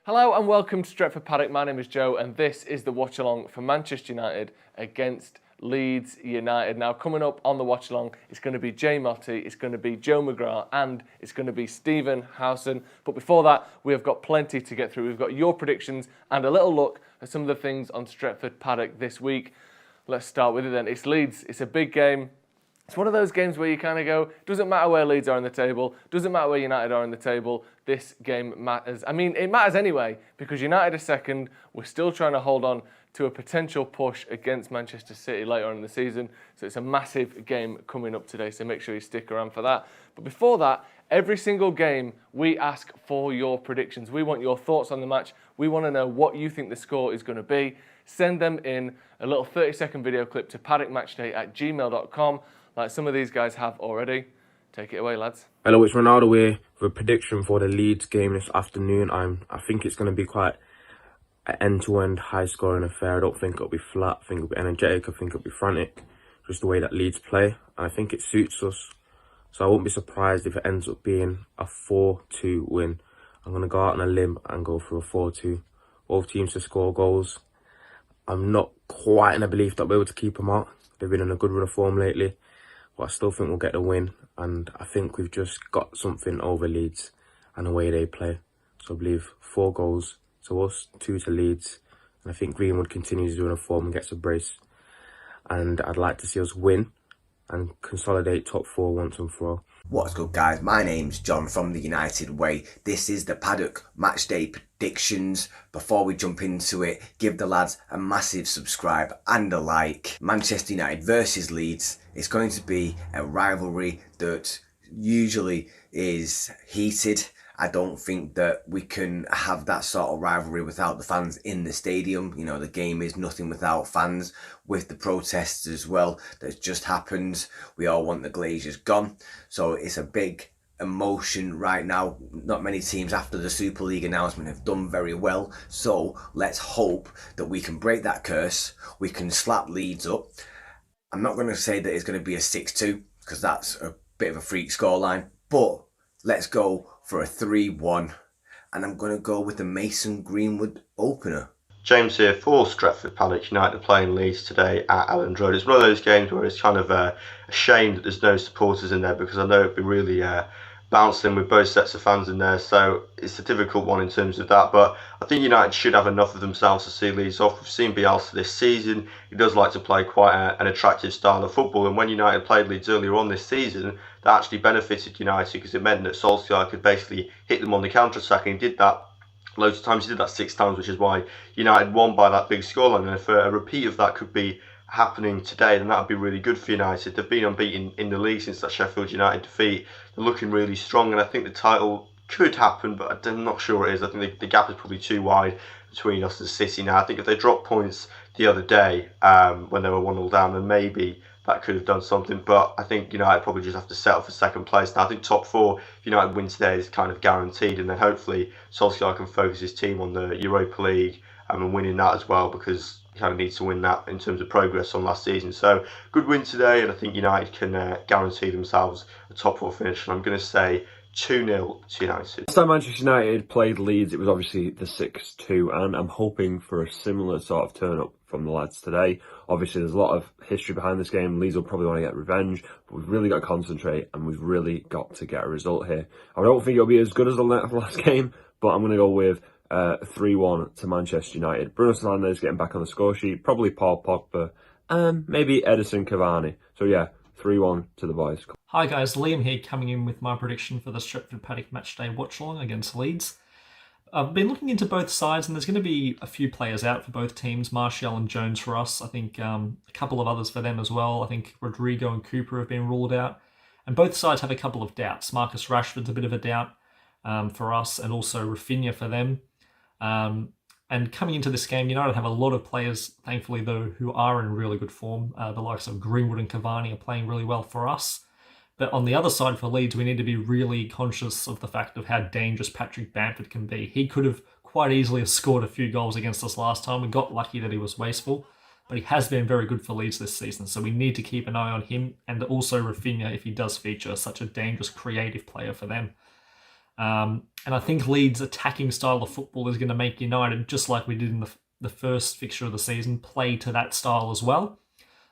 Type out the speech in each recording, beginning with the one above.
Hello and welcome to Stretford Paddock. My name is Joe and this is the watch-along for Manchester United against Leeds United. Now coming up on the watch-along, it's going to be Jay Motti, it's going to be Joe McGrath and it's going to be Stephen Howson. But before that, we have got plenty to get through. We've got your predictions and a little look at some of the things on Stretford Paddock this week. Let's start with it then. It's Leeds, it's a big game. It's one of those games where you kind of go, doesn't matter where Leeds are on the table, doesn't matter where United are on the table, this game matters. I mean, it matters anyway, because United are second, we're still trying to hold on to a potential push against Manchester City later on in the season, so it's a massive game coming up today, so make sure you stick around for that. But before that, every single game, we ask for your predictions. We want your thoughts on the match. We want to know what you think the score is going to be. Send them in a little 30-second video clip to paddockmatchday@gmail.com. like some of these guys have already. Take it away, lads. Hello, it's Ronaldo here with a prediction for the Leeds game this afternoon. I think it's going to be quite an end-to-end high-scoring affair. I don't think it'll be flat. I think it'll be energetic. I think it'll be frantic. Just the way that Leeds play. And I think it suits us. So I won't be surprised if it ends up being a 4-2 win. I'm going to go out on a limb and go for a 4-2. Both teams to score goals. I'm not quite in a belief that we're able to keep them out. They've been in a good run of form lately. But I still think we'll get the win, and I think we've just got something over Leeds and the way they play. So I believe 4 goals to us, 2 to Leeds, and I think Greenwood continues doing a form and gets a brace. And I'd like to see us win and consolidate top 4 once and for all. What's good, guys? My name's John from the United Way. This is the Paddock Matchday Predictions. Before we jump into it, give the lads a massive subscribe and a like. Manchester United versus Leeds. It's going to be a rivalry that usually is heated. I don't think that we can have that sort of rivalry without the fans in the stadium. You know, the game is nothing without fans. With the protests as well that's just happened, we all want the Glazers gone. So it's a big emotion right now. Not many teams after the Super League announcement have done very well. So let's hope that we can break that curse. We can slap Leeds up. I'm not going to say that it's going to be a 6-2 because that's a bit of a freak scoreline. But let's go for a 3-1, and I'm going to go with the Mason Greenwood opener. James here for Stretford Paddock. United playing Leeds today at Elland Road. It's one of those games where it's kind of a shame that there's no supporters in there, because I know it'd be really bouncing with both sets of fans in there, so it's a difficult one in terms of that. But I think United should have enough of themselves to see Leeds off. We've seen Bielsa this season. He does like to play quite an attractive style of football, and when United played Leeds earlier on this season, that actually benefited United because it meant that Solskjaer could basically hit them on the counter-attack, and he did that loads of times. He did that 6 times, which is why United won by that big scoreline. And if a repeat of that could be happening today, then that would be really good for United. They've been unbeaten in the league since that Sheffield United defeat. They're looking really strong, and I think the title could happen, but I'm not sure it is. I think the gap is probably too wide between us and City now. I think if they dropped points the other day when they were 1-0 down, then maybe that could have done something. But I think United probably just have to settle for second place. Now I think top 4, if United win today, is kind of guaranteed, and then hopefully Solskjaer can focus his team on the Europa League and winning that as well, because he kind of needs to win that in terms of progress on last season. So good win today, and I think United can guarantee themselves a top 4 finish, and I'm going to say 2-0 to United. Last time Manchester United played Leeds, it was obviously the 6-2, and I'm hoping for a similar sort of turn-up from the lads today. Obviously, there's a lot of history behind this game. Leeds will probably want to get revenge, but we've really got to concentrate, and we've really got to get a result here. I don't think it'll be as good as the last game, but I'm going to go with 3-1 to Manchester United. Bruno Fernandes getting back on the score sheet, probably Paul Pogba, and maybe Edison Cavani. So yeah, 3-1 to the boys. Hi guys, Liam here coming in with my prediction for the Stretford Paddock Matchday Watchalong against Leeds. I've been looking into both sides, and there's going to be a few players out for both teams. Martial and Jones for us. I think a couple of others for them as well. I think Rodrigo and Cooper have been ruled out. And both sides have a couple of doubts. Marcus Rashford's a bit of a doubt for us, and also Rafinha for them. And coming into this game, United have a lot of players, thankfully, though, who are in really good form. The likes of Greenwood and Cavani are playing really well for us. But on the other side for Leeds, we need to be really conscious of the fact of how dangerous Patrick Bamford can be. He could have quite easily have scored a few goals against us last time. We got lucky that he was wasteful, but he has been very good for Leeds this season. So we need to keep an eye on him, and also Rafinha if he does feature, such a dangerous creative player for them. And I think Leeds' attacking style of football is going to make United, just like we did in the first fixture of the season, play to that style as well.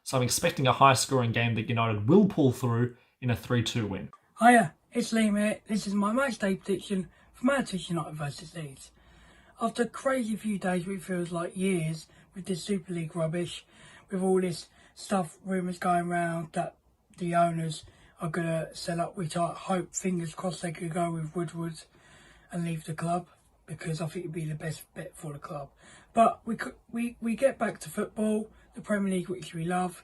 So I'm expecting a high-scoring game that United will pull through in a 3-2 win. Hiya, it's Liam here. This is my matchday prediction for Manchester United versus Leeds. After a crazy few days, which feels like years, with this Super League rubbish, with all this stuff, rumours going around that the owners are going to sell up, which I hope, fingers crossed, they could go with Woodward and leave the club, because I think it'd be the best bet for the club. But we get back to football, the Premier League, which we love,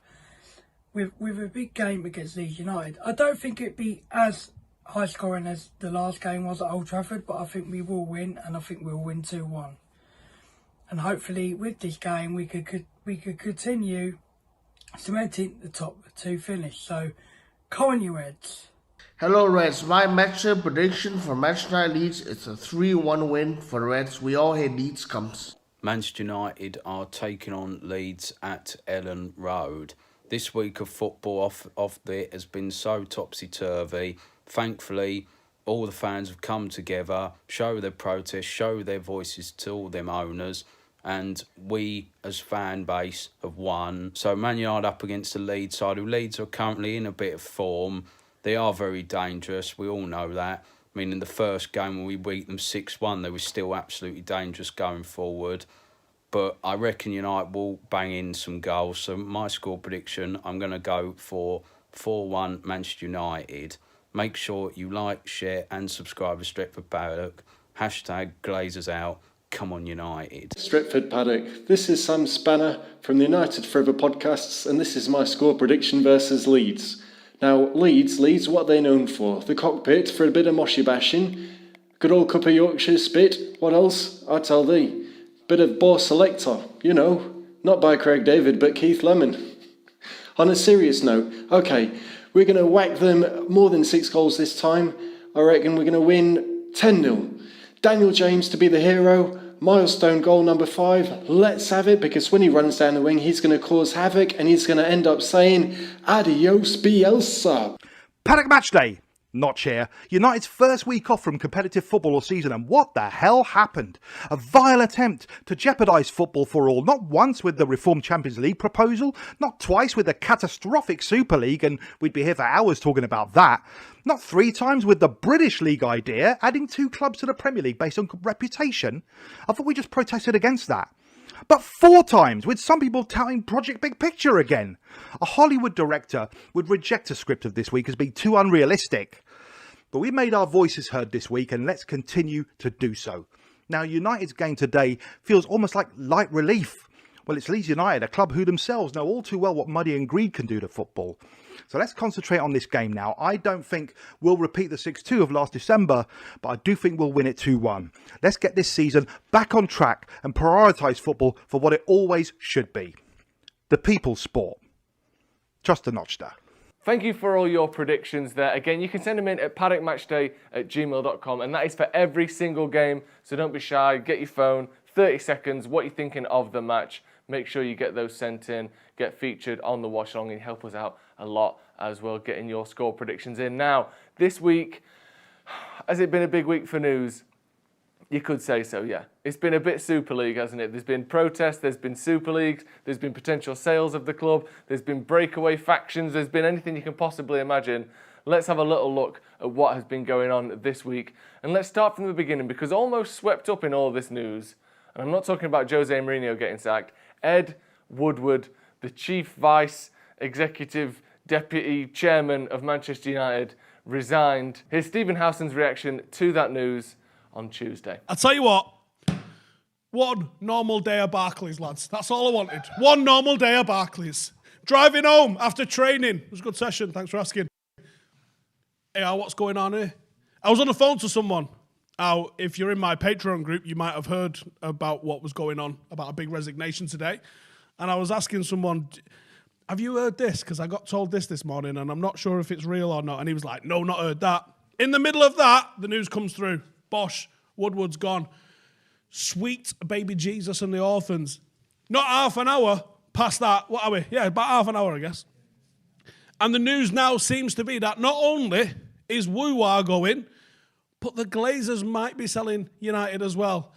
with a big game against Leeds United. I don't think it'd be as high scoring as the last game was at Old Trafford, but I think we will win, and I think we'll win 2-1. And hopefully with this game we could continue cementing the top two finish. So come on, you Reds. Hello Reds, my matchup prediction for Manchester Leeds is a 3-1 win for Reds. We all hate Leeds comes. Manchester United are taking on Leeds at Ellen Road. This week of football off it has been so topsy-turvy. Thankfully, all the fans have come together, show their protest, show their voices to all them owners, and we as fan base have won. So Man United up against the Leeds side, who Leeds are currently in a bit of form. They are very dangerous, we all know that. I mean, in the first game when we beat them 6-1, they were still absolutely dangerous going forward. But I reckon United will bang in some goals. So my score prediction, I'm going to go for 4-1 Manchester United. Make sure you like, share and subscribe to Stretford Paddock. Hashtag Glazers out. Come on, United. Stretford Paddock. This is Sam Spanner from the United Forever podcasts, and this is my score prediction versus Leeds. Now, Leeds, what are they known for? The cockpit for a bit of moshy bashing. Good old cup of Yorkshire spit. What else? I tell thee. Bit of Boar Selector. You know, not by Craig David, but Keith Lemon. On a serious note, okay, we're going to whack them more than 6 goals this time. I reckon we're going to win 10-0. Daniel James to be the hero. Milestone goal number 5. Let's have it, because when he runs down the wing, he's going to cause havoc and he's going to end up saying, adios Bielsa. Paddock Matchday. Notch here. United's first week off from competitive football all season, and what the hell happened? A vile attempt to jeopardise football for all, not once with the reformed Champions League proposal, not twice with the catastrophic Super League, and we'd be here for hours talking about that, not 3 times with the British League idea, adding 2 clubs to the Premier League based on reputation. I thought we just protested against that. But 4 times, with some people touting Project Big Picture again. A Hollywood director would reject a script of this week as being too unrealistic. But we made our voices heard this week, and let's continue to do so. Now, United's game today feels almost like light relief. Well, it's Leeds United, a club who themselves know all too well what money and greed can do to football. So let's concentrate on this game now. I don't think we'll repeat the 6-2 of last December, but I do think we'll win it 2-1. Let's get this season back on track and prioritise football for what it always should be. The people's sport. Trust a notch there. Thank you for all your predictions there. Again, you can send them in at paddockmatchday@gmail.com, and that is for every single game, so don't be shy. Get your phone, 30 seconds, what you're thinking of the match. Make sure you get those sent in, get featured on the watch-along, and help us out a lot as well, getting your score predictions in. Now, this week, has it been a big week for news? You could say so, yeah. It's been a bit Super League, hasn't it? There's been protests, there's been Super Leagues, there's been potential sales of the club, there's been breakaway factions, there's been anything you can possibly imagine. Let's have a little look at what has been going on this week. And let's start from the beginning, because almost swept up in all this news, and I'm not talking about Jose Mourinho getting sacked, Ed Woodward, the chief vice executive deputy chairman of Manchester United, resigned. Here's Stephen Howson's reaction to that news on Tuesday. I'll tell you what, one normal day at Barclays, lads. That's all I wanted. One normal day at Barclays. Driving home after training. It was a good session, thanks for asking. Hey, what's going on here? I was on the phone to someone. If you're in my Patreon group, you might have heard about what was going on, about a big resignation today. And I was asking someone, have you heard this? Because I got told this morning and I'm not sure if it's real or not. And he was like, no, not heard that. In the middle of that, the news comes through. Bosh, Woodward's gone. Sweet baby Jesus and the orphans. Not half an hour past that. What are we? Yeah, about half an hour, I guess. And the news now seems to be that not only is Woo-Wah going, but the Glazers might be selling United as well.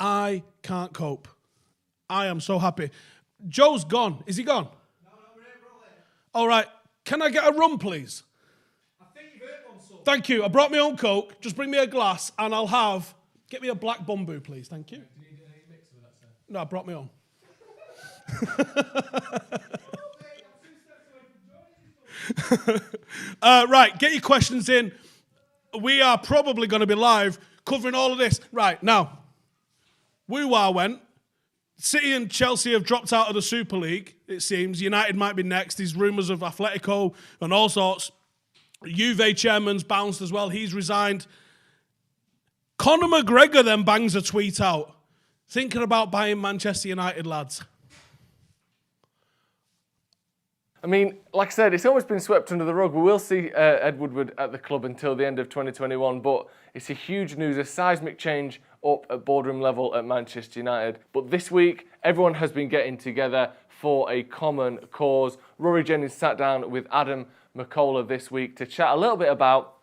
I can't cope. I am so happy. Joe's gone. Is he gone? No, we're here, bro. All right. Can I get a rum, please? I think you've heard one, son. Thank you. I brought my own Coke. Just bring me a glass and I'll have... Get me a black bamboo, please. Thank you. Do you need any mix with that, sir? No, I brought my own. Right, get your questions in. We are probably going to be live covering all of this. Right, now, Woo-Wah went. City and Chelsea have dropped out of the Super League, it seems. United might be next. These rumours of Atletico and all sorts. Juve chairman's bounced as well. He's resigned. Conor McGregor then bangs a tweet out. Thinking about buying Manchester United, lads. I mean, like I said, it's almost been swept under the rug. We will see Ed Woodward at the club until the end of 2021, but it's a huge news, a seismic change up at boardroom level at Manchester United. But this week, everyone has been getting together for a common cause. Rory Jennings sat down with Adam McCullough this week to chat a little bit about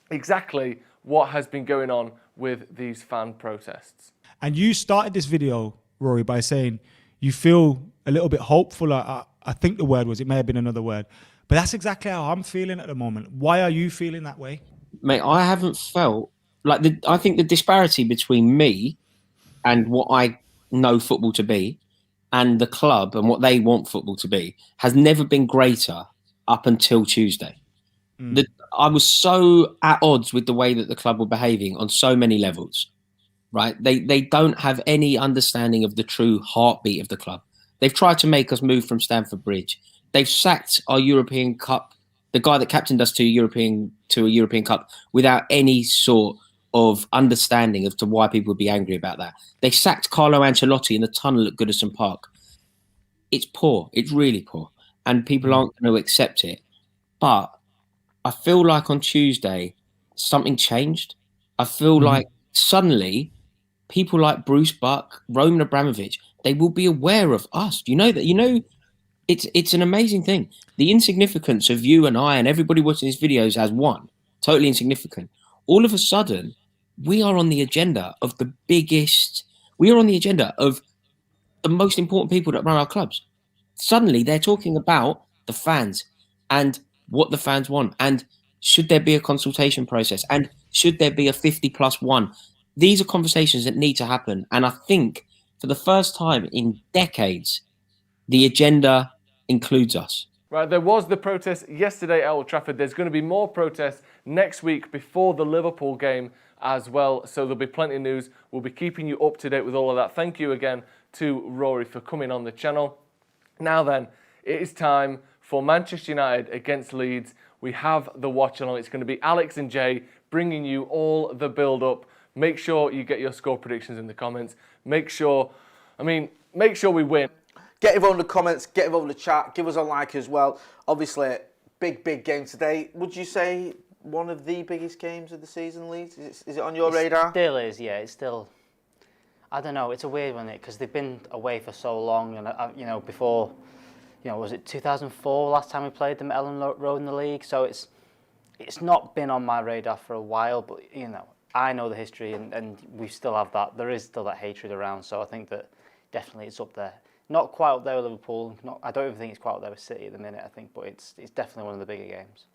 exactly what has been going on with these fan protests. And you started this video, Rory, by saying you feel a little bit hopeful. I think the word was, it may have been another word, but that's exactly how I'm feeling at the moment. Why are you feeling that way? Mate, I haven't felt like I think the disparity between me and what I know football to be and the club and what they want football to be has never been greater up until Tuesday. I was so at odds with the way that the club were behaving on so many levels, right? They don't have any understanding of the true heartbeat of the club. They've tried to make us move from Stamford Bridge. They've sacked our European Cup, the guy that captained us to a European Cup, without any sort of understanding as to why people would be angry about that. They sacked Carlo Ancelotti in the tunnel at Goodison Park. It's poor. It's really poor. And people aren't going to accept it. But I feel like on Tuesday, something changed. I feel like suddenly people like Bruce Buck, Roman Abramovich, they will be aware of us. You know that? You know, it's an amazing thing. The insignificance of you and I and everybody watching these videos as one, totally insignificant. All of a sudden, we are on the agenda of the biggest. We are on the agenda of the most important people that run our clubs. Suddenly, they're talking about the fans and what the fans want, and should there be a consultation process, and should there be a 50+1? These are conversations that need to happen, and I think for the first time in decades, the agenda includes us. Right, there was the protest yesterday at Old Trafford. There's going to be more protests next week before the Liverpool game as well. So there'll be plenty of news. We'll be keeping you up to date with all of that. Thank you again to Rory for coming on the channel. Now then, it is time for Manchester United against Leeds. We have the Watchalong. It's going to be Alex and Jay bringing you all the build-up. Make sure you get your score predictions in the comments. Make sure we win. Get involved in the comments, get involved in the chat, give us a like as well. Obviously, big game today. Would you say one of the biggest games of the season, Leeds? Is it on your radar? It still is, yeah. It's still, I don't know, it's a weird one, because they've been away for so long. And, before, was it 2004 last time we played them at Ellen Road in the league? So it's not been on my radar for a while, but, I know the history and we still have that. There is still that hatred around, so I think that definitely it's up there. Not quite up there with Liverpool. I don't even think it's quite up there with City at the minute, I think, but it's definitely one of the bigger games.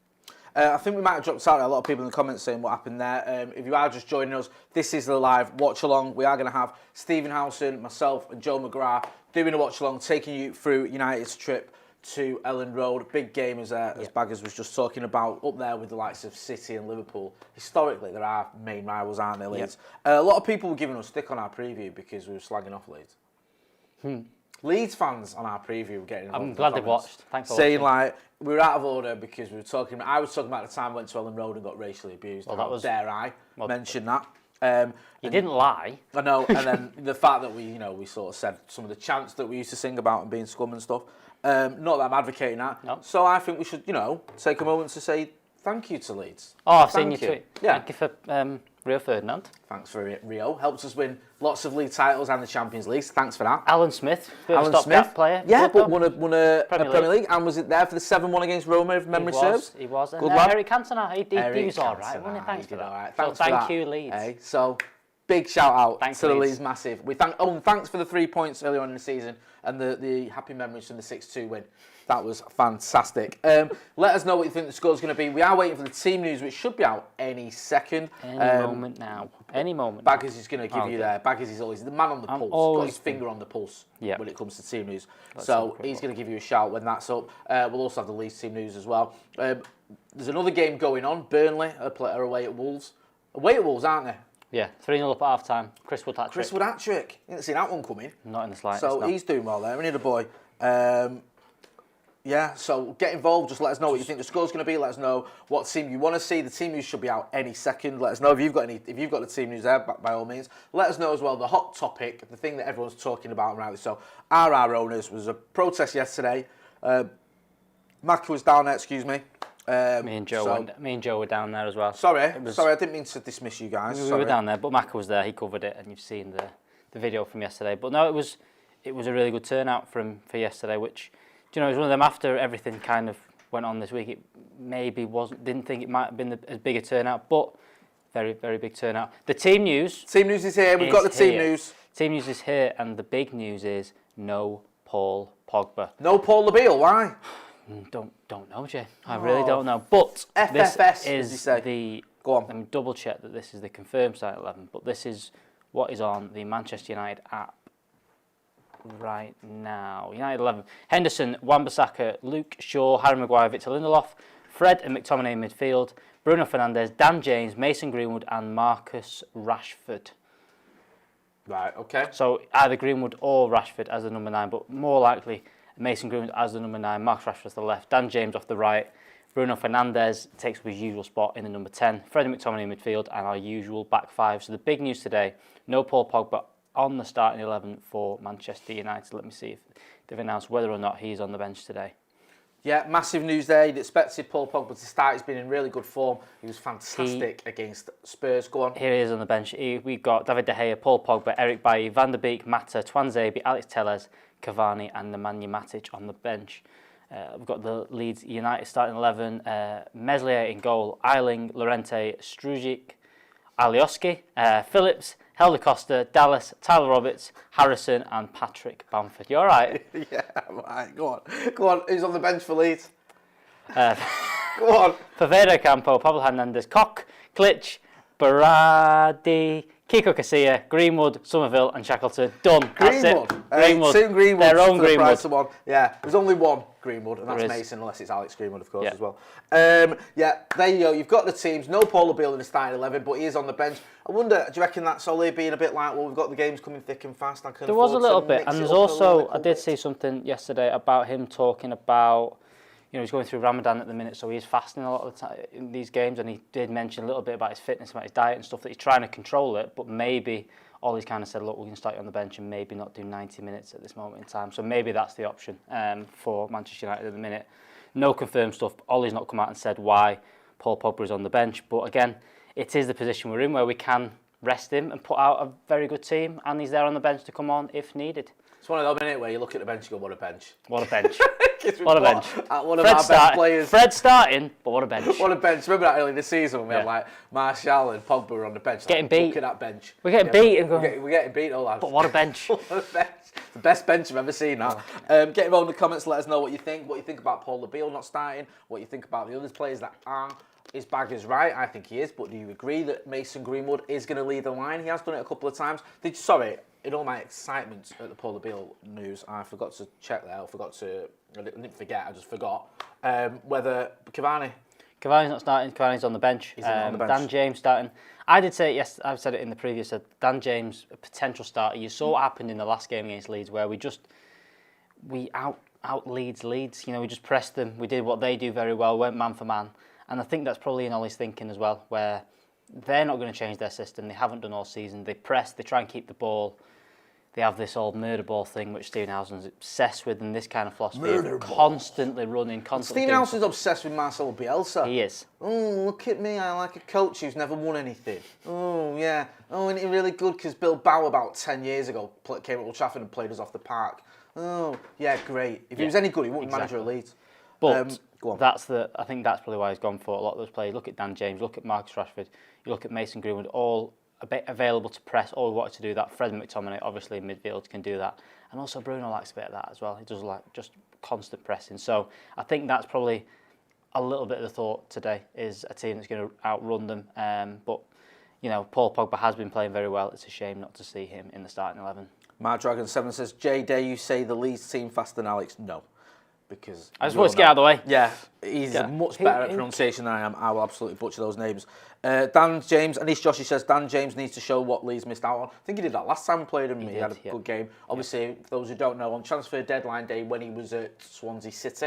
I think we might have dropped out a lot of people in the comments saying what happened there. If you are just joining us, this is the live watch-along. We are going to have Stephen Howson, myself and Joe McGrath doing a watch-along, taking you through United's trip to Ellen Road. Big game as Baggers was just talking about, up there with the likes of City and Liverpool. Historically, they're our main rivals, aren't they, Leeds? A lot of people were giving us stick on our preview because we were slagging off Leeds. Leeds fans on our preview were getting involved. I'm glad they've watched. Thanks for saying watching. We were out of order because we were talking. I was talking about the time I went to Ellen Road and got racially abused. Well, dare I mention that? You didn't lie. I know, and then the fact that we sort of said some of the chants that we used to sing about and being scum and stuff. Not that I'm advocating that. No. So I think we should, take a moment to say thank you to Leeds. Oh, I've seen your tweet. Yeah. Thank you for Rio Ferdinand. Thanks for it, Rio. Helps us win lots of league titles and the Champions League. Thanks for that. Alan Smith, stopgap player. Yeah, Good, but won a Premier League. And was it there for the 7-1 against Roma, if memory serves? He was. Good lad. Eric Cantona, he was all right, wasn't he? Thanks for that. All right. So thank you, Leeds. Hey, so big shout out Thanks, to the Leeds. Leeds Massive. And thanks for the 3 points earlier on in the season and the happy memories from the 6-2 win. That was fantastic. Let us know what you think the score's going to be. We are waiting for the team news, which should be out any second. Any moment now. Any moment. Baggers is going to give you there. Baggers is always the man on the pulse. He's got his finger on the pulse when it comes to team news. So he's going to give you a shout when that's up. We'll also have the Leeds team news as well. There's another game going on. Burnley are away at Wolves. Away at Wolves, aren't they? Yeah, 3-0 up at half-time. Chris Wood hat-trick. Chris Wood hat-trick. You didn't see that one coming. Not in the slightest. So he's doing well there. We need a boy. Yeah, so get involved. Just let us know what you think the score's going to be. Let us know what team you want to see. The team news should be out any second. Let us know if you've got the team news there, by all means. Let us know as well the hot topic, the thing that everyone's talking about, rightly so. Our owners was a protest yesterday. Mac was down there. Excuse me. Me and Joe were down there as well. Sorry, I didn't mean to dismiss you guys. We were down there, but Macca was there. He covered it, and you've seen the video from yesterday. But no, it was a really good turnout for yesterday, which, you know, it was one of them. After everything kind of went on this week, it maybe didn't think it might have been as big a turnout, but very, very big turnout. The team news. Team news is here. We've got the team news. Team news is here, and the big news is no Paul Pogba. No Paul Bielsa. Why? Don't know, Jay. I really don't know. But FFS, this as you is say. Go on. Let me double check that this is the confirmed starting 11. But this is what is on the Manchester United app right now. United 11. Henderson, Wan-Bissaka, Luke Shaw, Harry Maguire, Victor Lindelof, Fred and McTominay in midfield, Bruno Fernandes, Dan James, Mason Greenwood, and Marcus Rashford. Right. Okay. So either Greenwood or Rashford as the number 9, but more likely Mason Greenwood as the number 9, Marcus Rashford as the left, Dan James off the right, Bruno Fernandes takes up his usual spot in the number 10, Freddie McTominay in midfield, and our usual back 5. So the big news today, no Paul Pogba on the starting 11 for Manchester United. Let me see if they've announced whether or not he's on the bench today. Yeah, massive news there. You'd expected Paul Pogba to start. He's been in really good form. He was fantastic against Spurs. Go on. Here he is on the bench. We've got David De Gea, Paul Pogba, Eric Bailly, Van der Beek, Mata, Twanzebe, Alex Telles, Cavani and Nemanja Matic on the bench. We've got the Leeds United starting 11. Meslier in goal, Eiling, Llorente, Strujic, Alioski, Phillips, Helder Costa, Dallas, Tyler Roberts, Harrison and Patrick Bamford. You all right? Yeah, right. Go on. Who's on the bench for Leeds? Go on. Paveda Campo, Pablo Hernandez, Koch, Klitsch, Baradi, Kiko Casilla, Greenwood, Somerville and Shackleton. Done. That's it. Greenwood. 2 Greenwoods their own for the price Greenwood. of one. Yeah, there's only one Greenwood, and that's There is. Mason, unless it's Alex Greenwood, of course, as well. Yeah, there you go. You've got the teams. No Paul Bielsa in the starting 11, but he is on the bench. I wonder, do you reckon that's Solly being a bit like, well, we've got the games coming thick and fast. There was a little bit, and there's also, I did see something yesterday about him talking about, you know, he's going through Ramadan at the minute, so he is fasting a lot of the time in these games, and he did mention a little bit about his fitness, about his diet and stuff, that he's trying to control it, but maybe Ollie's kind of said, look, we can start you on the bench and maybe not do 90 minutes at this moment in time. So maybe that's the option for Manchester United at the minute. No confirmed stuff. Ollie's not come out and said why Paul Pogba is on the bench, but again, it is the position we're in where we can rest him and put out a very good team, and he's there on the bench to come on if needed. It's one of those, isn't it, where you look at the bench and go, what a bench. What a bench. What a bench. One of our best players. Fred starting, but what a bench. What a bench. Remember that early in the season when we had like Martial and Pogba were on the bench. Getting like, beat. Look at that bench. We're getting beat. And we're getting beat, all lads. But what a bench. What a bench. The best bench I've ever seen, that. Get involved in the comments, let us know what you think about Paul Bielsa not starting, what you think about the other players that are. Is Baggers right? I think he is, but do you agree that Mason Greenwood is going to lead the line? He has done it a couple of times. In all my excitement at the Paul Bielsa news, I forgot to check that. I didn't forget, I just forgot. Whether Cavani's not starting, Cavani's on the bench. He's on the bench. Dan James starting. I did say, yes, I've said it in the previous, said Dan James, a potential starter. You saw what happened in the last game against Leeds, where we out Leeds. You know, we just pressed them. We did what they do very well, went man for man. And I think that's probably in Ollie's thinking as well, where they're not going to change their system. They haven't done all season. They press, they try and keep the ball they have this old murder ball thing, which Stephen Howson's obsessed with, and this kind of philosophy Murder of ball. constantly running, constantly. Stephen Howson's obsessed with Marcelo Bielsa. He is. Oh, look at me, I like a coach who's never won anything. Oh, yeah. Oh, isn't he really good? Because Bill Bow about 10 years ago came at Old Trafford and played us off the park. Oh, yeah, great. If he was any good, he wouldn't be manager at Leeds. But go on. I think that's probably why he's gone for a lot of those players. Look at Dan James, look at Marcus Rashford, you look at Mason Greenwood, all available to press, all wanted to do that. Fred McTominay, obviously in midfield, can do that. And also Bruno likes a bit of that as well. He does like just constant pressing. So I think that's probably a little bit of the thought today, is a team that's going to outrun them. But, you know, Paul Pogba has been playing very well. It's a shame not to see him in the starting 11. Mark Dragon 7 says, Jay, dare you say the Leeds team faster than Alex? No. Because I just want to get out of the way. Yeah, he's much better at pronunciation than I am. I will absolutely butcher those names. Dan James, Anish Joshi says, Dan James needs to show what Leeds missed out on. I think he did that last time we played him. He had a good game. Obviously, for those who don't know, on transfer deadline day when he was at Swansea City,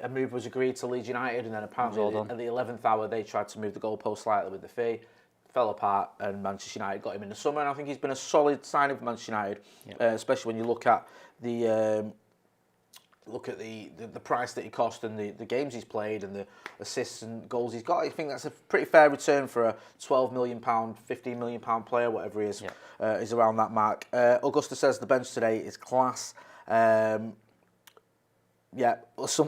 a move was agreed to Leeds United, and then apparently at the 11th hour they tried to move the goalpost slightly with the fee. Fell apart, and Manchester United got him in the summer, and I think he's been a solid signing for Manchester United, especially when you look at the price that he cost and the games he's played and the assists and goals he's got. I think that's a pretty fair return for a £12 million, £15 million player, whatever he is, is around that mark. Augusta says the bench today is class. Someone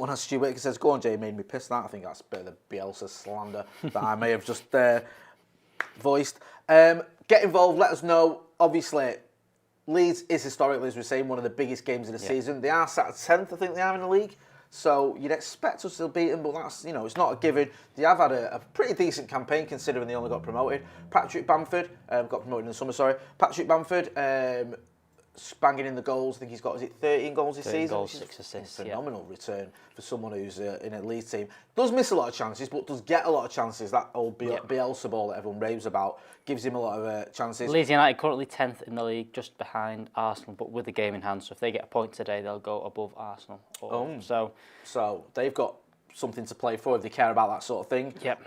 has Stu Whitaker says, go on, Jay, made me piss that. I think that's a bit of the Bielsa slander that I may have just voiced. Get involved, let us know. Obviously, Leeds is historically, as we're saying, one of the biggest games of the season. They are sat at 10th, I think they are in the league. So you'd expect us to beat them, but that's, it's not a given. They have had a pretty decent campaign considering they only got promoted. Patrick Bamford got promoted in the summer, sorry. Patrick Bamford banging in the goals. I think he's got, 13 goals this season? Goals, 6 assists. Phenomenal return for someone who's in a Leeds team. Does miss a lot of chances, but does get a lot of chances. That old Bielsa ball that everyone raves about gives him a lot of chances. Leeds United currently 10th in the league, just behind Arsenal, but with the game in hand. So if they get a point today, they'll go above Arsenal. So they've got something to play for if they care about that sort of thing. Yep.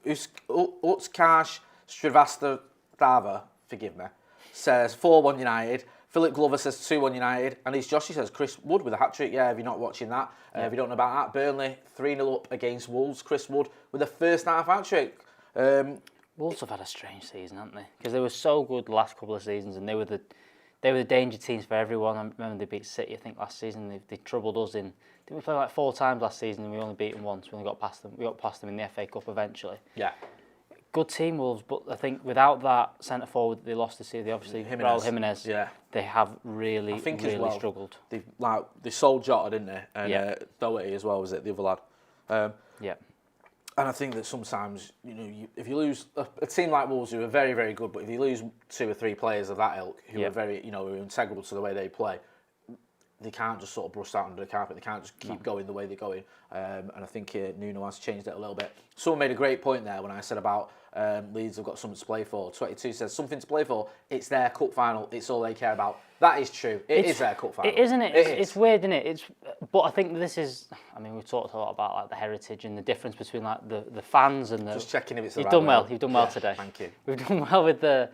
Utkarsh Srivastava, forgive me, says 4-1 United. Philip Glover says 2-1 United. And his Joshy says Chris Wood with a hat-trick. Yeah, if you're not watching that, if you don't know about that, Burnley 3-0 up against Wolves. Chris Wood with a first half hat-trick. Wolves have had a strange season, haven't they? Because they were so good the last couple of seasons, and they were the danger teams for everyone. I remember they beat City, I think, last season. They troubled us in. Didn't we play like 4 times last season and we only beat them once? We only got past them. We got past them in the FA Cup eventually. Yeah. Good team, Wolves, but I think without that centre forward they lost this season, obviously Raul Jimenez, they have really struggled. They sold Jota, didn't they? And Doherty as well, was it, the other lad? And I think that sometimes, if you lose a team like Wolves who are very, very good, but if you lose 2 or 3 players of that ilk who are very, who are integral to the way they play, they can't just sort of brush that under the carpet. They can't just keep going the way they're going. And I think Nuno has changed it a little bit. Someone made a great point there when I said about Leeds have got something to play for. 22 says something to play for. It's their cup final. It's all they care about. That is true. It is their cup final. Isn't it? It's weird, isn't it? But I think this is. I mean, we've talked a lot about like the heritage and the difference between like the fans and the. Just checking if it's the You've right done way. well. You've done well today. Thank you. We've done well with the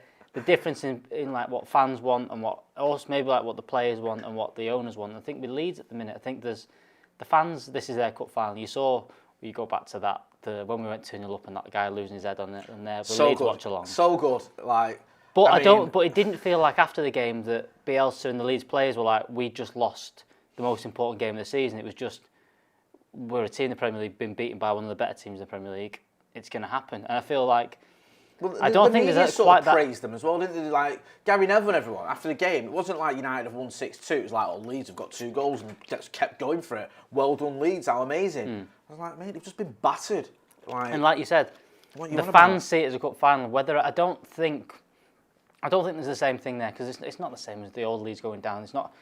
difference in like what fans want and what also maybe like what the players want and what the owners want. I think with Leeds at the minute, I think there's the fans. This is their cup final. You saw. You go back to that when we went 2-0 up and that guy losing his head on it and there. So Leeds good. Watchalong. So good. But But it didn't feel like after the game that Bielsa and the Leeds players were like, we just lost the most important game of the season. It was just we're a team in the Premier League, been beaten by one of the better teams in the Premier League. It's going to happen, and I feel like. Well, I don't think there's quite that. Praised them as well, didn't they? Like Gary Neville and everyone after the game. It wasn't like United have won 6-2. It was like, Leeds have got 2 goals and just kept going for it. Well done, Leeds. How amazing! I was like, mate, they've just been battered. And like you said, the fans see it as a cup final. Whether I don't think there's the same thing there because it's not the same as the old Leeds going down. It's not.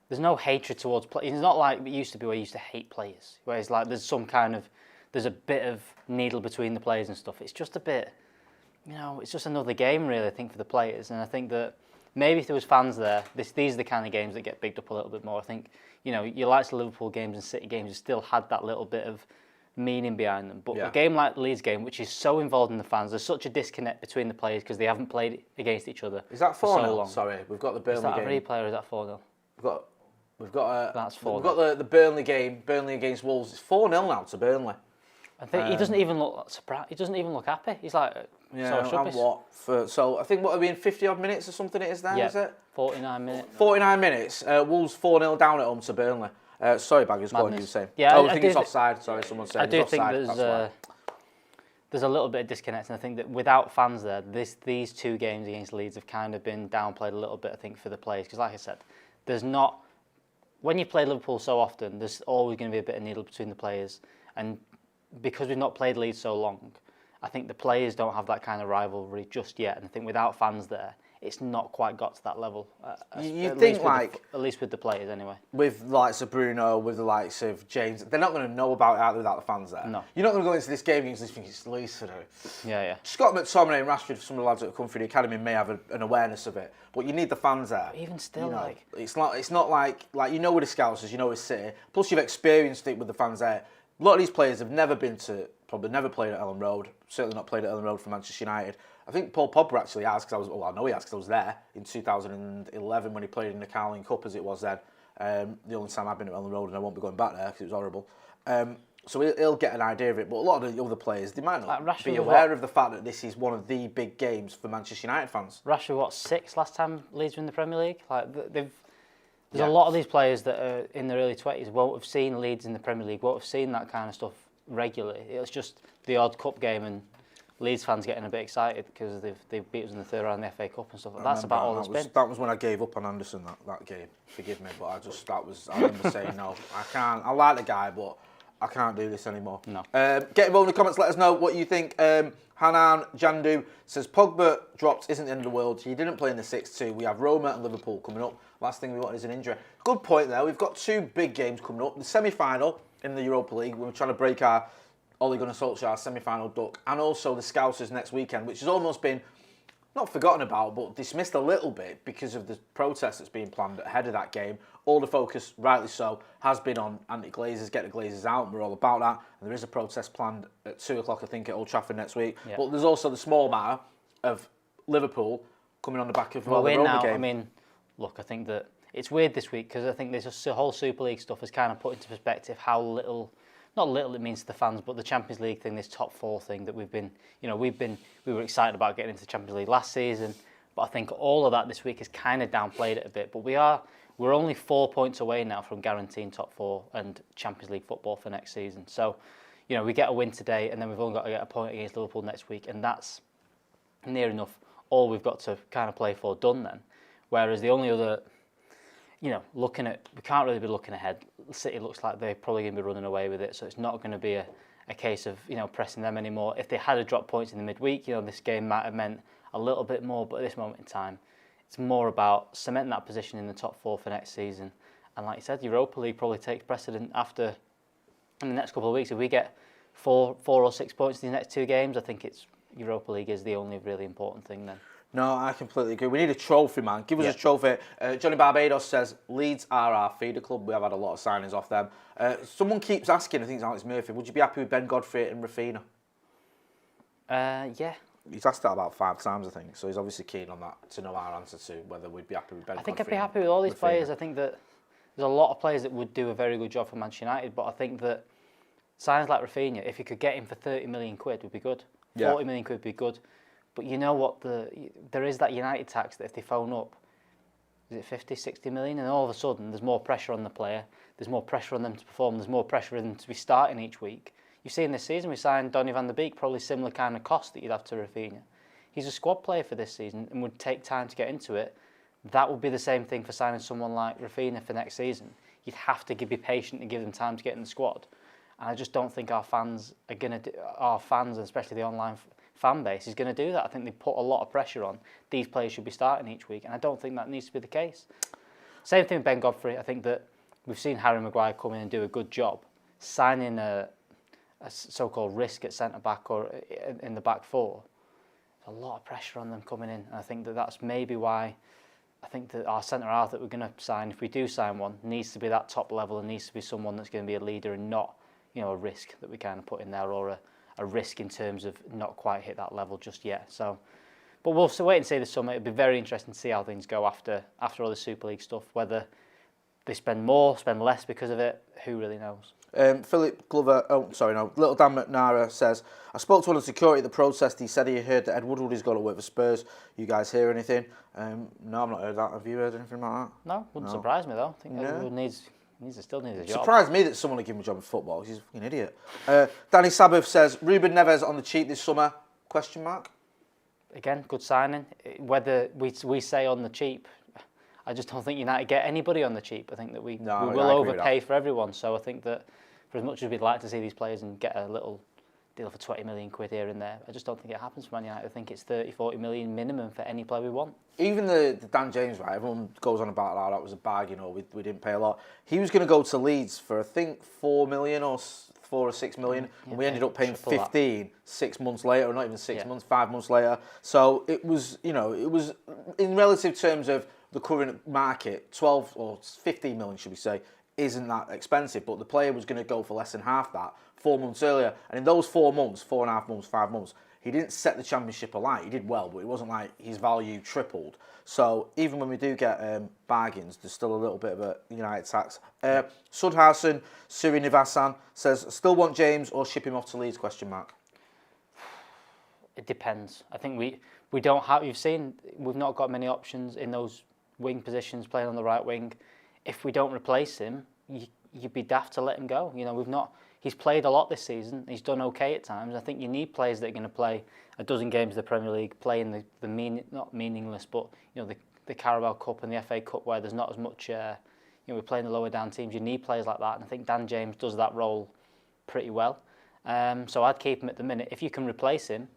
There's no hatred towards players. It's not like it used to be where you used to hate players. Where it's like there's a bit of needle between the players and stuff. It's just a bit. It's just another game, really, I think, for the players. And I think that maybe if there was fans there, these are the kind of games that get bigged up a little bit more. I think, your likes of Liverpool games and City games have still had that little bit of meaning behind them. But a game like the Leeds game, which is so involved in the fans, there's such a disconnect between the players because they haven't played against each other. Is that 4-0? So long. Sorry, we've got the Burnley game. Is that a replay or is that 4-0? We've got that's 4-0. We've got the Burnley game, Burnley against Wolves. It's 4-0 now to Burnley. I think he doesn't even look surprised. He doesn't even look happy. He's like, so I think what have been 50 odd minutes or something it is there, is it? 49 minutes. 49 minutes. Wolves 4-0 down at home to Burnley. Sorry, Baggers, go on, you were saying. Yeah, I think it's offside. Sorry, someone said. I do it's think offside, there's a little bit of disconnect, and I think that without fans there, these 2 games against Leeds have kind of been downplayed a little bit, I think, for the players. Because like I said, there's not... When you play Liverpool so often, there's always going to be a bit of needle between the players. And because we've not played Leeds so long, I think the players don't have that kind of rivalry just yet. And I think without fans there, it's not quite got to that level. You think at least with the players anyway. With the likes of Bruno, with the likes of James, they're not going to know about it either without the fans there. No. You're not going to go into this game against this thing. It's Leeds today. Yeah. Scott McTominay and Rashford, some of the lads that have come through the academy may have an awareness of it, but you need the fans there. But even still, it's not like you know with the Scousers, you know with City. Plus you've experienced it with the fans there. A lot of these players have probably never played at Ellen Road. Certainly not played at Ellen Road for Manchester United. I think Paul Pogba actually has, I know he has because I was there in 2011 when he played in the Carling Cup as it was then. The only time I've been at Ellen Road, and I won't be going back there because it was horrible. So he'll get an idea of it, but a lot of the other players, they might not be aware of the fact that this is one of the big games for Manchester United fans. Rashford, 6 last time Leeds were in the Premier League? There's a lot of these players that are in their early 20s won't have seen Leeds in the Premier League, won't have seen that kind of stuff regularly. It's just the odd cup game and Leeds fans getting a bit excited because they've beat us in the 3rd round of the FA Cup and stuff. That's about all it's been. That was when I gave up on Anderson that game. Forgive me, but I remember saying no. I can't. I like the guy, but I can't do this anymore. No. Get involved in the comments. Let us know what you think. Hanan Jandu says Pogba dropped isn't the end of the world. He didn't play in the 6-2. We have Roma and Liverpool coming up. Last thing we want is an injury. Good point there. We've got 2 big games coming up. The semi-final in the Europa League. We're trying to break our Ole Gunnar Solskjaer semi-final duck, and also the Scousers next weekend, which has almost been not forgotten about, but dismissed a little bit because of the protest that's being planned ahead of that game. All the focus, rightly so, has been on anti-Glazers, get the Glazers out, and we're all about that. And there is a protest planned at 2 o'clock, I think, at Old Trafford next week. Yeah. But there's also the small matter of Liverpool coming on the back of the Roma game. I mean, look, I think that it's weird this week because I think this whole Super League stuff has kind of put into perspective how little... Not little it means to the fans, but the Champions League thing, this top 4 thing that we were excited about getting into the Champions League last season, but I think all of that this week has kind of downplayed it a bit. But we're only 4 points away now from guaranteeing top 4 and Champions League football for next season. So, we get a win today, and then we've only got to get a point against Liverpool next week, and that's near enough all we've got to kind of play for done then. Whereas the only other, we can't really be looking ahead. City looks like they're probably going to be running away with it, so it's not going to be a case of pressing them anymore. If they had dropped points in the midweek, this game might have meant a little bit more, but at this moment in time, it's more about cementing that position in the top 4 for next season. And like you said, Europa League probably takes precedent in the next couple of weeks. If we get 4 or 6 points in the next 2 games, I think Europa League is the only really important thing then. No, I completely agree. We need a trophy, man. Give us a trophy. Johnny Barbados says, Leeds are our feeder club. We have had a lot of signings off them. Someone keeps asking, I think it's Alex Murphy, would you be happy with Ben Godfrey and Rafinha? Yeah. He's asked that about 5 times, I think. So he's obviously keen on that to know our answer to whether we'd be happy with Ben Godfrey. I think I'd be happy with all these players. I think that there's a lot of players that would do a very good job for Manchester United, but I think that signings like Rafinha, if you could get him for 30 million quid, would be good. 40 million quid would be good. But you know what, there is that United tax that if they phone up, is it 50, 60 million? And all of a sudden, there's more pressure on the player. There's more pressure on them to perform. There's more pressure on them to be starting each week. You've seen this season, we signed Donny van der Beek, probably similar kind of cost that you'd have to Rafinha. He's a squad player for this season and would take time to get into it. That would be the same thing for signing someone like Rafinha for next season. You'd have to be patient and give them time to get in the squad. And I just don't think our fans are going to our fans, and especially the online fan base, is going to do that. I think they put a lot of pressure on. These players should be starting each week, and I don't think that needs to be the case. Same thing with Ben Godfrey. I think that we've seen Harry Maguire come in and do a good job signing a so-called risk at centre-back or in the back 4. There's a lot of pressure on them coming in, and I think that that's maybe why I think that our centre-half that we're going to sign, if we do sign one, needs to be that top level and needs to be someone that's going to be a leader and not a risk that we kind of put in there, or a risk in terms of not quite hit that level just yet. So, but we'll wait and see this summer. It'll be very interesting to see how things go after all the Super League stuff. Whether they spend more, spend less because of it, who really knows? Philip Glover, Little Dan McNara says, I spoke to one of the security at the protest. He said he heard that Ed Woodward is going to work for Spurs. You guys hear anything? No, I've not heard that. Have you heard anything like that? No, wouldn't surprise me though. I think Ed Woodward still needs a job. Surprised me that someone would give him a job in football. He's a fucking idiot. Danny Sabbath says, Ruben Neves on the cheap this summer? Question mark. Again, good signing. Whether we say on the cheap, I just don't think United get anybody on the cheap. I think that we will overpay for everyone. So I think that for as much as we'd like to see these players and get a little deal for 20 million quid here and there, I just don't think it happens for Man United. I think it's 30, 40 million minimum for any player we want. Even the Dan James, right, everyone goes on about that was a bargain, or we didn't pay a lot. He was going to go to Leeds for, I think, 4 million or 4 or 6 million, and we ended up paying 15 6 months later, or not even 6 months, 5 months later. So it was, it was in relative terms of the current market, 12 or 15 million, should we say, isn't that expensive, but the player was going to go for less than half that 4 months earlier. And in those 4 months, 4.5 months, 5 months, he didn't set the Championship alight. He did well, but it wasn't like his value tripled. So even when we do get bargains, there's still a little bit of a United tax. Sudhausen Srinivasan says, still want James or ship him off to Leeds? Question mark. It depends. I think we don't have. You've seen we've not got many options in those wing positions, playing on the right wing. If we don't replace him, you'd be daft to let him go. We've not. He's played a lot this season. He's done okay at times. I think you need players that are going to play a dozen games in the Premier League, play in not meaningless, but the Carabao Cup and the FA Cup where there's not as much. We're playing the lower down teams. You need players like that, and I think Dan James does that role pretty well. So I'd keep him at the minute. If you can replace him,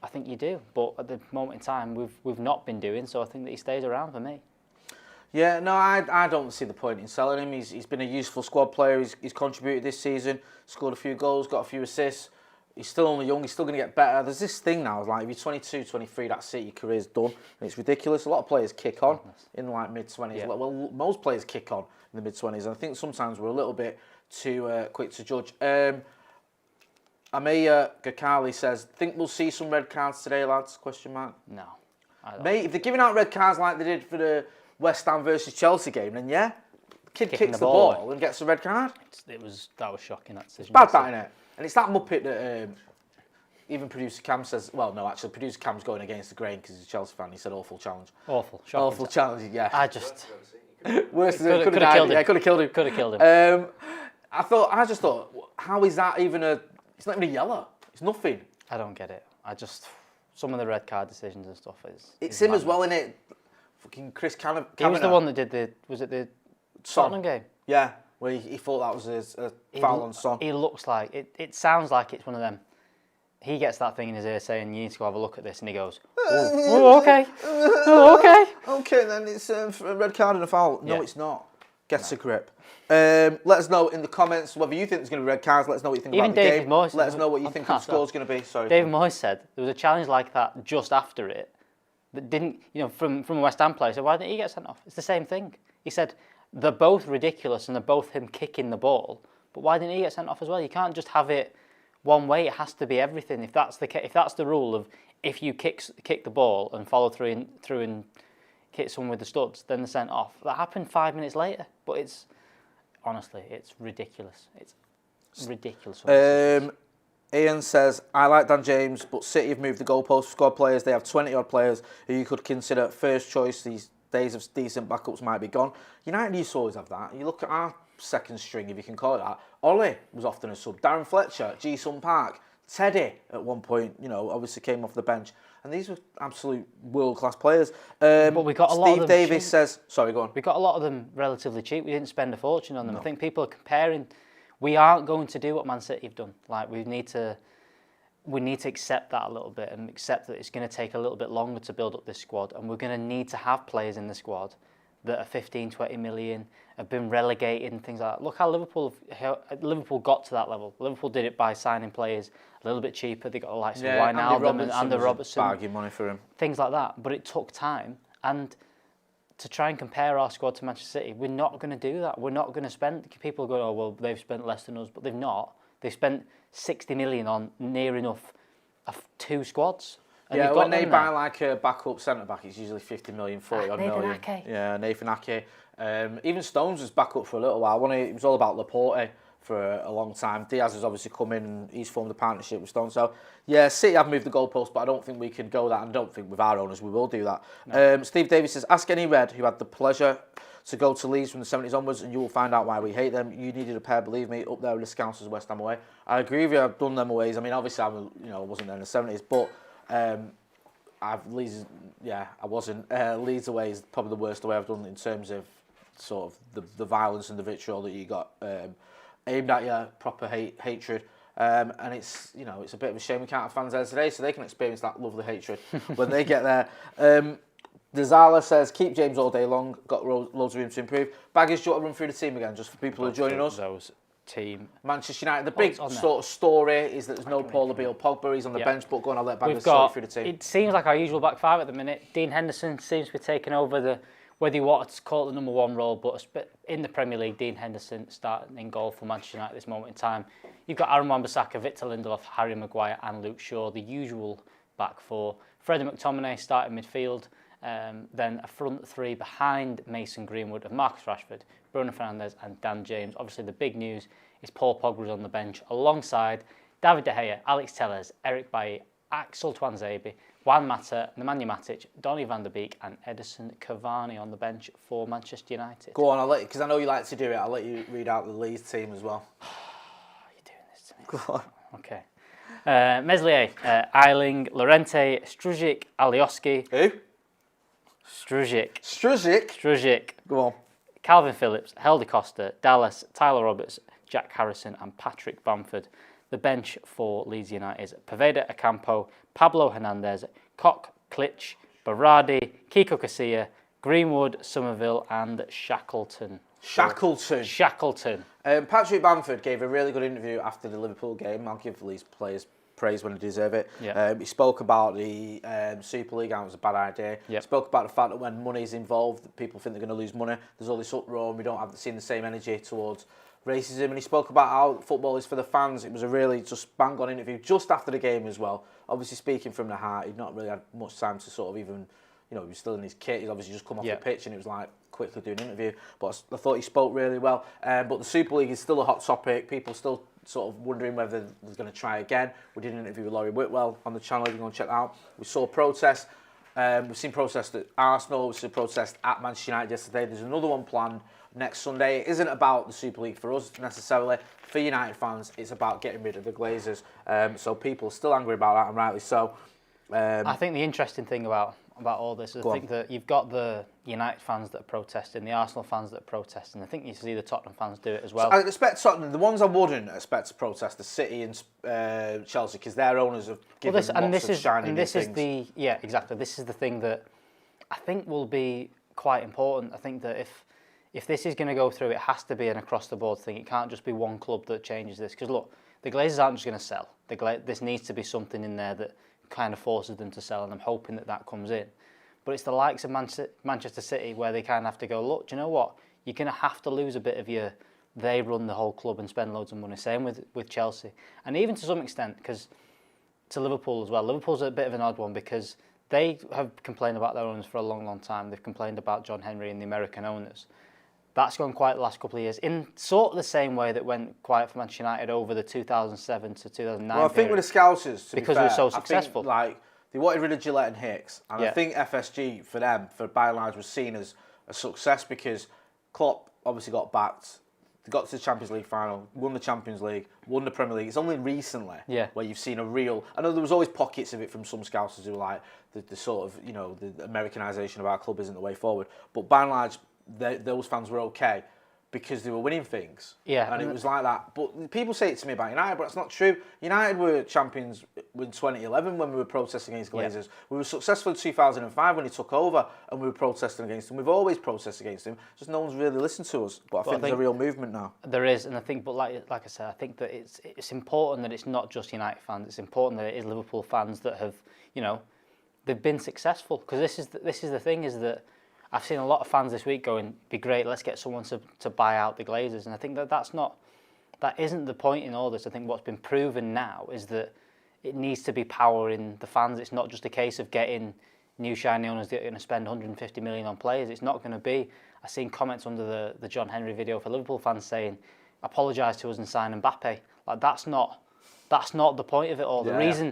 I think you do. But at the moment in time, we've not been doing. So I think that he stays around for me. Yeah, no, I don't see the point in selling him. He's been a useful squad player. He's contributed this season, scored a few goals, got a few assists. He's still only young. He's still going to get better. There's this thing now, like if you're 22, 23, that's it. Your career's done. And it's ridiculous. A lot of players kick on in like mid-20s. Yeah. Well, most players kick on in the mid-20s. And I think sometimes we're a little bit too quick to judge. Ameya Gakali says, think we'll see some red cards today, lads? Question mark. No. Mate, if they're giving out red cards like they did for the West Ham versus Chelsea game, then yeah, the kid kicks the ball and gets a red card. That was shocking, that decision. It's bad, that, innit? And it's that muppet that even producer Cam says. Well, no, actually, producer Cam's going against the grain because he's a Chelsea fan. He said awful challenge. Awful challenge. Yeah. I just worse than could have killed him. Yeah, could have killed him. Could have killed him. I just thought, how is that even a? It's not even a yellow. It's nothing. I don't get it. Some of the red card decisions and stuff is. It's him as well, innit? Fucking Chris Kavanagh. He was the one that did the Tottenham game? Yeah, where he thought that was a foul on Son. He looks like it sounds like it's one of them. He gets that thing in his ear saying, you need to go have a look at this, and he goes, oh okay. Oh, okay. Okay, then it's a red card and a foul. No, it's not. Get a grip. Let us know in the comments whether you think there's going to be red cards. Let us know what you think about the game. Moyes, let us know what you think the score's going to be. Sorry. David Moyes said there was a challenge like that just after it that didn't, from a West Ham player. So why didn't he get sent off? It's the same thing. He said they're both ridiculous and they're both him kicking the ball. But why didn't he get sent off as well? You can't just have it one way. It has to be everything. If that's the rule of if you kick the ball and follow through and hit someone with the studs, then they're sent off. That happened 5 minutes later. But honestly, it's ridiculous. It's ridiculous. Ian says, I like Dan James, but City have moved the goalpost for squad players. They have 20-odd players who you could consider first choice. These days of decent backups might be gone. United used to always have that. You look at our second string, if you can call it that. Ollie was often a sub. Darren Fletcher at Ji-Sung Park. Teddy, at one point, obviously came off the bench. And these were absolute world-class players. But we got a lot of them. Steve Davis says... Sorry, go on. We got a lot of them relatively cheap. We didn't spend a fortune on them. No. I think people are comparing... We aren't going to do what Man City have done. Like, we need to accept that a little bit and accept that it's going to take a little bit longer to build up this squad, and we're going to need to have players in the squad that are 15, 20 million, have been relegated and things like that. Look how Liverpool got to that level. Liverpool did it by signing players a little bit cheaper. They got the likes of Wijnaldum and Andy Robertson. Bargain money for him. Things like that. But it took time, and to try and compare our squad to Manchester City, we're not going to do that. We're not going to spend. People go, oh well, they've spent less than us, but they've not. They've spent 60 million on near enough of 2 squads. And yeah, when they buy there. like a backup centre back, it's usually 50 million, 40 odd million. Ake. Yeah, Nathan Ake. Even Stones was back up for a little while. It was all about Laporte for a long time. Diaz has obviously come in and he's formed a partnership with Stones. So, yeah, City have moved the goalpost, but I don't think we can go that. And I don't think with our owners we will do that. No. Steve Davies says, ask any Red who had the pleasure to go to Leeds from the 70s onwards and you will find out why we hate them. You needed a pair, believe me, up there with the Scousers West Ham away. I agree with you, I've done them aways. I mean, obviously, I wasn't there in the 70s, but Leeds, yeah, I wasn't. Leeds away is probably the worst away I've done in terms of sort of the violence and the vitriol that you got aimed at you, proper hatred. And it's a bit of a shame we can't have fans there today, so they can experience that lovely hatred when they get there. Dezala says, keep James all day long, got loads of room to improve. Baggage, do you want to run through the team again, just for people who are joining us? Those team. Manchester United, the big sort of story is that there's no Paul Labille Pogba, he's on the bench, but go on, I'll let Baggage sort through the team. It seems like our usual back five at the minute. Dean Henderson seems to be taking over whether you want to call it the #1 role, but in the Premier League, Dean Henderson starting in goal for Manchester United at this moment in time. You've got Aaron Wan-Bissaka, Victor Lindelof, Harry Maguire and Luke Shaw, the usual back four. Freddie McTominay starting midfield. Then a front three behind Mason Greenwood of Marcus Rashford, Bruno Fernandes and Dan James. Obviously the big news is Paul Pogba is on the bench alongside David De Gea, Alex Telles, Eric Bailly, Axel Tuanzebe, Juan Mata, Nemanja Matic, Donny van der Beek and Edison Cavani on the bench for Manchester United. Go on, I'll let you, because I know you like to do it, I'll let you read out the Leeds team as well. You're doing this to me. Go on. Okay. Meslier, Eiling, Lorente, Strujic, Alioski. Who? Strujic. Go on. Calvin Phillips, Helder Costa, Dallas, Tyler Roberts, Jack Harrison and Patrick Bamford. The bench for Leeds United is Poveda Ocampo, Pablo Hernandez, Koch, Klitsch, Berardi, Kiko Casilla, Greenwood, Somerville and Shackleton. Patrick Bamford gave a really good interview after the Liverpool game. I'll give Leeds players praise when they deserve it. Yeah. He spoke about the Super League and it was a bad idea. Yep. He spoke about the fact that when money's involved, people think they're going to lose money. There's all this uproar and we don't have seen the same energy towards racism. And he spoke about how football is for the fans. It was a really just bang on interview just after the game as well. Obviously speaking from the heart, he'd not really had much time to sort of even, he was still in his kit. He's obviously just come off the pitch and it was like quickly do an interview. But I thought he spoke really well. But the Super League is still a hot topic. People still sort of wondering whether they're going to try again. We did an interview with Laurie Whitwell on the channel. If you go and check that out. We saw protests. We've seen protests at Arsenal. We've seen protests at Manchester United yesterday. There's another one planned next Sunday. It isn't about the Super League for us necessarily. For United fans, it's about getting rid of the Glazers. So people are still angry about that, and rightly so. I think the interesting thing about all this is I think that you've got the United fans that are protesting, the Arsenal fans that are protesting. I think you see the Tottenham fans do it as well. So I expect Tottenham, the ones I wouldn't expect to protest, the City and Chelsea, because their owners have given lots of shiny new things. Exactly. This is the thing that I think will be quite important. I think that if this is going to go through, it has to be an across-the-board thing. It can't just be one club that changes this. Because look, the Glazers aren't just going to sell. This needs to be something in there that kind of forces them to sell, and I'm hoping that comes in. But it's the likes of Manchester City where they kind of have to go, look, do you know what? You're going to have to lose a bit of they run the whole club and spend loads of money. Same with Chelsea. And even to some extent, because to Liverpool as well. Liverpool's a bit of an odd one because they have complained about their owners for a long, long time. They've complained about John Henry and the American owners. That's gone quiet the last couple of years, in sort of the same way that went quiet for Manchester United over the 2007 to 2009 Well, I think with the Scousers, to because be fair, they were so successful. I think, they wanted rid of Gillette and Hicks, and I think FSG, for them, by and large, was seen as a success because Klopp obviously got backed. They got to the Champions League final, won the Champions League, won the Premier League. It's only recently where you've seen a real... I know there was always pockets of it from some Scousers who were like, the sort of, the Americanisation of our club isn't the way forward. But by and large, those fans were okay because they were winning things. Yeah. And it was like that. But people say it to me about United, but it's not true. United were champions in 2011 when we were protesting against Glazers. We were successful in 2005 when he took over and we were protesting against him. We've always protested against him. Just no one's really listened to us. But I think there's a real movement now. There is, and I think, but like I said, I think that it's important that it's not just United fans. It's important that it is Liverpool fans that have, they've been successful. Because this is the thing is that I've seen a lot of fans this week going, "Be great, let's get someone to buy out the Glazers," and I think that isn't the point in all this. I think what's been proven now is that it needs to be power in the fans. It's not just a case of getting new shiny owners that are going to spend 150 million on players. It's not going to be. I've seen comments under the John Henry video for Liverpool fans saying, "Apologise to us and sign Mbappe." Like that's not the point of it all. Yeah.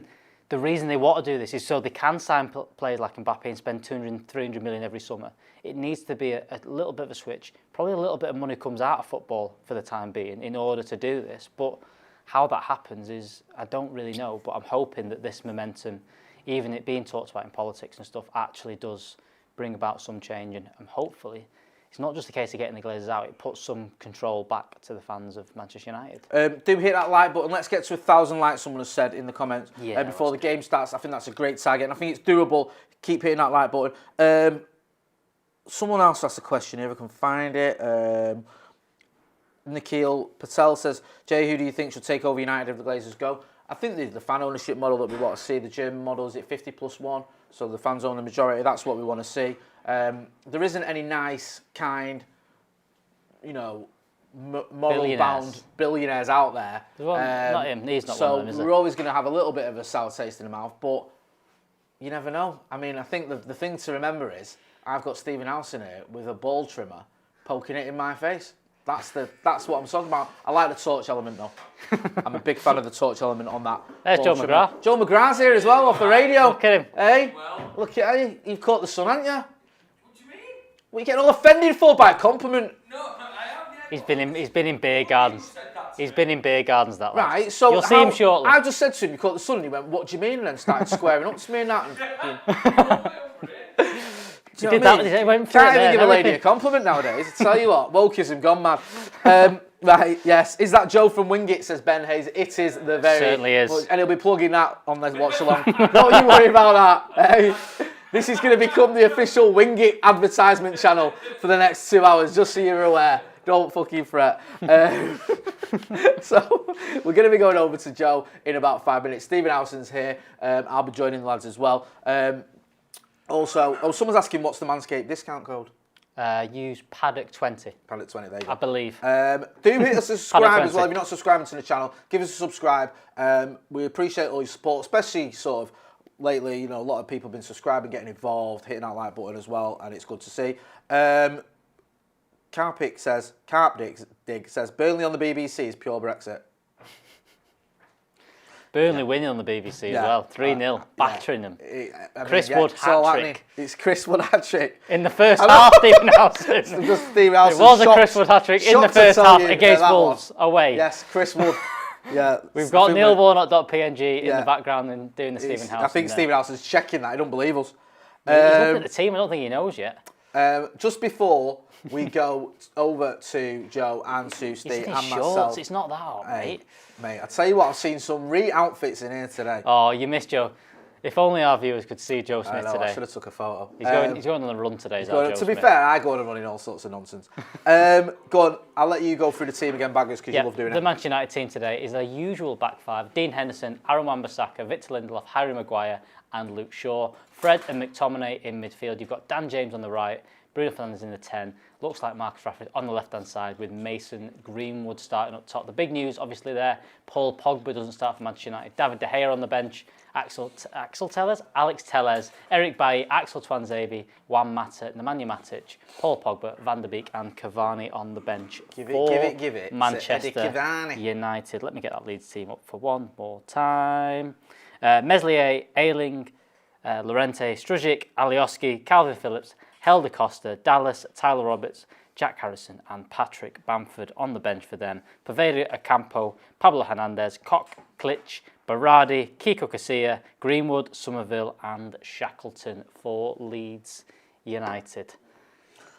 The reason they want to do this is so they can sign players like Mbappe and spend 200, 300 million every summer. It needs to be a little bit of a switch. Probably a little bit of money comes out of football for the time being in order to do this. But how that happens is, I don't really know. But I'm hoping that this momentum, even it being talked about in politics and stuff, actually does bring about some change. And hopefully, it's not just a case of getting the Glazers out. It puts some control back to the fans of Manchester United. Do hit that like button. Let's get to 1,000 likes, someone has said in the comments before the good. game starts. I think that's a great target, and I think it's doable. Keep hitting that like button. Someone else asked a question here, if I can find it. Nikhil Patel says, "Jay, who do you think should take over United if the Glazers go?" I think the fan ownership model that we want to see, the German model, is it 50+1? So the fans own the majority. That's what we want to see. There isn't any nice, kind, moral-bound billionaires out there. Not him. He's not so one of them, is he? we're always going to have a little bit of a sour taste in the mouth, but you never know. I mean, I think the thing to remember is I've got Stephen Howson here with a ball trimmer poking it in my face. That's what I'm talking about. I like the torch element though. I'm a big fan of the torch element on that. There's Joe trimmer. McGrath. Joe McGrath's here as well off the radio. Look at him. Hey, look at you. You've caught the sun, haven't you? What do you mean? What are you getting all offended for by a compliment? He's been in beer gardens. He's been in beer gardens that lad. Right, so you'll see him shortly. I just said to him, "You caught the sun," and he went, "What do you mean?" And then started squaring up to me and that. He did that. He went for Can't it even give there, a lady a compliment nowadays. I tell you what, wokeism gone mad. Right, yes. Is that Joe from Wingate, says Ben Hayes. It is the very... Certainly is. And he'll be plugging that on the watch-along. Don't you worry about that. Hey, this is going to become the official Wingate advertisement channel for the next 2 hours, just so you're aware. Don't fucking fret. So, we're going to be going over to Joe in about 5 minutes. Stephen Howson's here. I'll be joining the lads as well. Also, someone's asking what's the Manscaped discount code? Use Paddock 20. Paddock 20, there you go. I believe. Do hit us subscribe as well. If you're not subscribing to the channel, give us a subscribe. We appreciate all your support, especially sort of lately. A lot of people have been subscribing, getting involved, hitting that like button as well, and it's good to see. Carpdick says, Burnley on the BBC is pure Brexit. Burnley winning on the BBC as well, 3-0, battering them. Chris Wood hat-trick. It's Chris Wood hat-trick. In the first half, Stephen Howson. Just Stephen Howson. It was a Chris Wood hat-trick in the first half against Wolves, away. Yes, Chris Wood. Yeah. We've got neilwarnock.png in the background and doing the Stephen Howson. I think Stephen Howson's checking that. He don't believe us. He's looking at the team. I don't think he knows yet. Just before we go over to Joe and to Steve and myself. It's not that hard, mate. Mate, I tell you what, I've seen some outfits in here today. Oh, you missed Joe. If only our viewers could see Joe Smith today. I should have took a photo. He's going on a run today. To be fair, I go on and running all sorts of nonsense. Go on, I'll let you go through the team again, Baggers, because you love doing it. The Manchester United team today is their usual back five. Dean Henderson, Aaron Wan-Bissaka, Victor Lindelof, Harry Maguire and Luke Shaw. Fred and McTominay in midfield. You've got Dan James on the right, Bruno Fernandes in the 10. Looks like Marcus Rashford on the left-hand side with Mason Greenwood starting up top. The big news, obviously, there, Paul Pogba doesn't start for Manchester United. David De Gea on the bench. Axel Tellez, Alex Tellez, Eric Bailly, Axel Tuanzebe, Juan Mata, Nemanja Matic, Paul Pogba, Van der Beek and Cavani on the bench. Give it. Manchester United. Let me get that Leeds team up for one more time. Meslier, Ayling, Llorente, Strujic, Alioski, Calvin Phillips, Helder Costa, Dallas, Tyler Roberts, Jack Harrison and Patrick Bamford on the bench for them. Poveda, Ocampo, Pablo Hernandez, Koch, Klitsch, Berardi, Kiko Casilla, Greenwood, Somerville and Shackleton for Leeds United.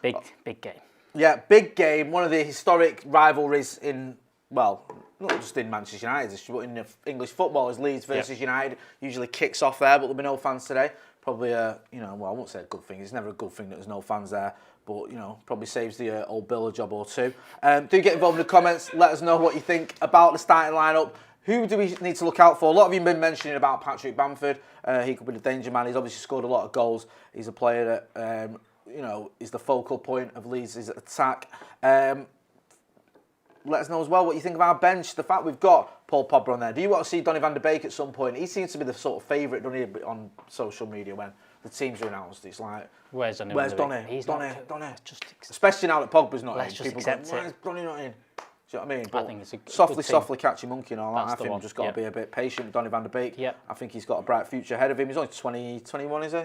Big game. Yeah, big game. One of the historic rivalries in, well, not just in Manchester United, but in English football, as Leeds versus United usually kicks off there, but there'll be no fans today. Probably I won't say a good thing. It's never a good thing that there's no fans there, but probably saves the old Bill a job or two. Do get involved in the comments. Let us know what you think about the starting lineup. Who do we need to look out for? A lot of you have been mentioning about Patrick Bamford. He could be the danger man. He's obviously scored a lot of goals. He's a player that is the focal point of Leeds' attack. Let us know as well what you think of our bench. The fact we've got Paul Pogba on there. Do you want to see Donny van de Beek at some point? He seems to be the sort of favourite, doesn't he, on social media when the teams are announced. It's like, where's Donny? He's Donny. Especially now that Pogba's not in. Let's just accept why is Donny not in? Do you know what I mean? I think it's a softly catch your monkey and all that. I think we've just got to be a bit patient with Donny van de Beek. Yep. I think he's got a bright future ahead of him. He's only 21, is he?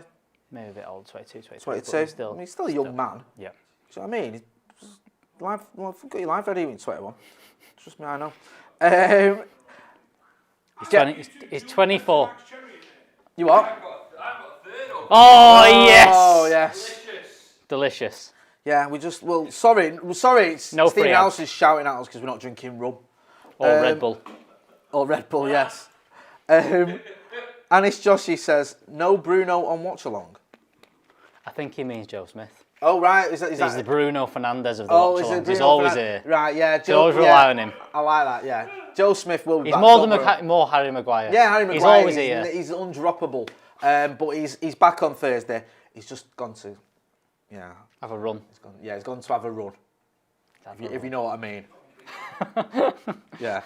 Maybe a bit old, 22, 22. He's still a young man. Yeah. Do you know what I mean? Got your life ready in 21. Trust me, I know. He's 24. You what? Oh, yes. Oh, yes. Delicious. Yeah, sorry. No Stephen House is shouting at us because we're not drinking rum. Or Red Bull. Or Red Bull, yes. Anis Joshi says, no Bruno on Watchalong. I think he means Joe Smith. Oh, right. He's the Bruno Fernandes of the Watchalong. He's always here. Right, yeah. Always rely on him. I like that, yeah. Joe Smith will be back. He's more Harry Maguire. Yeah, Harry Maguire. He's always here. He's undroppable. But he's back on Thursday. He's just gone to, have a run. He's gone to have a run. If you know what I mean. Yeah.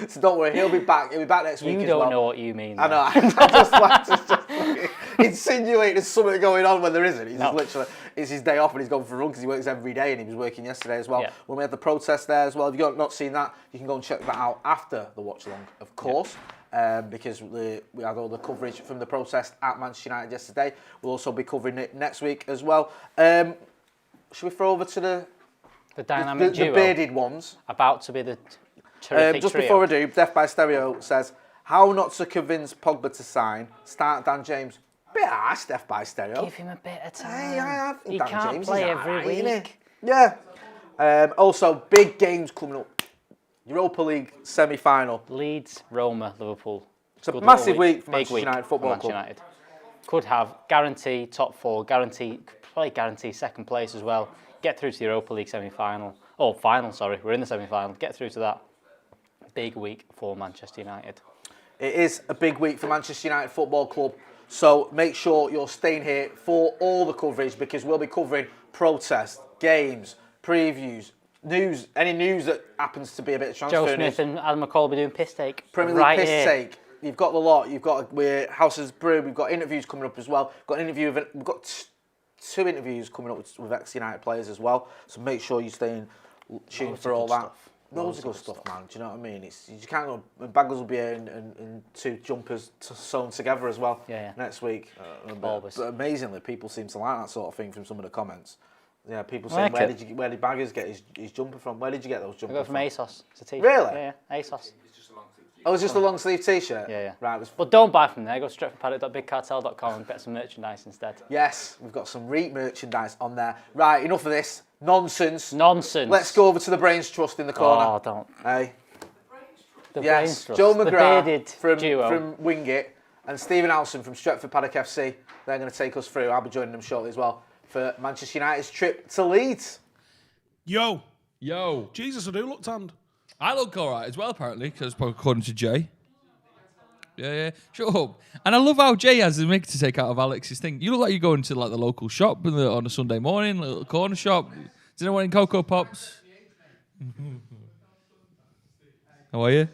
So don't worry, he'll be back. He'll be back next week. You don't know what you mean. I know. I just like to insinuate there's something going on when there isn't. He's just literally, it's his day off and he's gone for a run because he works every day and he was working yesterday as well. Yeah. When we had the protest there as well. If you've not seen that, you can go and check that out after the watch along, of course. Because we had all the coverage from the protest at Manchester United yesterday. We'll also be covering it next week as well. Should we throw over to the dynamic duo? The bearded ones. About to be the terrific just trio. before I do, Death by Stereo says, how not to convince Pogba to sign? Start Dan James. Bit harsh, Death by Stereo. Give him a bit of time. Hey, I think he Dan can't James play is every right, week. Isn't he? Yeah. Also, big games coming up. Europa League semi-final. Leeds, Roma, Liverpool. It's a massive week for Manchester United Football Club. United. Could have guarantee top four, guarantee second place as well. Get through to the Europa League semi-final. Oh, final, sorry. We're in the semi-final. Get through to that. Big week for Manchester United. It is a big week for Manchester United Football Club. So make sure you're staying here for all the coverage because we'll be covering protests, games, previews, news, any news that happens to be a bit of transfer Joe Smith and Adam McCall will be doing piss take. Premier League piss take. You've got the lot. We're House's Brew. We've got interviews coming up as well. We've got two interviews coming up with ex-United players as well. So make sure you stay tuned for all that. Loads of good stuff, man. Do you know what I mean? You can't go. Bagels will be here and two jumpers sewn together as well. Next week. But amazingly, people seem to like that sort of thing from some of the comments. Yeah, people saying, where did Baggers get his jumper from? Where did you get those jumpers I got from ASOS. It's a t-shirt. Really? Yeah, ASOS. Oh, it's just a long sleeve t-shirt? Yeah. Right. But don't buy from there. Go to stretfordpaddock.bigcartel.com and get some merchandise instead. Yes, we've got some Reek merchandise on there. Right, enough of this. Nonsense. Let's go over to the Brains Trust in the corner. Oh, don't. Hey. The Brains Trust. Joe McGrath from Wingit and Stephen Alson from Stretford Paddock FC. They're going to take us through. I'll be joining them shortly as well for Manchester United's trip to Leeds. Yo. Jesus, I do look tanned. I look all right as well, apparently, because according to Jay. Yeah. Shut up. And I love how Jay has the mic to take out of Alex's thing. You look like you're going to like the local shop on a Sunday morning, a little corner shop. Is anyone in Cocoa Pops? How are you?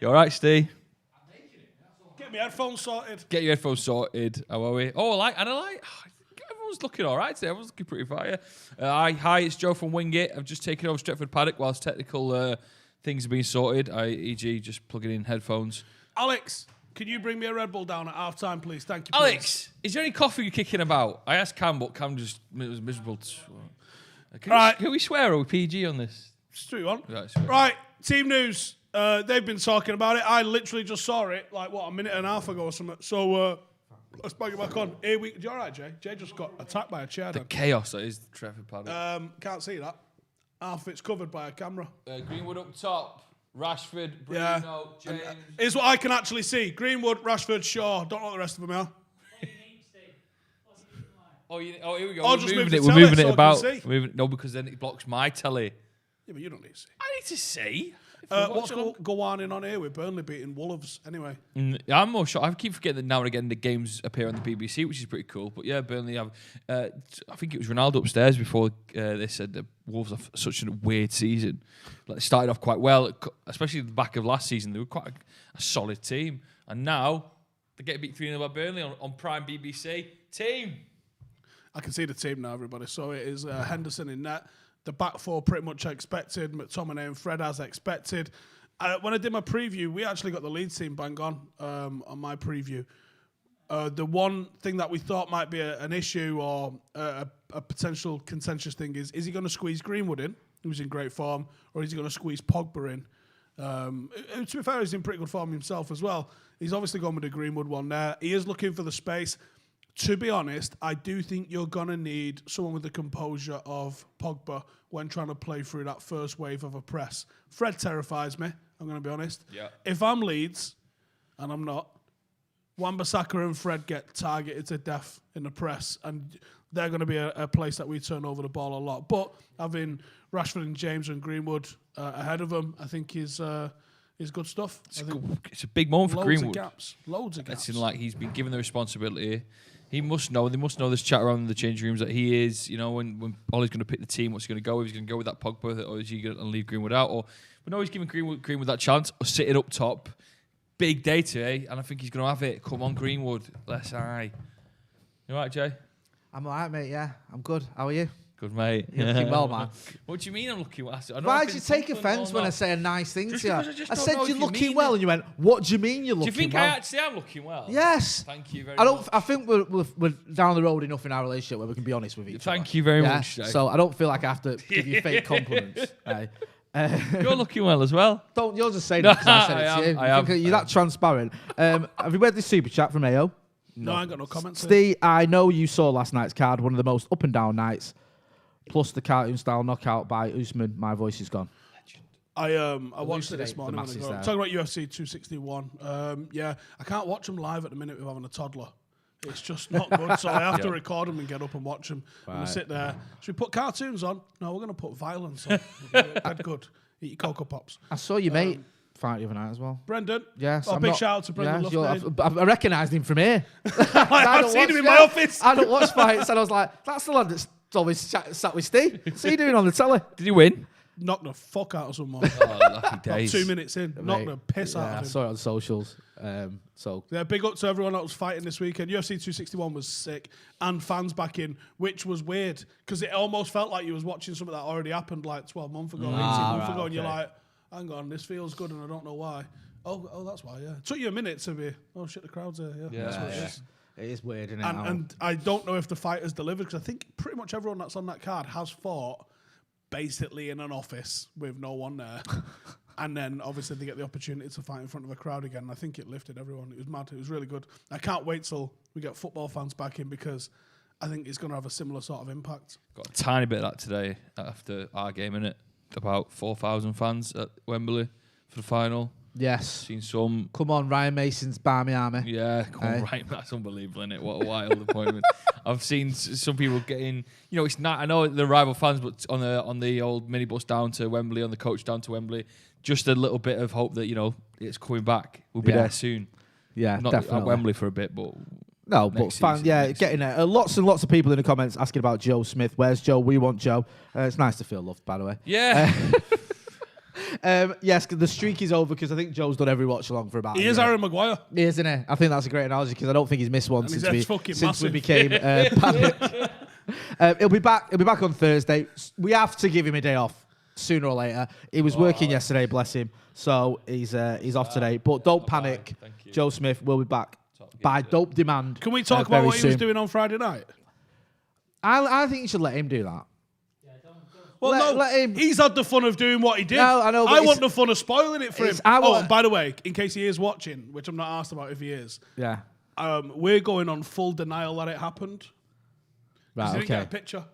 You all right, Steve? Get my headphones sorted. Get your headphones sorted. How are we? Oh, everyone's looking all right today. Everyone's looking pretty fire. Hi, it's Joe from Wingit. I've just taken over Stretford Paddock whilst technical things are being sorted, e.g. just plugging in headphones. Alex, can you bring me a Red Bull down at half time, please? Thank you, Alex, is there any coffee you're kicking about? I asked Cam, but Cam just was miserable. Can we swear or are we PG on this? Straight on. Right, team news. They've been talking about it. I literally just saw it, a minute and a half ago or something. So, let's bang it back on. You all right, Jay? Jay just got attacked by a chair. The chaos that is the Stretford Paddock. Can't see that. Half it's covered by a camera. Greenwood up top. Rashford, Bruno, James. Here's what I can actually see. Greenwood, Rashford, Shaw. Don't know what the rest of them are. Oh, here we go. We're moving it about. No, because then it blocks my telly. Yeah, but you don't need to see. I need to see. What's go on in on here with Burnley beating Wolves anyway? I'm more shocked. I keep forgetting that now and again the games appear on the BBC, which is pretty cool. But yeah, Burnley have. I think it was Ronaldo upstairs before they said the Wolves have such a weird season. Like they started off quite well, especially at the back of last season. They were quite a solid team, and now they get beat 3-0 by Burnley on Prime BBC. Team. I can see the team now, everybody. So it is Henderson in net. The back four pretty much expected. McTominay and Fred as expected. When I did my preview, we actually got the Leeds team bang on my preview. The one thing that we thought might be an issue or a potential contentious thing is he going to squeeze Greenwood in, who's in great form, or is he going to squeeze Pogba in? To be fair, he's in pretty good form himself as well. He's obviously gone with the Greenwood one there. He is looking for the space. To be honest, I do think you're going to need someone with the composure of Pogba when trying to play through that first wave of a press. Fred terrifies me, I'm going to be honest. Yeah. If I'm Leeds, and I'm not, Wan-Bissaka and Fred get targeted to death in the press, and they're going to be a place that we turn over the ball a lot. But having Rashford and James and Greenwood ahead of them, I think is good stuff. It's a big moment for Greenwood. Loads of gaps. It's like he's been given the responsibility. He must know. They must know this chat around the changing rooms that he is. You know, when Ollie's going to pick the team, what's he going to go with? He's going to go with that Pogba, or is he going to leave Greenwood out? But no, he's giving Greenwood that chance, or sitting up top. Big day today, and I think he's going to have it. Come on, Greenwood. Let's eye. You all right, Jay? I'm all right, mate. Yeah, I'm good. How are you? Good, mate. You're looking well, man. What do you mean I'm looking well? Why did you take offence when I say a nice thing to you? I said you're you're looking well, and you went, "What do you mean you're looking well?" Do you think I actually am looking well? Yes. Thank you very much. I think we're down the road enough in our relationship where we can be honest with each other. Thank you very much, Jay. So I don't feel like I have to give you fake compliments. Right? You're looking well as well. You're just saying that because I said it to you. I am. You're that transparent. Have you read this super chat from AO? No, I ain't got no comments. Steve, I know you saw last night's card, one of the most up and down nights. Plus the cartoon style knockout by Usman. My voice is gone. I watched it this morning. Talking about UFC 261. Yeah, I can't watch them live at the minute with having a toddler. It's just not good. So I have to record them and get up and watch them. Right. And I sit there. Should we put cartoons on? No, we're going to put violence on. That's good. Eat your Cocoa Pops. I saw your mate fight the other night as well. Brendan. Yes. Big shout out to Brendan. Yes, I recognised him from here. I've seen him in my office. I don't watch fights. And I was like, that's the lad that's always sat with Steve. What's he doing on the telly? Did he win? Knocked the fuck out of someone. Lucky days. 2 minutes in. Knocked the piss out of him. I saw it on socials. Yeah, big up to everyone that was fighting this weekend. UFC 261 was sick, and fans back in, which was weird because it almost felt like you was watching something that already happened like 12 months ago, 18 months ago, and you're like, hang on, this feels good, and I don't know why. Oh, that's why. Yeah, it took you a minute to be. Oh shit, the crowd's there. Yeah, that's what it is. It is weird, isn't it? And I don't know if the fighters delivered because I think pretty much everyone that's on that card has fought basically in an office with no one there. And then obviously they get the opportunity to fight in front of a crowd again. And I think it lifted everyone. It was mad. It was really good. I can't wait till we get football fans back in because I think it's going to have a similar sort of impact. Got a tiny bit of that today after our game, innit? About 4,000 fans at Wembley for the final. Yes. Seen some. Come on, Ryan Mason's Barmy Army. Yeah, come on, Ryan. That's unbelievable, isn't it? What a wild appointment. I've seen some people getting, it's not, I know they're rival fans, but on the old minibus down to Wembley, on the coach down to Wembley, just a little bit of hope that, it's coming back. We'll be there soon. Yeah, not definitely. At Wembley for a bit, but... No, but fine, getting there. Lots and lots of people in the comments asking about Joe Smith. Where's Joe? We want Joe. It's nice to feel loved, by the way. Yeah. Yes, the streak is over because I think Joe's done every watch along for about. He is Aaron Maguire. He is, isn't he? I think that's a great analogy because I don't think he's missed one since we became Paddock. He'll be back. He'll be back on Thursday. We have to give him a day off sooner or later. He was working yesterday, bless him. So he's off today. But don't panic. Joe Smith will be back by dope demand. Can we talk about what he was doing on Friday night? I think you should let him do that. Well, let him. He's had the fun of doing what he did. No, I know. I want the fun of spoiling it for him. And by the way, in case he is watching, which I'm not asked about if he is. Yeah. We're going on full denial that it happened. Right. He Okay. didn't get a picture.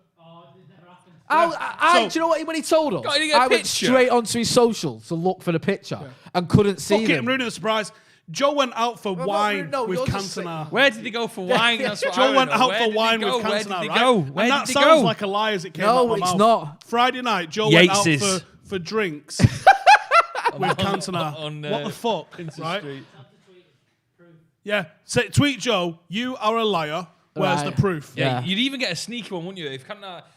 Do you know what? When he told us, I went straight onto his social to look for the picture and couldn't see Fuck it, I'm ruining the surprise. Joe went out for wine with Cantona. Where did he go for wine? That's what Joe went out Where for did wine he go? with Where Cantona, did he right? go? And Where that did he sounds go? like a lie as it came out of my mouth. No, it's not. Friday night, Joe went out Yates' for drinks. with Cantona. on, What the fuck, into the right? street. Yeah, say, tweet Joe, you are a liar. Where's the proof? Yeah, you'd even get a sneaky one, wouldn't you? If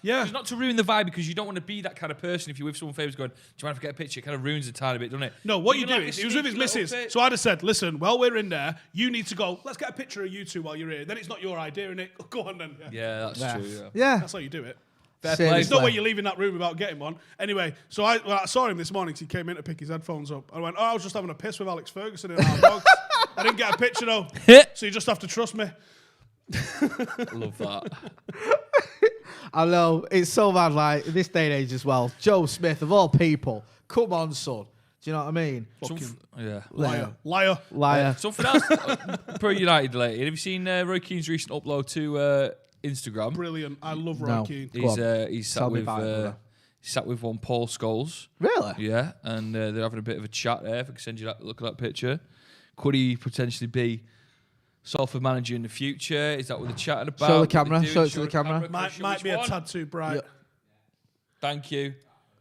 yeah. Because not to ruin the vibe, because you don't want to be that kind of person. If you're with someone famous going, do you mind if I get a picture? It kind of ruins the tiny bit, doesn't it? No, what But you do like is, a he was with his sneaky little missus. bit. So I'd have said, listen, while we're in there, you need to go, let's get a picture of you two while you're here. Then it's not your idea, innit? Go on then. Yeah, that's true. Yeah. Yeah. That's how you do it. Fair play. There's no way you're leaving that room without getting one. Anyway, so I saw him this morning because he came in to pick his headphones up. I went, I was just having a piss with Alex Ferguson in our box. I didn't get a picture though. So you just have to trust me. Love that. I know, it's so bad, like, this day and age as well. Joe Smith, of all people, come on, son. Do you know what I mean? Yeah. Liar. Something else pro United related. Have you seen Roy Keane's recent upload to Instagram? Brilliant. I love Roy Keane. He's sat with one Paul Scholes. Really? Yeah, and they're having a bit of a chat there. If I can send you that, look at that picture. Could he potentially be Salford manager in the future? Is that what they're chatting about? Show the camera. Show it to the camera. Might be a tad too bright. Yeah. Thank you.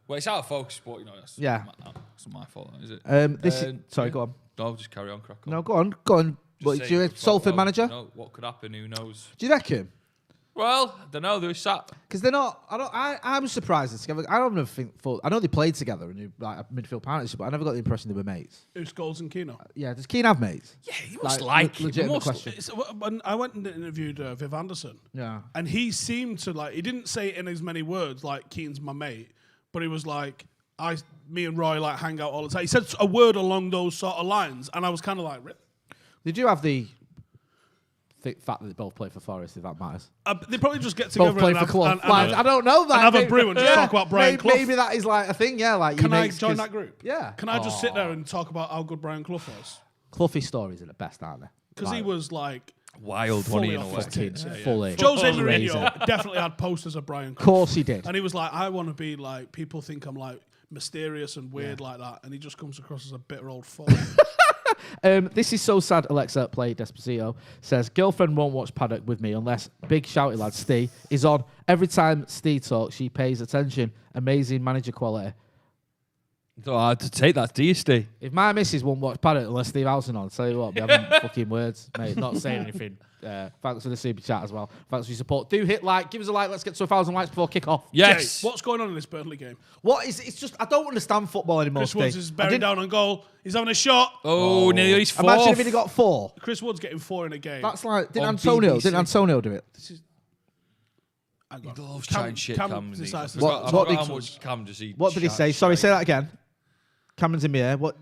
Well, it's out of focus, but that's not my fault, is it? Sorry, go on. No, just carry on, crack on. No, go on. What, do you a Salford manager? No, what could happen? Who knows? Do you reckon? Well, I don't know. They were sat because they're not. I was surprised they're together. I don't even think. I know they played together and like a midfield partnership, but I never got the impression they were mates. Who's Scholes and Keano? Yeah, does Keane have mates? Yeah, he must like him. Legitimate question. When I went and interviewed Viv Anderson. Yeah. And he seemed to he didn't say it in as many words like Keane's my mate, but he was like, me and Roy hang out all the time. He said a word along those sort of lines, and I was kind of like, really? Did you have the fact that they both play for Forest, if that matters? They probably just get together both play and for Clough. and I don't know that. And have a brew and just talk about Brian Clough. Maybe that is like a thing, yeah. Like, can I join that group? Yeah. Can I just sit there and talk about how good Brian Clough was? Cloughy stories are the best, aren't they? Because he was like wild, fully one off his tits. fully. Jose Mourinho definitely had posters of Brian Clough. Of course he did. And he was like, I want to be like, people think I'm like mysterious and weird like that. And he just comes across as a bitter old fuck. This is so sad, Alexa Play Despacito says, girlfriend won't watch Paddock with me unless big shouty lad Steve is on. Every time Steve talks, she pays attention. Amazing manager quality. It's not hard to take that, do you, Steve? If my missus won't watch Paddock unless Steve Housen on, I'll tell you what, we having fucking words, mate. Not saying anything. Thanks for the super chat as well. Thanks for your support. Do hit like, give us a like. Let's get to 1,000 likes before kick off. Yes. Jay, what's going on in this Burnley game? It's just I don't understand football anymore. Chris Woods is bearing down on goal. He's having a shot. Oh, nearly he's fourth. Imagine if he'd got 4. Chris Woods getting 4 in a game. That's like On Antonio BBC. do it? Hang on. He loves chatting shit, Cam. decides to What start. did how much Cam does he What did he chat say? Sorry, shit? say that again. Cameron's in the air. What?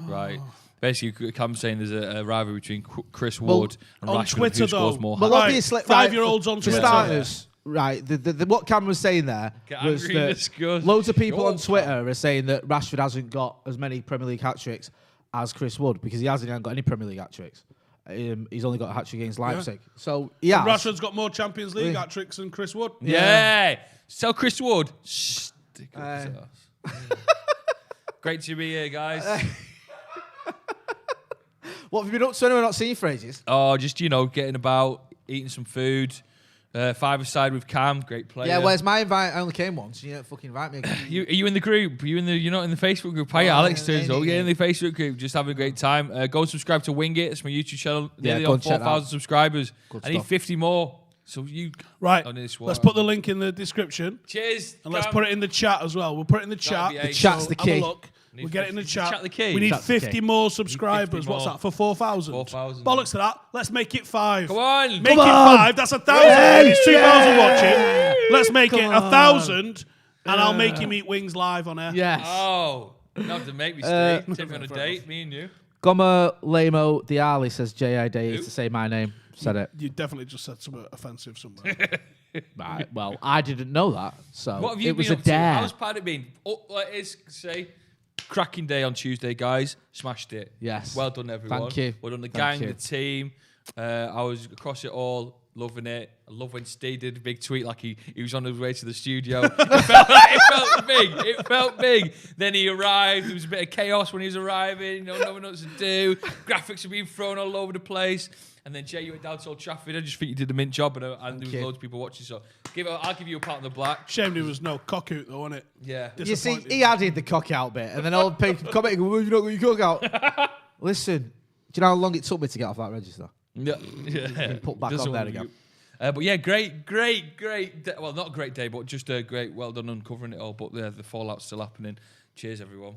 Right. Basically, Cam's saying there's a rivalry between Chris Wood and on Rashford, Twitter, who scores though. more. Well, Right, obviously, 5-year-olds on for Twitter. starters, right? What Cameron was saying there Get was angry and that discuss. loads of people Sure, on Twitter are saying that Rashford hasn't got as many Premier League hat tricks as Chris Wood because he hasn't got any Premier League hat tricks. He's only got a hat trick against Leipzig. So yeah, Rashford's got more Champions League hat tricks than Chris Wood. Yeah. Tell Chris Wood. Stick up his ass. Great to be here, guys. What have you been up to? Anyone not seen you for ages? Oh, just, getting about, eating some food. Five-a-side with Cam, great player. Yeah, where's my invite? I only came once. You don't fucking invite me again. Are you in the group? You're not in the Facebook group. Hi, Alex turns up. Yeah, in the Facebook group. Just having a great time. Go and subscribe to Wing It. It's my YouTube channel. Nearly go on and check that 4,000 subscribers. Good I need stuff. 50 more. So you Right. Oh, this Let's one. put the link in the description. Cheers. And let's Cam. put it in the chat as well. We'll put it in the chat. be ace. The chat's the Have a key. look. We'll get it in the chat. chat the key? We need Chat's the 50 key. more subscribers. 50 What's more. that? For 4,000? 4,000. Bollocks to that. Let's make it 5. Come on. Make it 5. That's 1,000. It's 2,000 watching. Let's make it 1,000. And I'll make you eat wings live on air. Yes. Oh. You don't have to make me stay. Take me on a date, me and you. Gomer Lamo Diali says J.I.D. is to say my name. Said it. You definitely just said something offensive somewhere. Right. Well, I didn't know that. So What have you it was been a up to? dare. How's Paddock been? Cracking day on Tuesday, guys. Smashed it. Yes. Well done, everyone. Thank you. Well done, the Thank gang, you. the team. I was across it all. loving it. I love when Steve did a big tweet like he was on his way to the studio. It felt big. Then he arrived. There was a bit of chaos when he was arriving. No one knows what to do. Graphics were being thrown all over the place. And then Jay, you went down to Old Trafford. I just think you did a mint job, and there was loads of people watching. So I'll give you a pat on the back. Shame there was no cock out though, wasn't it? Yeah. You see, he added the cock out bit, and then all people commenting, well, you not got your cock out. Listen, do you know how long it took me to get off that register? Yeah. Put back on there again. But yeah, great day. Well, not a great day, but just a great, well done uncovering it all. But the fallout's still happening. Cheers, everyone.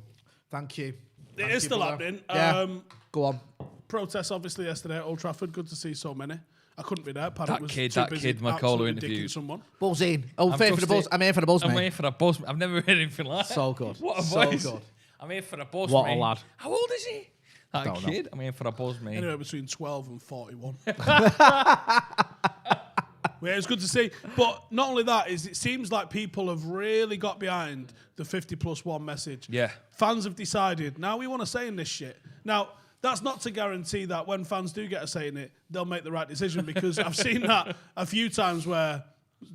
Thank you. It is still happening. Yeah. Go on. Protests obviously yesterday at Old Trafford. Good to see so many. I couldn't be there. Paddock was too That busy kid, Marcelo absolutely interviewed. dicking someone. Buzzing. Oh, I'm here for the buzz. I'm here for the buzz, mate. I'm here for the buzz. I've never heard anything like that. So good. What a so voice. good. I'm here for the buzz, What mate. a lad. How old is he? That Don't know. kid. I'm here for the buzz, mate. Anywhere between 12 and 41. Yeah, it's good to see. But not only that, it seems like people have really got behind the 50+1 message. Yeah. Fans have decided, now we want to say in this shit. Now, that's not to guarantee that when fans do get a say in it, they'll make the right decision, because I've seen that a few times where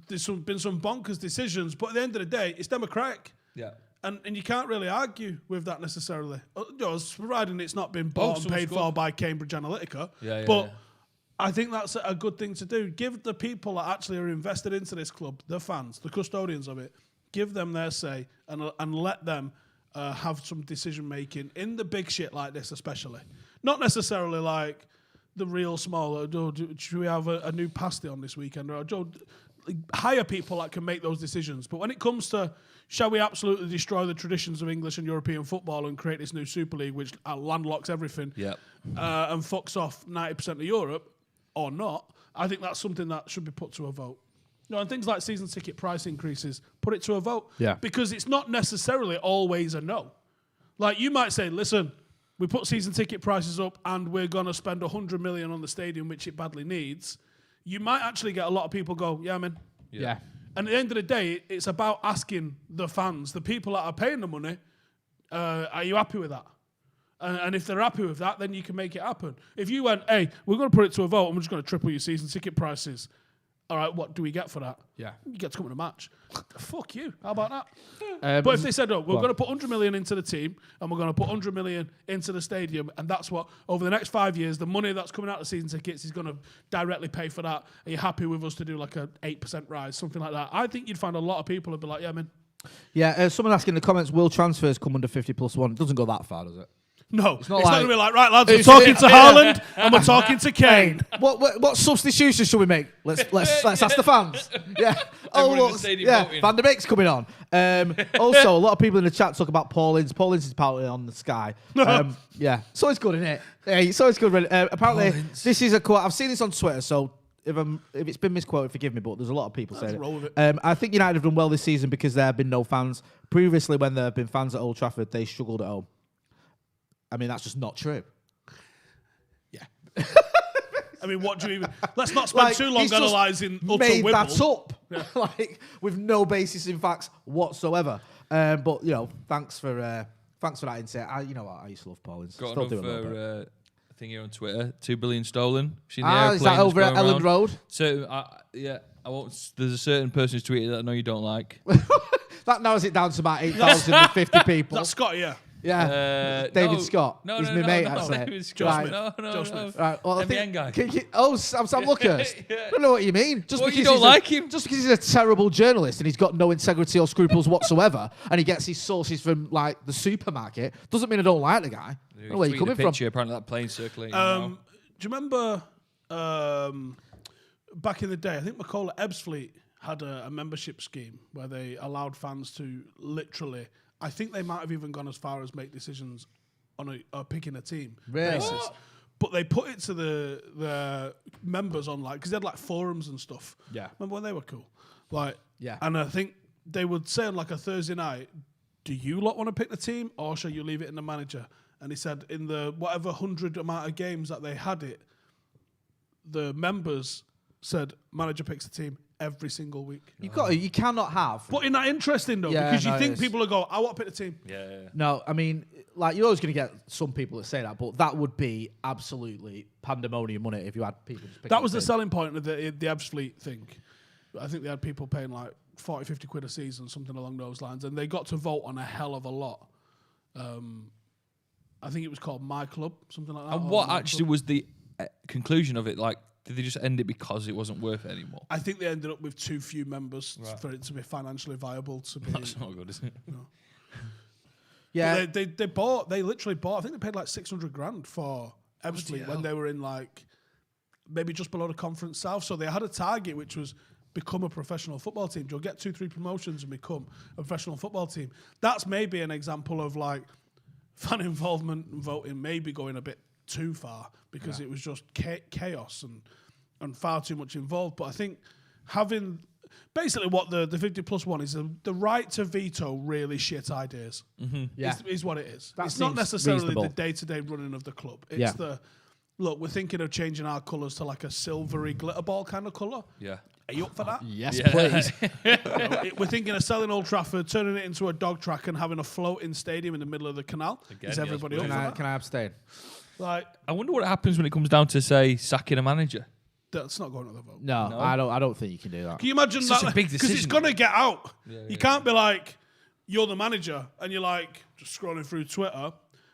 there's been some bonkers decisions, but at the end of the day, it's democratic. Yeah. And you can't really argue with that necessarily. Providing it's not been bought and paid for by Cambridge Analytica. But I think that's a good thing to do. Give the people that actually are invested into this club, the fans, the custodians of it, give them their say and let them have some decision making in the big shit like this, especially. Not necessarily like the real small. Should we have a new pasty on this weekend? Or hire people that can make those decisions. But when it comes to, shall we absolutely destroy the traditions of English and European football and create this new Super League which landlocks everything and fucks off 90% of Europe, or not, I think that's something that should be put to a vote. And things like season ticket price increases, put it to a vote. Yeah. Because it's not necessarily always a no. Like, you might say, listen, we put season ticket prices up and we're going to spend 100 million on the stadium, which it badly needs. You might actually get a lot of people go, yeah, man. Yeah. And at the end of the day, it's about asking the fans, the people that are paying the money, are you happy with that? And if they're happy with that, then you can make it happen. If you went, hey, we're going to put it to a vote and we're just going to triple your season ticket prices, all right, what do we get for that? Yeah. You get to come to the match. Fuck you. How about that? But if they said, oh, we're going to put 100 million into the team and we're going to put 100 million into the stadium, and that's what, over the next 5 years, the money that's coming out of season tickets is going to directly pay for that. Are you happy with us to do like a 8% rise, something like that? I think you'd find a lot of people who'd be like, yeah, man. Yeah, someone asking in the comments, will transfers come under 50+1? It doesn't go that far, does it? No, it's not going to be like, right, lads, we're talking to Haaland and we're talking to Kane. What substitutions should we make? Let's ask the fans. Yeah. Van der Beek's coming on. Also, a lot of people in the chat talk about Paulins. Paulins is apparently on the Sky. Yeah, so it's good, isn't it? Hey, so it's good. Apparently, this is a quote. I've seen this on Twitter, so if it's been misquoted, forgive me, but there's a lot of people saying it. I think United have done well this season because there have been no fans. Previously, when there have been fans at Old Trafford, they struggled at home. I mean, that's just not true. Yeah. I mean, what do you even... Let's not spend too long analysing utter made wibble. that up. Yeah. With no basis in facts whatsoever. But, thanks for that insight. You know what? I used to love Paulins. Got Still do a little bit. another thing here on Twitter. 2 billion stolen. Seen the is that over at around. Elland Road? So, I won't... There's a certain person who's tweeted that I know you don't like. That narrows it down to about 8,050 people. That's Scott, yeah. Yeah, David Scott. He's my mate, actually. David Scott. Right. No. Right. Well, MBN guy. Sam Luckhurst. I don't know what you mean. Just because you don't like him? Just because he's a terrible journalist and he's got no integrity or scruples whatsoever, and he gets his sources from like the supermarket, doesn't mean I don't like the guy. I don't know where you're coming from. Apparently, that plane circulating. Do you remember back in the day? I think Macaulay Ebbsfleet had a membership scheme where they allowed fans to literally. I think they might have even gone as far as make decisions on picking a team basis. But they put it to the members online because they had like forums and stuff. Yeah. Remember when they were cool? Yeah. And I think they would say on like a Thursday night, do you lot want to pick the team or shall you leave it in the manager? And he said in the whatever 100 amount of games that they had it, the members said manager picks the team every single week. You cannot have. But isn't that interesting though? Yeah, because you no, think it is. people will go, I want to pick the team. Yeah. No, I mean, like, you're always going to get some people that say that, but that would be absolutely pandemonium money if you had people just picking That was the the team. selling point of the Ebbsfleet thing. I think they had people paying like 40, 50 quid a season, something along those lines, and they got to vote on a hell of a lot. I think it was called My Club, something like that. And or what My actually Club. was the conclusion of it? Like, did they just end it because it wasn't worth it anymore? I think they ended up with too few members for it to be financially viable. To be That's not good, is it? No. Yeah. But they literally bought. I think they paid like 600 grand for Ebbsfleet when they were in like maybe just below the Conference South. So they had a target which was become a professional football team. You'll get 2-3 promotions and become a professional football team. That's maybe an example of like fan involvement and voting maybe going a bit too far because it was just chaos and far too much involved. But I think having basically what the 50+ one is the right to veto really shit ideas. Is what it is. That It's not seems necessarily reasonable. the day-to-day running of the club. It's look, we're thinking of changing our colours to like a silvery glitter ball kind of colour. Yeah. Are you up for that? Yes, please. We're thinking of selling Old Trafford, turning it into a dog track and having a floating stadium in the middle of the canal. Again, Is yes, everybody up please. for that? Can I abstain? Like, I wonder what happens when it comes down to, say, sacking a manager. that's not going to the vote. No, I don't think you can do that. Can you imagine It's that? such a big Because it's decision, going to get out. Yeah, You can't be like, you're the manager, and you're like, just scrolling through Twitter,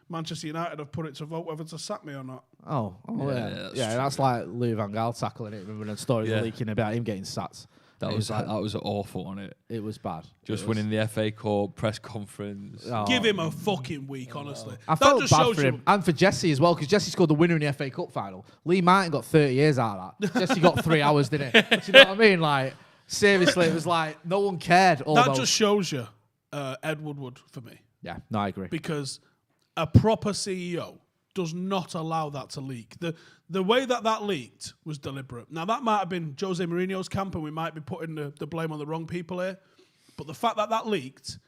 Manchester United have put it to vote whether to sack me or not. Oh Yeah, yeah. That's like Louis van Gaal tackling it. Remember the stories were leaking about him getting sacked. That was awful, wasn't it? It was bad. Just winning the FA Cup, press conference. Oh. Give him a fucking week, honestly. I That felt just bad shows for you- him and for Jesse as well because Jesse scored the winner in the FA Cup final. Lee Martin got 30 years out of that. Jesse got 3 hours, didn't he? Do you know what I mean? Like, seriously, it was like no one cared. Almost. That just shows you Ed Woodward for me. Yeah, no, I agree. Because a proper CEO does not allow that to leak. The way that leaked was deliberate. Now, that might have been Jose Mourinho's camp, and we might be putting the blame on the wrong people here. But the fact that leaked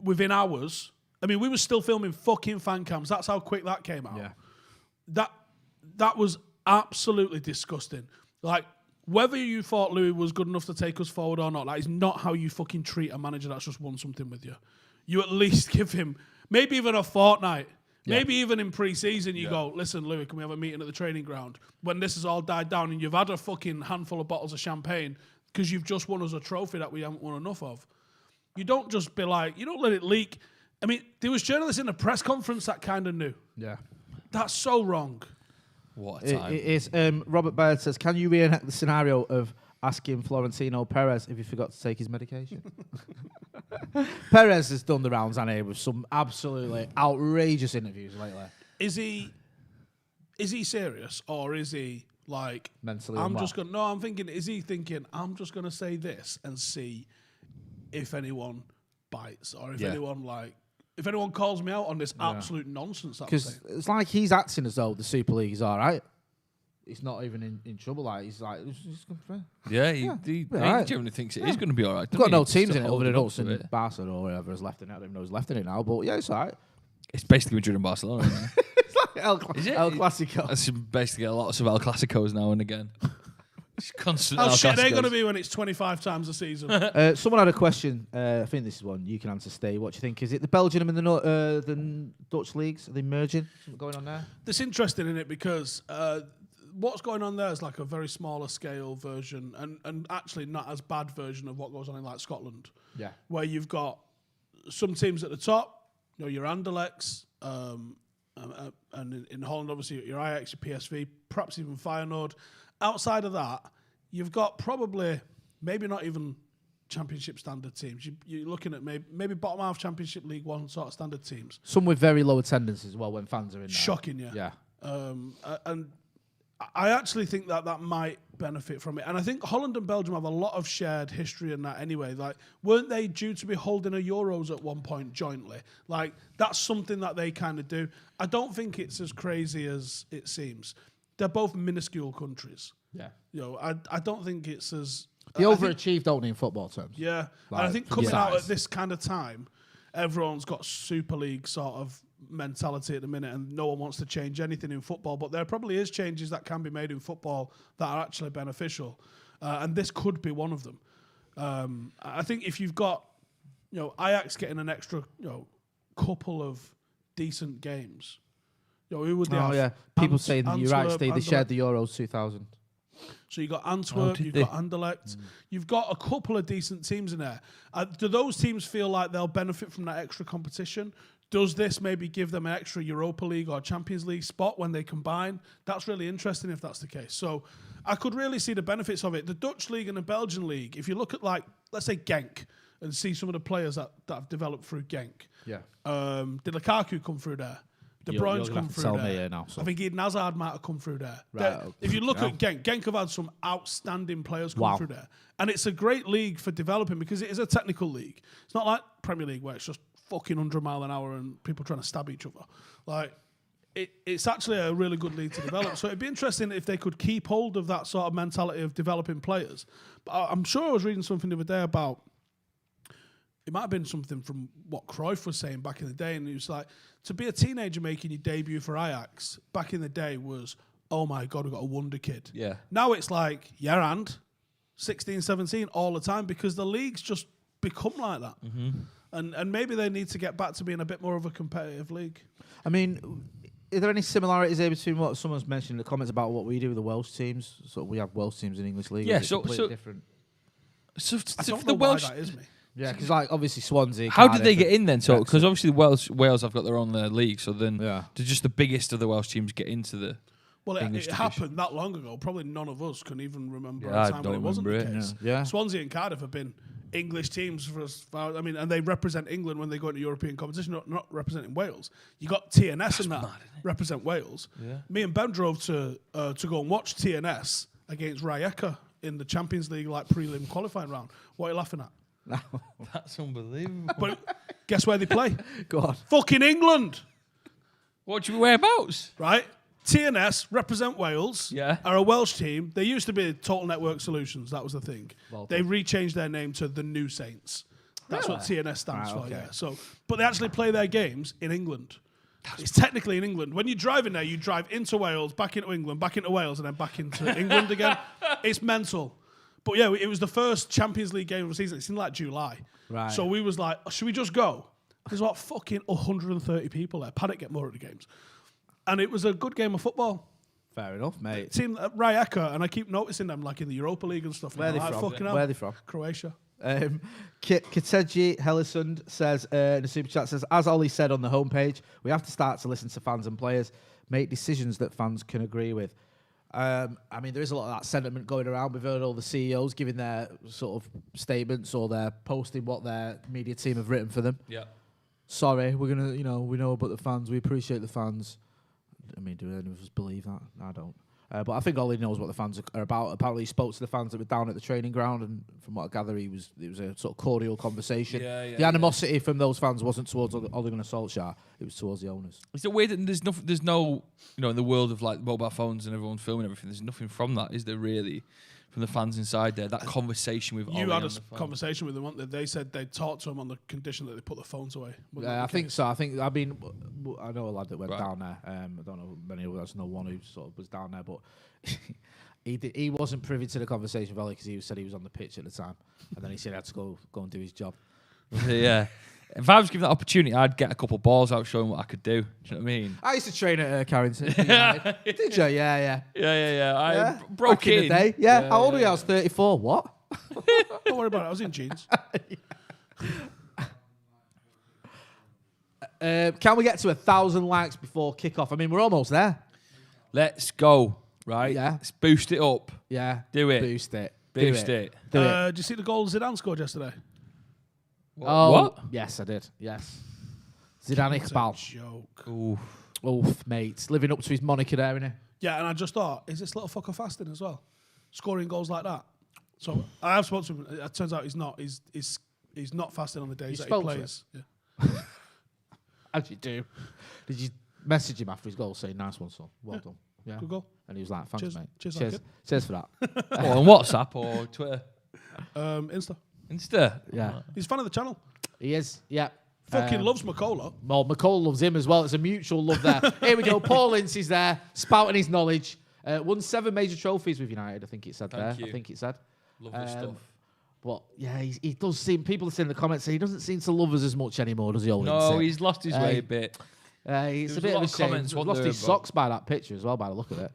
within hours, I mean, we were still filming fucking fan cams. That's how quick that came out. Yeah. That was absolutely disgusting. Like, whether you thought Louis was good enough to take us forward or not, that is not how you fucking treat a manager that's just won something with you. You at least give him maybe even a fortnight. Maybe even in pre-season you go, listen, Louis, can we have a meeting at the training ground? When this has all died down and you've had a fucking handful of bottles of champagne because you've just won us a trophy that we haven't won enough of. You don't just be like, you don't let it leak. I mean, there was journalists in the press conference that kind of knew. Yeah. That's so wrong. What a time. It is. Robert Baird says, can you reenact the scenario of asking Florentino Perez if he forgot to take his medication? Perez has done the rounds, hasn't he, with some absolutely outrageous interviews lately. Is he serious or is he like Mentally I'm unwell. just gonna I'm thinking, is he thinking I'm just gonna say this and see if anyone bites or if anyone calls me out on this absolute nonsense that I'm Because saying. it's like he's acting as though the Super League is all right. He's not even in trouble. Like he's like, it's good for him. Yeah, he all right. genuinely thinks it is going to be all right. We've got no teams Still in it other holding than on us to and it. Barca or whoever is left in it. I don't even know who's left in it now, but yeah, it's all right. It's basically Madrid and Barcelona, isn't it? It's like El Clasico. That's basically a lot of El Clasicos now and again. It's constant How El shit are they Clasicos. going to be when it's 25 times a season? Someone had a question. I think this is one you can answer, Steve. What do you think? Is it the Belgium and the Dutch leagues? Are they merging? Something going on there? That's interesting, isn't it? Because what's going on there is like a very smaller scale version and actually not as bad version of what goes on in like Scotland. Yeah. Where you've got some teams at the top, you know, your Anderlechts, and in Holland, obviously, your Ajax, your PSV, perhaps even Feyenoord. Outside of that, you've got probably maybe not even Championship standard teams. You're looking at maybe bottom half Championship League One sort of standard teams. Some with very low attendance as well when fans are in there. Shocking, yeah. Yeah. And I actually think that might benefit from it. And I think Holland and Belgium have a lot of shared history in that anyway. Like, weren't they due to be holding a Euros at one point jointly? Like, that's something that they kind of do. I don't think it's as crazy as it seems. They're both minuscule countries. Yeah. You know, I don't think it's as... They overachieved, don't they, in football terms? Yeah. Like, and I think for coming out size. at this kind of time, everyone's got Super League sort of mentality at the minute and no one wants to change anything in football, but there probably is changes that can be made in football that are actually beneficial. and this could be one of them. I think if you've got, Ajax getting an extra, couple of decent games, who would they have? Oh yeah, people saying that you're right, Steve. They Anderlecht. shared the Euros 2000. So you've got Antwerp, you've got Anderlecht, you've got a couple of decent teams in there. Do those teams feel like they'll benefit from that extra competition? Does this maybe give them an extra Europa League or Champions League spot when they combine? That's really interesting if that's the case. So I could really see the benefits of it. The Dutch League and the Belgian League, if you look at, let's say Genk, and see some of the players that have developed through Genk. Yeah. Did Lukaku come through there? De Bruyne's come through there. I think Eden Hazard might have come through there. Right. If you look at Genk have had some outstanding players come through there. And it's a great league for developing because it is a technical league. It's not like Premier League where it's just fucking 100 mile an hour and people trying to stab each other. It's actually a really good league to develop. So it'd be interesting if they could keep hold of that sort of mentality of developing players. But I'm sure I was reading something the other day about, it might have been something from what Cruyff was saying back in the day, and he was like, to be a teenager making your debut for Ajax back in the day was, oh my God, we've got a wonder kid. Yeah. Now it's like, yeah, and 16, 17 all the time because the league's just become like that. Mm-hmm. And maybe they need to get back to being a bit more of a competitive league. I mean, are there any similarities there between what someone's mentioned in the comments about what we do with the Welsh teams? So we have Welsh teams in English League. Yeah, so different. I don't know why that is, me. Yeah, because obviously Swansea. How did they get in then? So because obviously Wales have got their own league. So then, did just the biggest of the Welsh teams get into the? Well, English it happened that long ago. Probably none of us can even remember Yeah, a time when it wasn't the case. Yeah. Swansea and Cardiff have been English teams for as far. I mean, and they represent England when they go into European competition, not representing Wales. You got TNS and that represent Wales. Yeah. Me and Ben drove to go and watch TNS against Rijeka in the Champions League prelim qualifying round. What are you laughing at? That's unbelievable. But guess where they play? Go on. Fucking England. What do you whereabouts? Right. TNS represent Wales. Yeah. Are a Welsh team. They used to be Total Network Solutions. That was the thing. They rechanged their name to the New Saints. That's what TNS stands for. okay. Yeah. So, but they actually play their games in England. It's technically in England. When you're driving there, you drive into Wales, back into England, back into Wales, and then back into England again. It's mental. But yeah, it was the first Champions League game of the season. It's in July. Right. So we was like, should we just go? There's fucking 130 people there. Paddock get more at the games. And it was a good game of football. Fair enough, mate. Team Rijeka, and I keep noticing them in the Europa League and stuff. Where are they from? Where are they from? Croatia. Kiteji Hellisund says in the super chat, as Ollie said on the homepage, we have to start to listen to fans and players, make decisions that fans can agree with. I mean, there is a lot of that sentiment going around. We've heard all the CEOs giving their sort of statements or they're posting what their media team have written for them. Yeah. Sorry, we're going to, we know about the fans. We appreciate the fans. I mean, do any of us believe that? I don't. But I think Ollie knows what the fans are about. Apparently, he spoke to the fans that were down at the training ground, and from what I gather, it was a sort of cordial conversation. The animosity from those fans wasn't towards Ole Gunnar Solskjaer; it was towards the owners. Is it weird that there's no, in the world of mobile phones and everyone filming everything, there's nothing from that, is there really? From the fans inside there, that conversation with Ollie. You had a conversation with them, weren't they? They said they'd talk to him on the condition that they put the phones away. Yeah, I think so. I know a lad that went down there. I don't know many of us know one who sort of was down there, but he wasn't privy to the conversation with Ollie because he said he was on the pitch at the time, and then he said he had to go and do his job. Yeah. If I was given that opportunity, I'd get a couple of balls out showing what I could do. Do you know what I mean? I used to train at Carrington. Did you? Yeah. I broke back in the day. Yeah. How old were you? I was 34. What? Don't worry about it. I was in jeans. Can we get to 1,000 likes before kickoff? I mean, we're almost there. Let's go. Right? Yeah. Let's boost it up. Yeah. Do it. Boost it. Boost it. Did you see the goal Zidane scored yesterday? What? Yes, I did. Yes. Zidane Iqbal. Joke. Oof, mate. Living up to his moniker there, innit? Yeah, and I just thought, is this little fucker fasting as well? Scoring goals like that. So I have spoken to him. It turns out he's not. He's not fasting on the days that he plays. Yeah. As you do. Did you message him after his goal saying, nice one, son? Well done. Yeah. Good goal. And he was like, thanks, mate. Cheers for that. On WhatsApp or Twitter? Insta. Yeah. He's a fan of the channel. He is, yeah. Fucking loves McCullough. Well, McCullough loves him as well. It's a mutual love there. Here we go. Paul Ince is there, spouting his knowledge. Won 7 major trophies with United, I think it said Thank there. you. I think it said. Lovely stuff. But yeah, he does seem. People say in the comments say he doesn't seem to love us as much anymore, does he? No, he's lost his way a bit. It's a bit of a shame. He's lost his socks by that picture as well, by the look of it.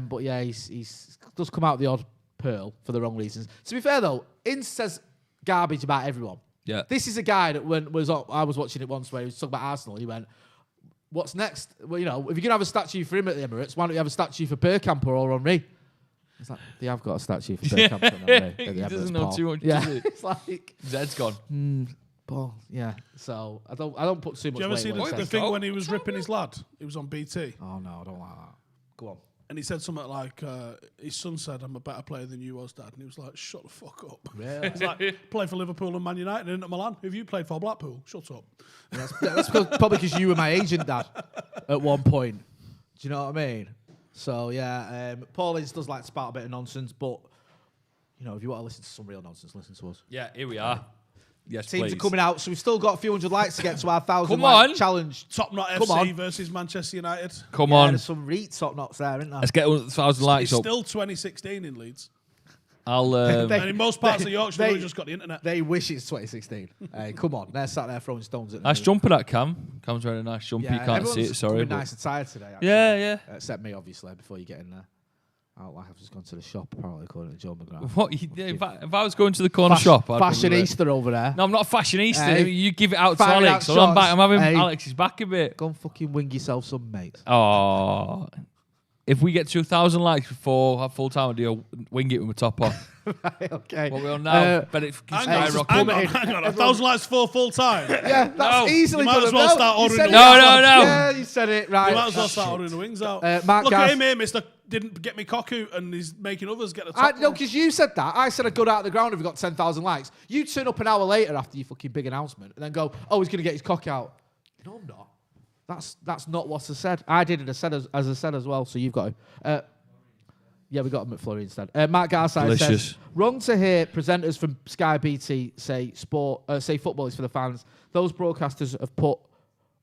But yeah, he's does come out the odd pearl for the wrong reasons. To be fair though, Ince says garbage about everyone. Yeah. This is a guy that I was watching it once where he was talking about Arsenal. He went, "What's next? Well, if you're gonna have a statue for him at the Emirates, why don't you have a statue for Bergkamp or Henry?" It's like they have got a statue for Bergkamp and Henry at the He Emirates, doesn't know Paul. too much. Yeah, Does he? it's like Zed's gone. Paul. Yeah, so I don't put too much. Do you ever weight see where it the says thing go. when he was ripping his lad? It was on BT. Oh no, I don't like that. Go on. And he said something like, his son said, "I'm a better player than you was, Dad." And he was like, "Shut the fuck up." Really? He's like, "Play for Liverpool and Man United and Inter Milan. Who have you played for? Blackpool? Shut up." That's probably because you were my agent, Dad, at one point. Do you know what I mean? So yeah, Paul Ince does like to spout a bit of nonsense, but if you want to listen to some real nonsense, listen to us. Yeah, here we are. Yes, Teams please. are coming out, so we've still got a few hundred likes to get to our 1,000 Come like on. challenge. Top Knot Come FC on. versus Manchester United. Come Yeah, on. there's some top knots there, isn't there? Let's get 1,000 likes It's up. still 2016 in Leeds. I'll. And in most parts of Yorkshire, they've just got the internet. They wish it's 2016. Hey, come on. They're sat there throwing stones at Nice me. jumper that Cam. Cam's wearing a nice jumper. You can't see everyone's it. Sorry. coming but- nice and tired today, actually. Yeah. Except me, obviously, before you get in there. I've just gone to the shop, apparently, according to Joe McGrath. What? If I was going to the corner shop, I'd probably- Fashionista over there. No, I'm not a fashionista. Hey, You give it out to firing Alex. out So shots. I'm having Hey. Alex's back a bit. Go and fucking wing yourself some, mate. Oh. If we get to 1,000 likes before full time, I'll do a wing it with my top off. Right, okay. What we're on now, bet it Hang on, skyrocket. hang on. 1,000 likes for full time. Yeah, that's easily You might done. as well No, start you ordering said the it. wings No. out. Yeah, you said it right. You might as well Oh, start shit. ordering the wings out. Mark Look Gass- at him here, mister. Didn't get me cockhoot and he's making others get the top. No, because you said that. I said I'd go out of the ground if we got 10,000 likes. You turn up an hour later after your fucking big announcement and then go, "Oh, he's going to get his cock out." No, I'm not. That's not what I said. I did it as I said as well, so you've got to. Yeah, we got a McFlurry instead. Mark Garside says, "Wrong to hear presenters from Sky BT say football is for the fans. Those broadcasters have put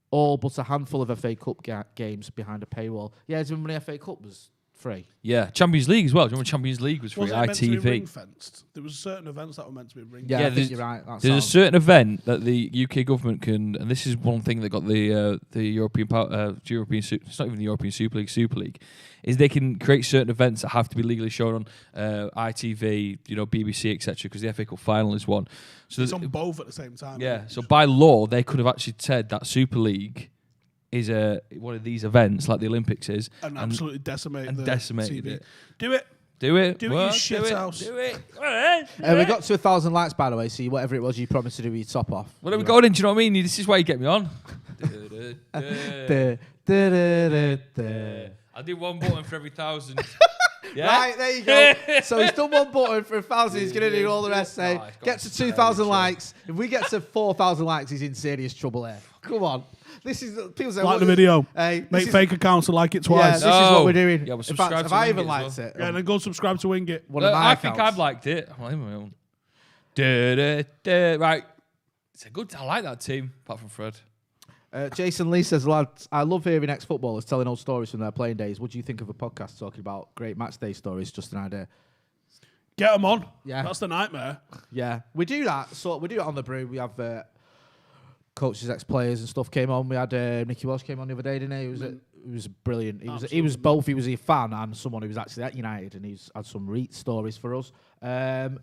all but a handful of FA Cup games behind a paywall." Yeah, as when the FA Cup was free. Yeah, Champions League as well. Do you remember Champions League was free? Was it meant to be ITV. ring-fenced? There was certain events that were meant to be ring-fenced. Yeah, I think you're right. There's a certain event that the UK government can, and this is one thing that got the European it's not even the European Super League, is they can create certain events that have to be legally shown on ITV, BBC, etc. Because the FA Cup final is one. So It's on both at the same time. yeah. So by law, they could have actually said that Super League is one of these events, like the Olympics is, And absolutely decimated the decimated TV. it. Do it. Do it. Do it, you shit house. Do it. We got to 1,000 likes, by the way, so whatever it was you promised to do with your top off. What are we going in? Do you know what I mean? This is why you get me on. I'll do one button for every 1,000. Yeah? Right, there you go. So he's done one button for 1,000. He's going to do all the rest. Get to 2,000 likes. If we get to 4,000 likes, he's in serious trouble here. Come on. This is people say Like the video. Hey, Make fake accounts and like it twice. Yeah, this is what we're doing. Yeah, we'll In subscribe fact, to if I Wing even It as liked well. it, Yeah, and then go subscribe to Wing It. one of my I think accounts. I've liked it. Right. It's a good. I like that team, apart from Fred. Jason Lee says, "Lads, I love hearing ex-footballers telling old stories from their playing days. What do you think of a podcast talking about great match day stories? Just an idea." Get them on. Yeah. That's the nightmare. Yeah, we do that. So we do it on the brew. We have coaches, ex-players, and stuff came on. We had Nicky Walsh came on the other day, didn't he? It was brilliant. He was both. He was a fan and someone who was actually at United, and he's had some stories for us.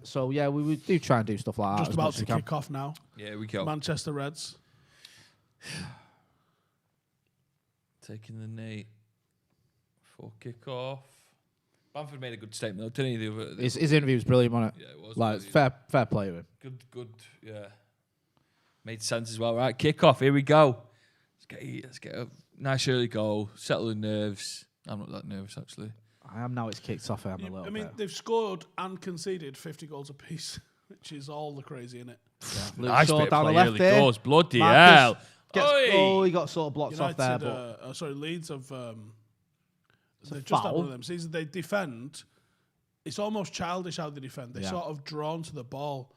So yeah, we do try and do stuff like that. Just as about much to as we can. kick off now. Yeah, we go. Manchester Reds. Taking the knee for kick-off. Bamford made a good statement, though, didn't he? His interview was brilliant, wasn't it? Yeah, it was. Like brilliant. fair play to him. Good, yeah. Made sense as well. Right, kick-off, here we go. Let's get a nice early goal, settle the nerves. I'm not that nervous, actually. I am now. It's kicked off. I mean, They've scored and conceded 50 goals apiece, which is all the crazy in it. Yeah. Nice Shaw bit of down the play left early there. doors. Bloody Marcus hell. he got sort of blocked off there. United, But Leeds have. They've a just had foul. one of them seasons. They defend. It's almost childish how they defend. They're sort of drawn to the ball.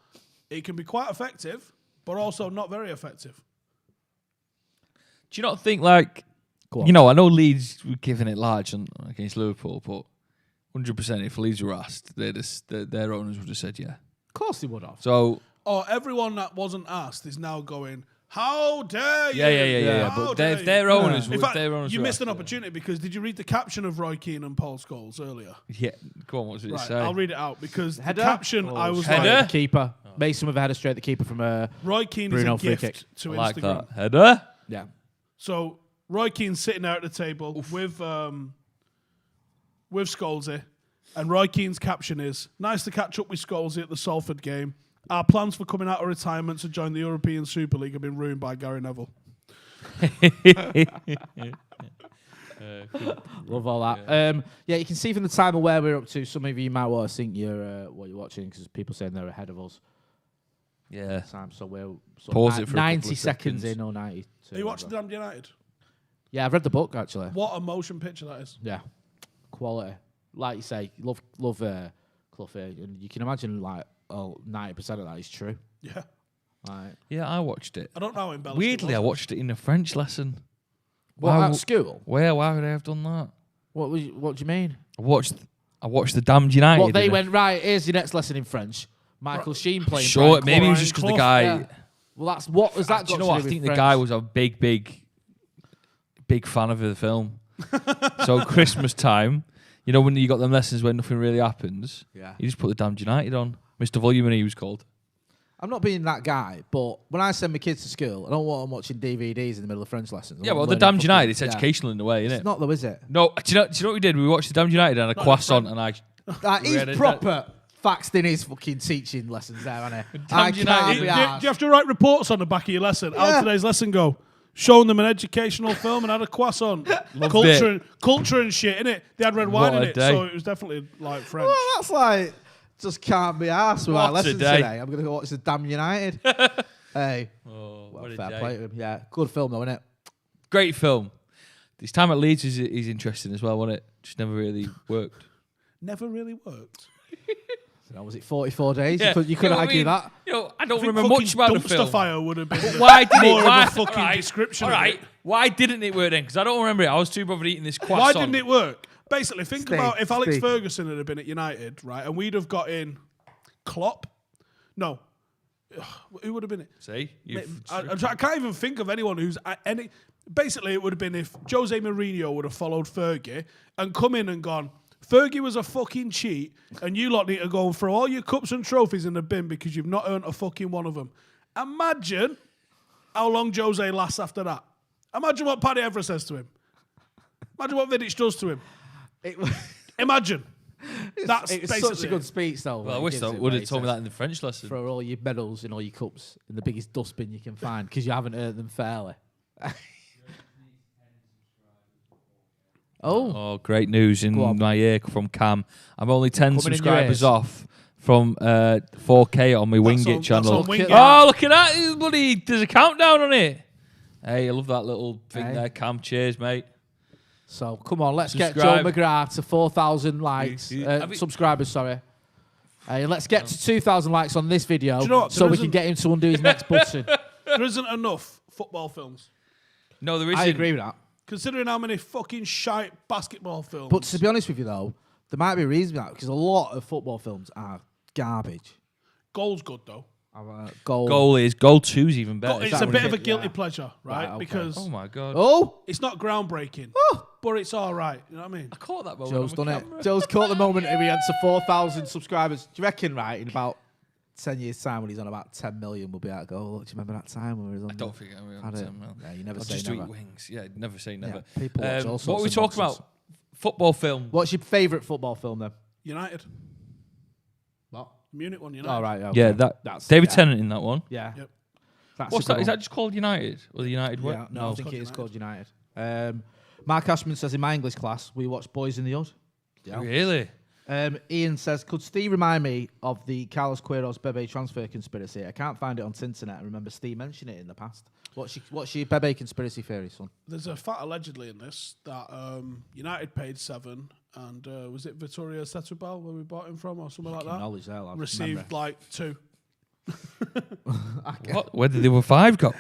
It can be quite effective, but also not very effective. Do you not think, like, I know Leeds were giving it large against Liverpool, but 100%. If Leeds were asked, their owners would have said yeah. Of course they would have. So, everyone that wasn't asked is now going, how dare you? Yeah. But their owners would. In fact, Their owners you were missed asked, an opportunity because did you read the caption of Roy Keane and Paul Scholes earlier? Yeah. Go on, what did it say? I'll read it out because the Header? caption I was Header? like, Keeper. Mason with a header straight at the keeper from Roy Keane Bruno is a free gift kick. to I like Instagram. that. Header? Yeah. So Roy Keane's sitting there at the table with Scholesy, and Roy Keane's caption is, "Nice to catch up with Scholesy at the Salford game. Our plans for coming out of retirement to join the European Super League have been ruined by Gary Neville." Love all that. Yeah, you can see from the time of where we're up to. Some of you might well think you're what you're watching because people saying they're ahead of us. Yeah. So we're Pause it for a couple 90 of seconds seconds. in or 90. Are you watching Damned United? Yeah, I've read the book actually. What a motion picture that is. Yeah, quality. Like you say, love Clough, and you can imagine like 90% of that is true. Yeah. Like, Yeah, I watched it. I don't know how embellished Weirdly, it I was. watched it in a French lesson. What, at school? Why would I have done that? What do you mean? I watched the Damned United. What they went right? Here's your next lesson in French. Michael Sheen playing. Sure, Brian maybe it was Clough. just because the guy. Yeah. Well, that's what has that got Do you know to what? do I with think the French? guy was a big fan of the film. So Christmas time, you know when you got them lessons when nothing really happens. Yeah. You just put the Damned United on. Mr. Volume, he was called. I'm not being that guy, but when I send my kids to school, I don't want them watching DVDs in the middle of French lessons. I Yeah, want well, them the learning Damned United, fucking- it's educational in a way, isn't It's it? not though, is it? No, do you know what we did? We watched the Damned United and a croissant, and I. He's proper faxed in his fucking teaching lessons there, hasn't he? Do you have to write reports on the back of your lesson? How did today's lesson go? Showing them an educational film and had a croissant. Culture and shit, innit? They had red wine in it, so it was definitely like French. Well, that's like, just can't be arsed with What our a lessons day. today. I'm going to go watch the Damn United. Hey. what a fair day. play to him. Yeah, good film though, isn't it? Great film. His time at Leeds is interesting as well, wasn't it? Just never really worked. Never really worked. So was it 44 days? Yeah. You couldn't I argue mean, that. I don't think remember much fucking about the film. Dumpster Fire would have been But why did more it? Why, of a fucking alright, description of alright. it. Why didn't it work then? Because I don't remember it. I was too bothered eating this croissant. Why didn't it work? Basically, think Steve, about if Alex Steve. Ferguson had been at United, right, and we'd have got in Klopp. No. Who would have been it? See? I can't even think of anyone who's any. Basically, it would have been if Jose Mourinho would have followed Fergie and come in and gone, Fergie was a fucking cheat, and you lot need to go and throw all your cups and trophies in the bin because you've not earned a fucking one of them. Imagine how long Jose lasts after that. Imagine what Paddy Evra says to him. Imagine what Vidic does to him. Imagine. That's It's basically such a good speech, though. Well, I when he wish gives they it, would where have he told me says, that in the French lesson. Throw all your medals and all your cups in the biggest dustbin you can find because you haven't earned them fairly. Oh, great news in my ear from Cam. I'm only 10 Coming in your subscribers ears. off from 4K on my Wingit channel. on Wingit. Oh, look at that. Bloody, there's a countdown on it. Hey, I love that little thing Hey. there, Cam. Cheers, mate. So come on, let's get Subscribe. Joe McGrath to 4,000 likes, subscribers. Sorry, hey, let's get to 2,000 likes on this video, Do you know what? so There we can get him to undo his next button. there isn't enough football films. No, there isn't. I agree with that. Considering how many fucking shite basketball films. But to be honest with you, though, there might be a reason for that because a lot of football films are garbage. Goal's good though. Goal. Goal 2's even better. It's a bit of a guilty pleasure, right? okay. Because Oh, my God. Oh, it's not groundbreaking, but it's all right. You know what I mean? I caught that moment. Joe's on done my it. camera. Joe's caught the moment and he went to 4,000 subscribers. Do you reckon, right, in about 10 years' time when he's on about 10 million, we'll be able to go, oh, look, do you remember that time when we was on I don't think I'm on 10 mil. Yeah, you never I'll say just never. eat wings. Yeah, never say never. Yeah, people watch all what sorts are we of talking nonsense. about? Football film. What's your favourite football film, then? United. What? Munich one, United. All right, okay. Yeah, That's David yeah. Tennant in that one. Yeah. Yep. That's What's a good that? Is one. that just called United? Or the United way? Yeah, no, I think called it is United. called United. Mark Ashman says in my English class we watched Boys in the Hood. Yeah. Really? Ian says, could Steve remind me of the Carlos Queiroz Bebe transfer conspiracy? I can't find it on Tinternet. I remember Steve mentioning it in the past. What's your Bebe conspiracy theory, son? There's a fact allegedly in this that United paid 7 and was it Vittorio Setúbal where we bought him from or something like that? Knowledge there, lad. Received like 2. What? Where did the other 5 go?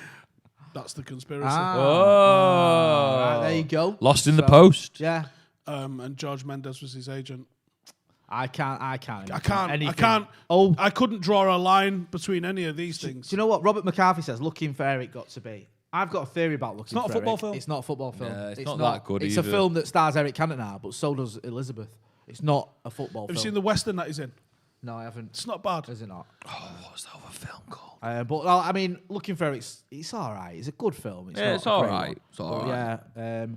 That's the conspiracy. Oh. Right, there you go. Lost in the So, post. Yeah. And George Mendes was his agent. I can't. I couldn't draw a line between any of these things. Do you know what Robert McCarthy says? Looking for Eric got to be. I've got a theory about Looking for Eric. It's not a football film. It's not a football film. Yeah, it's not that good It's either. a film that stars Eric Cantona, but so does Elizabeth. It's not a football film. Have you seen the Western that he's in? No, I haven't. It's not bad. Is it not? Oh, what's that other film called? But I mean, Looking for Eric, it's all right. It's a good film. It's all right. It's all right. Yeah.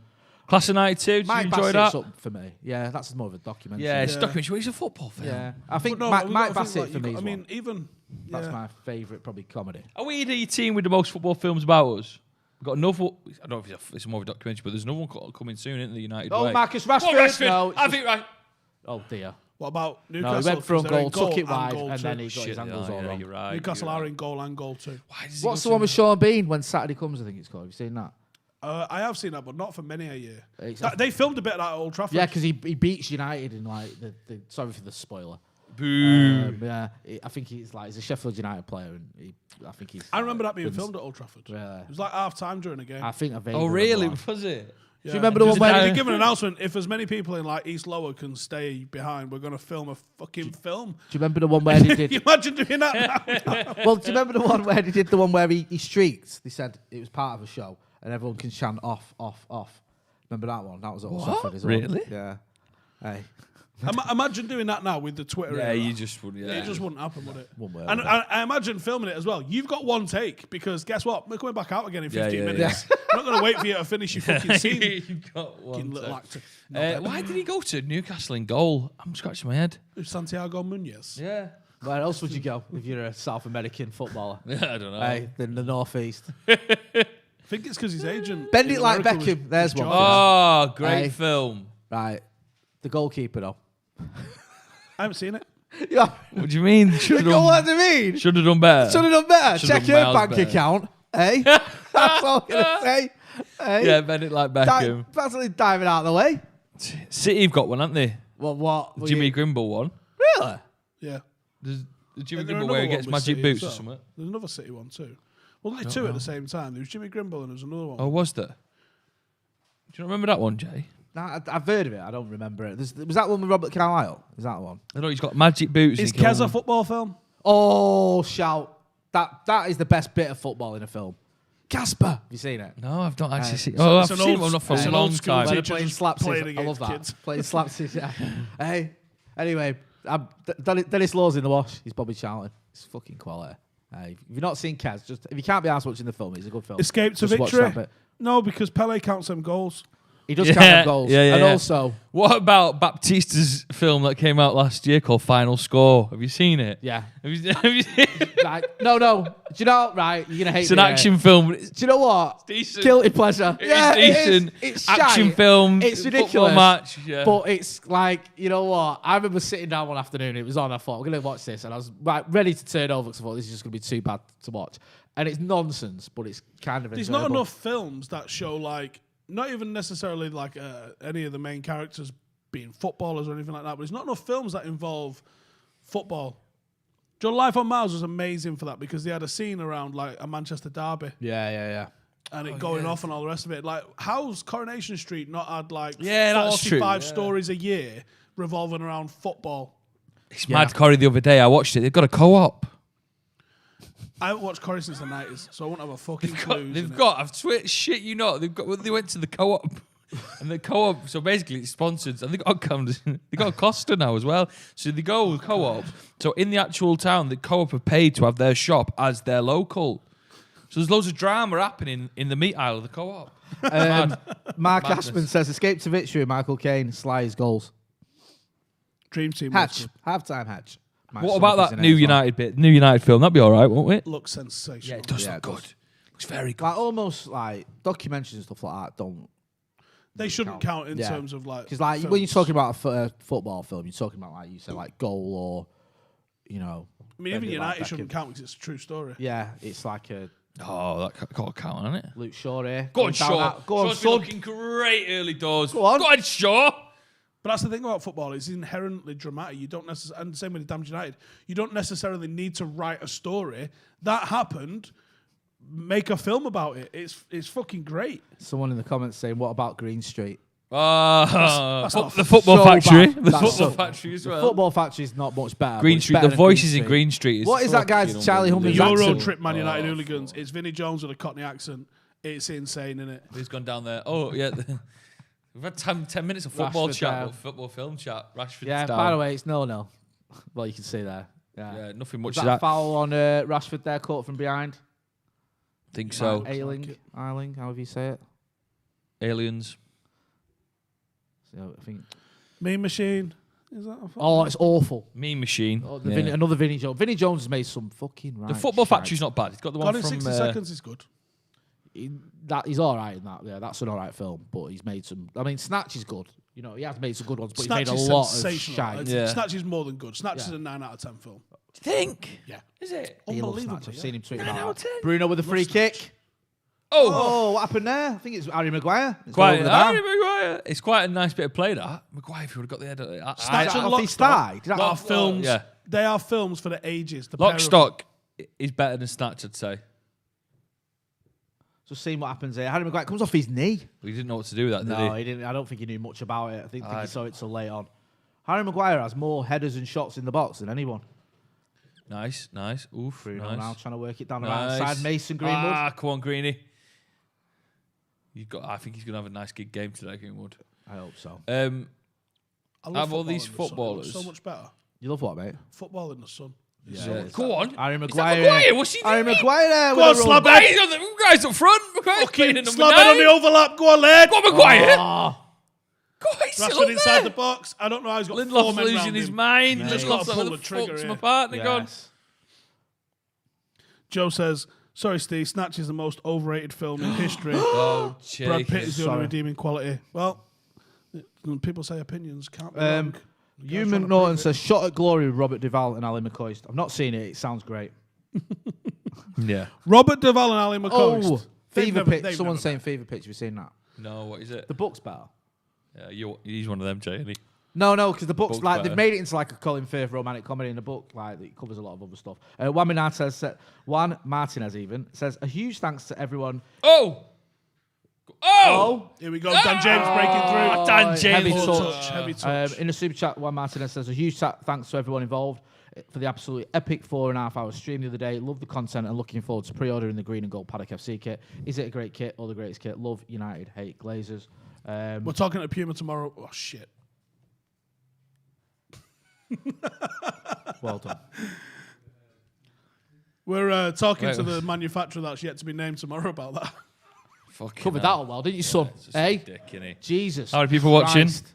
Class of 92, did you enjoy that? Up for me. Yeah, that's more of a documentary. Yeah, it's a documentary. It's a football film. Yeah. I think But no, Mike but Bassett like, for me. I mean, even that's my favourite, probably comedy. Are we the team with the most football films about us? We've got another. I don't know if it's more of a documentary, but there's another one coming soon, isn't the United Oh, Way? Marcus Rashford. Rashford. No, I think right. Oh dear. What about Newcastle? No, he went for a Because they're in goal, took it and wide, goal and too. then he got his angles all wrong. You're right. Newcastle are in goal and goal too. What's the one with Sean Bean when Saturday comes? I think it's called. Have you seen that? I have seen that, but not for many a year. They filmed a bit of that at Old Trafford. Yeah, because he beats United in like the sorry for the spoiler. Boo. Yeah, I think he's a Sheffield United player, and I think he's. I remember that being filmed at Old Trafford. Really? It was like half time during a game. I think I vaguely Oh, really? remember that. Was it? Yeah. Do you remember the one where they give an announcement? If as many people in like East Lower can stay behind, we're going to film a fucking film. Do you remember the one where they did? Can you imagine doing that now? Well, do you remember the one where they did the one where he streaked? They said it was part of a show, and everyone can chant off, off, off. Remember that one? That was at Old Trafford as well. Really? Yeah. Hey. Imagine doing that now with the Twitter. Yeah, era. you just wouldn't. Yeah. It just wouldn't happen, would it? Wouldn't work, And would it? I imagine filming it as well. You've got one take because guess what? We're coming back out again in 15 minutes. Yeah. I'm not going to wait for you to finish your fucking scene. You've got one. Fucking little take. actor. Why did he go to Newcastle in goal? I'm scratching my head. Santiago Munoz. Yeah. Where else would you go if you're a South American footballer? Yeah, I don't know. Hey, in the northeast. I think it's because his agent. Bend in it like America Beckham. There's one. Oh, great Hey. film. Right. The goalkeeper, though. I haven't seen it. Yeah. What do you mean? Should have What done. do you mean? Should have done better. Should have done better. Should've Check done your miles bank better. account. Hey. That's all I'm going to say. Hey. Yeah, bend it like Beckham. Basically diving out of the way. City have got one, haven't they? Well, what? The Jimmy Grimble one. Really? Yeah. There's the Jimmy Isn't there Grimble another where he one gets with magic City boots as or well? something. There's another City one too. Wasn't there I two don't at the know. same time? There was Jimmy Grimble and there was another one. Oh, was there? Do you remember that one, Jay? Nah, I've heard of it. I don't remember it. Was that one with Robert Carlyle? Is that one? I know he's got magic boots. Is and he Kez a can- football film? Oh, shout. That is the best bit of football in a film. Casper. Have you seen it? No, I've not actually seen. So Oh, it's I've an seen old- one not for it's a an long old school time. teacher. When they're playing just slapsies. playing I love against that. kids. Playing slapsies, yeah. Hey. Anyway, Dennis Law's in the wash. He's Bobby Charlton. It's fucking quality. If you've not seen Kez, if you can't be asked watching the film, it's a good film. Escape to Just watch victory? that bit. No, because Pele counts them goals. He does count them goals. Yeah, and yeah. also, What about Baptista's film that came out last year called Final Score? Have you seen it? yeah. Have you seen it? Right. No. Do you know? Right. You're going to hate It's an me, action film. But it's Do you know what? decent. Guilty pleasure. It is Yeah, decent. It's Action shite. film. It's football ridiculous. match. Yeah. But it's like, you know what? I remember sitting down one afternoon. It was on. I thought, I'm going to watch this. And I was ready to turn over because I thought this is just going to be too bad to watch. And it's nonsense, but it's kind of There's enjoyable. not enough films that show like, not even necessarily like any of the main characters being footballers or anything like that, but there's not enough films that involve football. John Life on Mars was amazing for that because they had a scene around like a Manchester derby Yeah. and it going off and all the rest of it. Like, how's Coronation Street not had like that's 45 true, yeah. stories a year revolving around football? It's mad, Corey. The other day I watched it. They've got a co-op. I haven't watched Corrie since the 90s, so I won't have a fucking clue. They went to the co-op. And the co-op, so basically it's sponsored, and they got a Costa now as well. So they go with co-op. So in the actual town, the co-op have paid to have their shop as their local. So there's loads of drama happening in the meat aisle of the co-op. Mark Madness. Ashman says, escape to victory, Michael Caine, Sly's goals. Dream Team. Hatch. Half-time Hatch. What about that new United bit? New United film? That'd be all right, won't it? Looks sensational. Yeah, it does look good. Looks very good. Like almost like documentaries and stuff like that don't. They shouldn't count in terms of like. Because like when you're talking about a football film, you're talking about like you said like goal or, you know. I mean, even Bend It Like United shouldn't Beckham. count because it's a true story. Yeah, it's like a Oh, that got a count on it. Luke Shaw here. Go on, Going down Shaw. that- Go on, Shaw's been son. looking great early doors. Go on. Go on, Shaw. But that's the thing about football; it's inherently dramatic. You don't necessarily, and the same with Damned United. You don't necessarily need to write a story that happened. Make a film about it. It's fucking great. Someone in the comments saying, "What about Green Street?" The football so factory. bad. The That's football so- factory as well. The football factory is not much better. Green but it's Street. better The than voices Green in Green Street. Is What is that guy's fucking Charlie The Hunnam's Euro accent? Trip Man United hooligans. It's Vinnie Jones with a Cockney accent. It's insane, isn't it? Who's gone down there? Oh, yeah. We've had 10 minutes of football Rashford chat, down. football film chat. Rashford's Yeah, down. by the way, it's 0-0. Well, you can see there. Yeah, nothing much Was of that that. foul on Rashford there, caught from behind? Think so. Eiling, however you say it. Aliens. So I think. Mean Machine. Is that a Oh, it's awful. Mean Machine. Oh, Yeah. another Vinnie Jones. Vinnie Jones has made some fucking right. The football shite. factory's not bad. He's got the one God in from 60 seconds is good. He's all right in that. Yeah, that's an all right film. But he's made some. I mean, Snatch is good. You know, he has made some good ones, but Snatch he's made is a lot of sensational. shite. Yeah. Snatch is more than good. Snatch is Yeah. a 9 out of 10 film. Do you think? Yeah. Is it? He loves Unbelievable. Snatch. I've seen him tweet 9 out about of 10. it. Bruno with a free kick. Oh, what happened there? I think it's Harry Maguire. It's quite. all over the bar. Harry Maguire. It's quite a nice bit of play, that. Maguire, if you would have got the head of it. Snatch and off his thigh. Did that- are films. Yeah. They are films for the ages. The pair Lock, of- Stock is better than Snatch, I'd say. Just seeing what happens here. Harry Maguire comes off his knee. We didn't know what to do with that, did No, he? he didn't. I don't think he knew much about it. I think he saw it so late on. Harry Maguire has more headers and shots in the box than anyone. Nice. Oof, Bruno nice. now trying to work it down the right Nice. side. Mason Greenwood. Come on, Greenie. I think he's going to have a nice gig game today, Greenwood. I hope so. I love Have all football these in the sun. footballers. So much better. You love what, mate? Football in the sun. Yeah. Go on. Harry Is that Maguire. Maguire? What's he Harry doing? Maguire there. Go on, with a run. Slabhead. He's on the guys up front. Maguire's playing in number Slabhead 9. on the overlap. Go on, lad. Go on, Maguire. Oh, Go on, he's still Rashford up inside there. the box. I don't know how he's got 4 Lindelof's men losing round his him. mind. He's just got to pull the trigger to here. my partner. Go on. yes. Joe says, sorry, Steve, Snatch is the most overrated film in history. Oh, Brad Pitt is the only Sorry. redeeming quality. Well, people say opinions can't be wrong. Hugh McNaughton says, shot at glory with Robert Duvall and Ali McCoist. I've not seen it. It sounds great. Yeah. Robert Duvall and Ali McCoist. Oh, They've Fever never- Pitch. they've Someone's never saying met. Fever Pitch. Have you seen that? No, what is it? The book's better. Yeah, he's one of them, Jay, isn't he? No, because the book's Book's like better. they've made it into like a Colin Firth romantic comedy in the book. Like it covers a lot of other stuff. Juan Martinez even says a huge thanks to everyone. Oh! Here we go. Dan James breaking through. Dan James. Heavy Full touch. Heavy touch. In the super chat, Juan Martinez says a huge thanks to everyone involved for the absolutely epic 4.5 hour stream the other day. Love the content and looking forward to pre-ordering the green and gold Paddock FC kit. Is it a great kit or the greatest kit? Love United, hate Glazers. We're talking to Puma tomorrow. Oh, shit. Well done. We're talking Wait, to the manufacturer that's yet to be named tomorrower about that. Fucking Covered hell. that all well, didn't you, son? It's just Hey, dick, innit? Jesus. How many people watching? Christ.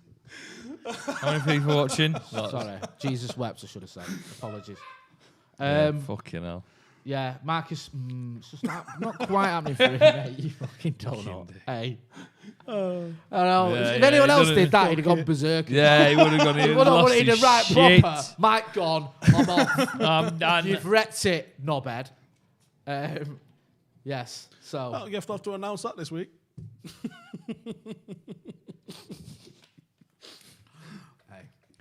How many people watching? Sorry, Jesus wept. I should have said. Apologies. Yeah, fucking hell. Yeah, Marcus. It's just not quite happening for him, mate. You fucking don't know. Hey. I know. Yeah, if yeah, anyone he else done did it. that, he'd have gone berserk. Yeah, he would have gone in. He would have lost wanted to his right shit. proper. Mike gone. I'm off. I'm done. You've wrecked it, knobhead. Yes. So. Well, you have to announce that this week.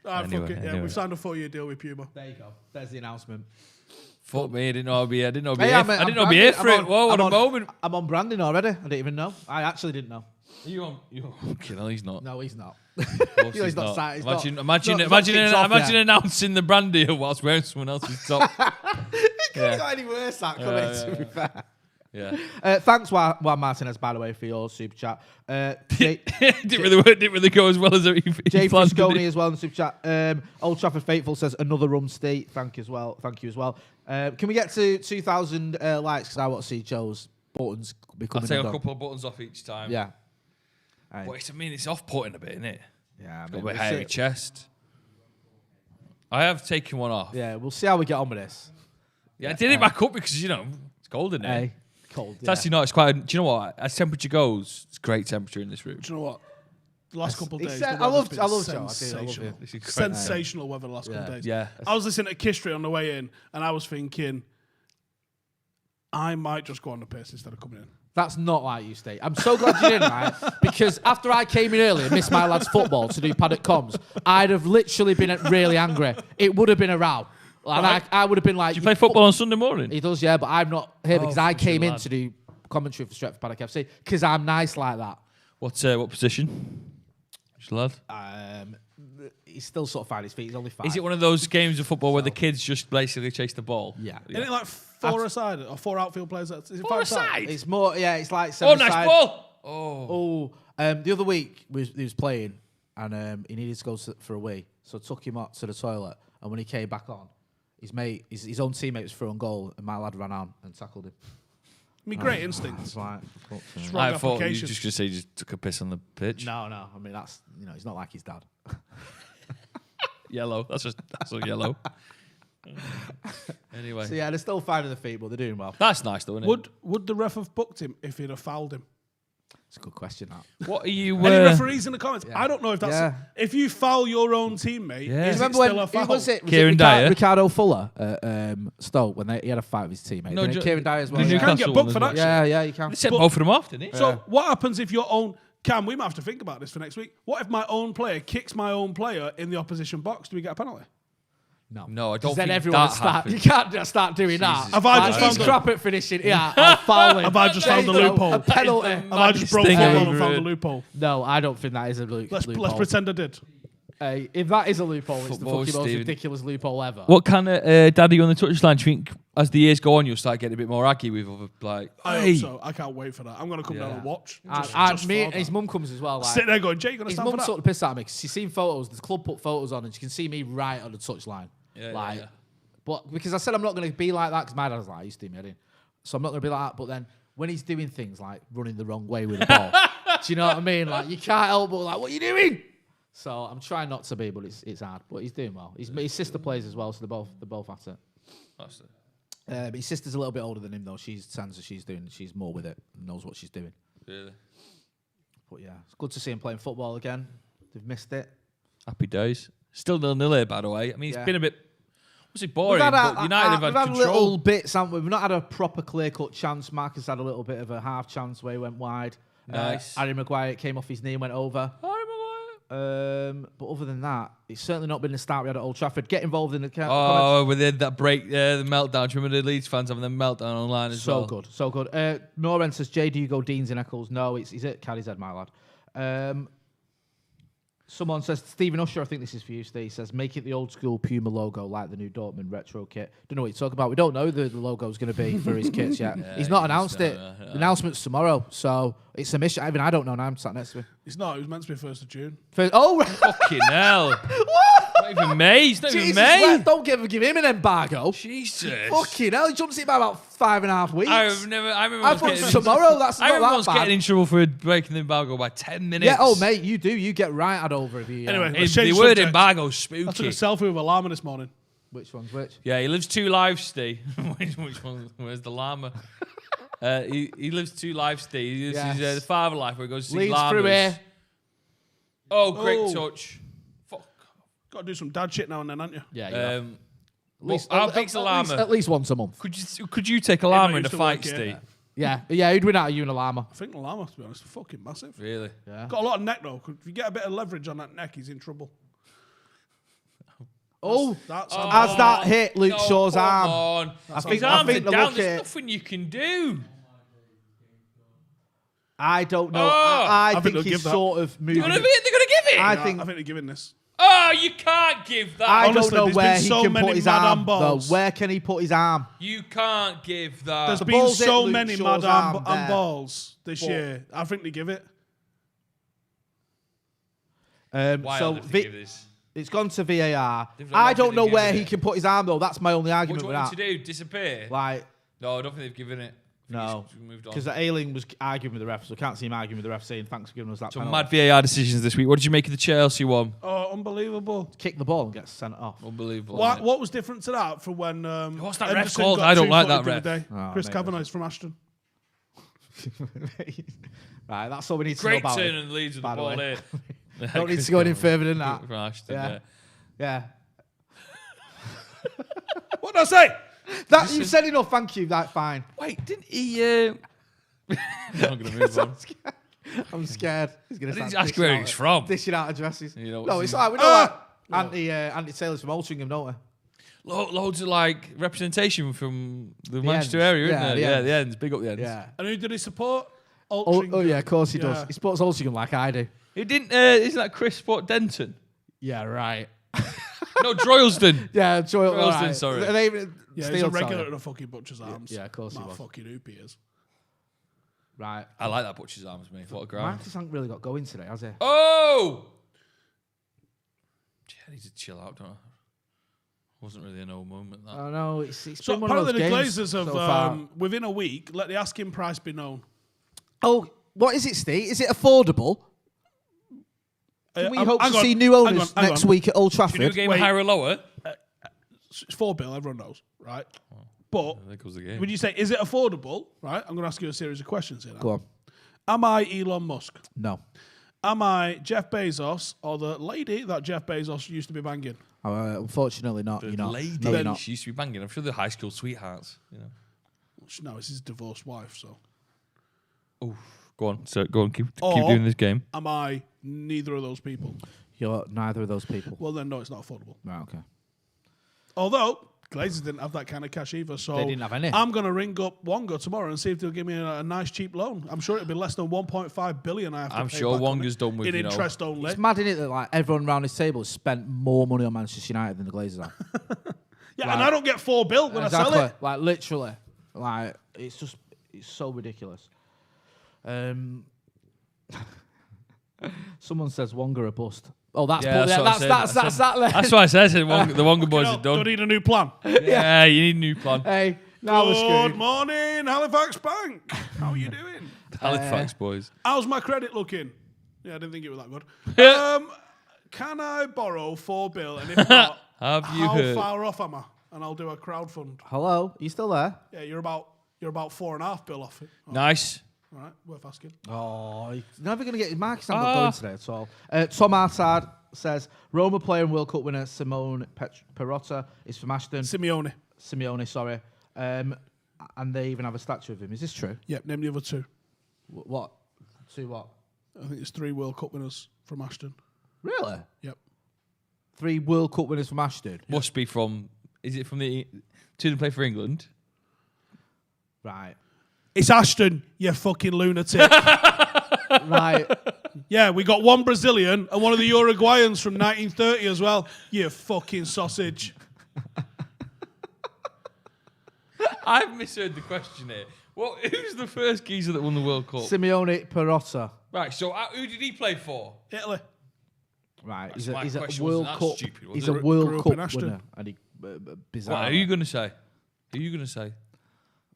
Anyway, fuck it. Yeah, anyway. we've signed a 4-year deal with Puma. There you go. There's the announcement. Fuck me, I didn't know I'd be. I didn't know I'd be. Hey, here. I'm- I didn't I'm know I'd be here branding. for it. Whoa, what a moment. I'm on branding already. I didn't even know. I actually didn't know. You on? Fucking hell, he's not. No, he's not. Of course He's not sat- he's Imagine, not- imagine, it's not imagine, kicked off imagine yet. announcing the brand deal whilst wearing someone else's top. It couldn't have got any worse, that, could Yeah, it, to be fair. Yeah. Thanks, Juan Martinez, by the way, for your super chat. didn't really go as well as he Jay planned, did Frisconi he? as well in the super chat. Old Trafford Faithful says another rum state. Thank you as well. Can we get to 2,000 likes? Because I want to see Joe's buttons I'll becoming take a undone. couple of buttons off each time. Yeah. But it's off-putting a bit, isn't it? Yeah, Got mean, a bit we'll hairy see. chest. I have taken one off. Yeah, we'll see how we get on with this. Yeah, I did it back up because, it's cold in there. Hey, cold. It's actually not. It's quite. Do you know what? As temperature goes, it's great temperature in this room. Do you know what? The last couple of days, I the weather's been love Joe. I do, I love sensational. you. This is great. Sensational weather the last couple of days. Yeah. I was listening to Kistry on the way in, and I was thinking, I might just go on the piss instead of coming in. That's not like you, Steve. I'm so glad you didn't, right? Because after I came in early and missed my lad's football to do Paddock comms, I'd have literally been really angry. It would have been a row. And Right. I would have been like... Do you play football on Sunday morning? He does, yeah, but I'm not here because I fucking came in lad. to do commentary for Stretford Paddock FC because I'm nice like that. What position? lad? He's still sort of finding his feet. He's only 5. Is it one of those games of football where the kids just basically chase the ball? Yeah. Isn't it like 4 aside or 4 outfield players? Is it 4 5 aside? It's more, it's like 7 Oh, nice aside. ball! The other week he was playing and he needed to go for a wee, so I took him out to the toilet. And when he came back on, his own teammate was through on goal, and my lad ran on and tackled him. I mean, great instincts. Like, I thought you just going to say he just took a piss on the pitch. No. I mean, that's he's not like his dad. Yellow. That's a yellow. Anyway. So yeah, they're still finding the feet, but they're doing well. That's nice, though, isn't it? Would the ref have booked him if he'd have fouled him? It's a good question. That. What are you? Any referees in the comments? Yeah. I don't know if that's Yeah. if you foul your own teammate. Yeah. Is it Remember still when a foul? who was it? Was Kieran it Dyer? Ricardo Fuller at Stoke when he had a fight with his teammate. No, Kieran Dyer as well. You Yeah. can get booked for that. Yeah, you can. They sent both of them off, didn't he? So what happens if your own Cam? We might have to think about this for next week. What if my own player kicks my own player in the opposition box? Do we get a penalty? No, I don't then think everyone that will start. happens. You can't just start doing that. Have I just he's found crap at finishing? Yeah, I'll foul him. Have I just found the loophole? A penalty. Have I just broke thing football I've and found the heard. loophole? No, I don't think that is a loophole. Let's pretend I did. If that is a loophole, it's the Football, fucking most Stephen. ridiculous loophole ever. What kind of daddy on the touchline do you think as the years go on you'll start getting a bit more aggy with other I hope so. I can't wait for that. I'm going to come down and watch. And Just me, for that. his mum comes as well. Like, Sit there going, Jay, you going to his stand for mum that? sort of pissed at me because she's seen photos. The club put photos on, and she can see me right on the touchline. Yeah. But because I said I'm not going to be like that because my dad was like, I used to do me, I didn't. So I'm not going to be like that. But then when he's doing things like running the wrong way with the ball, do you know what I mean? Like you can't help but like, what are you doing? So I'm trying not to be, but it's hard. But he's doing well. His sister plays as well, so they're both at it. That's it. But his sister's a little bit older than him though. She's Sansa, she's more with it, knows what she's doing. Really? But yeah, it's good to see him playing football again. They've missed it. Happy days. Still 0-0 here, by the way. I mean, it's been a bit. Was it boring? We've But United have had we've control. little bits, haven't we? We've not had a proper clear-cut chance. Marcus had a little bit of a half chance where he went wide. Nice. Harry Maguire came off his knee and went over. But other than that, it's certainly not been the start we had at Old Trafford. Get involved in the comments. Within that break, the meltdown. Do you remember the Leeds fans having the meltdown online as well? So good. Noren says, Jay, do you go Deans and Eccles? No, he's at Caddy's Head, my lad. Someone says, Stephen Usher, I think this is for you, Steve. He says, make it the old school Puma logo like the new Dortmund retro kit. Don't know what you're talking about. We don't know the logo's going to be for his kits yet. He's not announced it. The announcement's tomorrow, so it's a mission. Even I don't know now. I'm sat next to him. It's not. It was meant to be 1st of June. Fucking hell. Not even May. It's not even May. Don't give him an embargo. Jesus. Fucking hell. He jumps it by about 5.5 weeks. I remember. I thought tomorrow. That's not that bad. Getting in trouble for breaking the embargo by 10 minutes. Yeah. Oh, mate, you do. You get right at over if you. Anyway, the word embargo's spooky. I took a selfie with a llama this morning. Which one's which? Yeah, he lives 2 lives, Steve. Which one? Where's the llama? He lives 2 lives, Steve. He's the father life where he goes to see Leeds llamas. through here. Oh, great touch. Got to do some dad shit now and then, haven't you? Yeah. How big's a llama? At least once a month. Could you take a llama in a fight, Steve? Yeah. Who'd win out of you and a llama? I think the llama, to be honest, is fucking massive. Really? Yeah. Got a lot of neck though. If you get a bit of leverage on that neck, he's in trouble. That's as that hit Luke Shaw's arm. On. I His arms are the down. look There's at nothing you can do. I don't know. Oh. I think think they'll he's give that. sort of moving. They're going to give it. I Yeah, think I think they're giving this. Oh, you can't give that. I Honestly, don't know there's where been he so can many put his mad arm. arm Though. balls. Where can he put his arm? You can't give that. There's The been ball's so hit Luke many Shaw's mad arm there. arm balls this But- year. I think they give it. Why So would they give this? it's gone to VAR. They've I not don't know given where it. he can put his arm though. That's my only What argument do you with want that. him to do? Disappear? Like, No, I don't think they've given it. no, Moved on. because Ailing was arguing with the ref, so I can't see him arguing with the ref saying thanks for giving us that Some penalty. mad VAR decisions this week. What did you make of the Chelsea one? Oh, unbelievable. Kick the ball and get sent off. Unbelievable. What was different to that from when What's that ref Henderson called? got I don't like that two-footed the ref. other day? Oh, Chris mate, Kavanagh is from Ashton. Right, that's all we need to know Great about turn it, and leads with by the the ball way. in. Don't need to go any further than that. From Ashton, Yeah. yeah. Yeah. What did I say? That you've said enough. Thank you. That's fine. Wait, didn't he? I'm going to move on. I'm scared. He's going I to didn't ask where he's from. Dishing out addresses. You know, No, what's it's his- all right. We know that. Andy Taylor's from Altrincham, don't we? Loads of like representation from the Manchester ends. area, isn't Yeah, there? the Yeah, ends. the ends. Big up the ends. Yeah. And who did he support? Oh, yeah, of course he Yeah. does. He supports Altrincham like I do. He didn't. Isn't that Chris Denton? Yeah, right. No, Droylsden. Yeah, Droylsden. Right. Sorry. Are they even Yeah, he's a regular at the fucking Butcher's Arms. Yeah, of course he was. Fucking hoop he is. Right. I like that Butcher's Arms, mate. What a ground. Marcus hasn't really got going today, has he? Oh! Gee, I need to chill out, don't I? Wasn't really an old moment, that. I know, it's So been one of those apparently the games Glazers have, so far. within a week, let the asking price be known. Oh, what is it, Steve? Is it affordable? Can we hope hang to on, see new hang owners on, hang next on. week at Old Trafford? New game higher or lower? It's 4 bill, everyone knows, right? But There goes the game. when you say, is it affordable, right? I'm going to ask you a series of questions here now. Go on. Am I Elon Musk? No. Am I Jeff Bezos or the lady that Jeff Bezos used to be banging? Unfortunately not. The You're not. lady No, you're not. she used to be banging. I'm sure they're high school sweethearts. You know. No, it's his divorced wife, so. Oh, go on. So go on. Keep Or doing this game. Am I neither of those people? You're neither of those people. Well, then, no, it's not affordable. Right, okay. Although, Glazers didn't have that kind of cash either, so They didn't have any. I'm going to ring up Wonga tomorrow and see if they'll give me a nice cheap loan. I'm sure it'll be less than 1.5 billion I have to I'm pay sure back Wonga's on it, done with, in you know. interest only. It's mad, isn't it, that like everyone around this table has spent more money on Manchester United than the Glazers have. Yeah, and I don't get 4 bill when I sell it. Like literally, like it's so ridiculous. Someone says Wonga a bust. Oh, that's that's that. That's why I said the Wonga boys are done. Don't need a new plan. Yeah, you need a new plan. Hey, now we're Good screwed. morning, Halifax Bank. How are you doing? Halifax boys. How's my credit looking? Yeah, I didn't think it was that good. Can I borrow 4 bill? And if not, Have you how heard? far off am I? And I'll do a crowdfund. Hello, are you still there? Yeah, you're about 4.5 bill off it. Oh, Nice. all right, worth asking. Oh, he's never going to get his marks. Not going today at all. Tom Artard says Roma player and World Cup winner Simone Perotta is from Ashton. Simeone, sorry. And they even have a statue of him. Is this true? Yep, name the other 2. What? 2 what? I think it's 3 World Cup winners from Ashton. Really? Yep. 3 World Cup winners from Ashton. Must be from. Is it from the 2 that play for England? Right. It's Ashton, you fucking lunatic. Right. Yeah, we got 1 Brazilian and one of the Uruguayans from 1930 as well. You fucking sausage. I've misheard the question here. Who's the first geezer that won the World Cup? Simeone Perotta. Right, so who did he play for? Italy. Right. That's He's my a question, World wasn't that Cup. stupid, was He's it? a World Grew up in Cup Ashton. winner. And he bizarre. What are you going to say? Who are you going to say?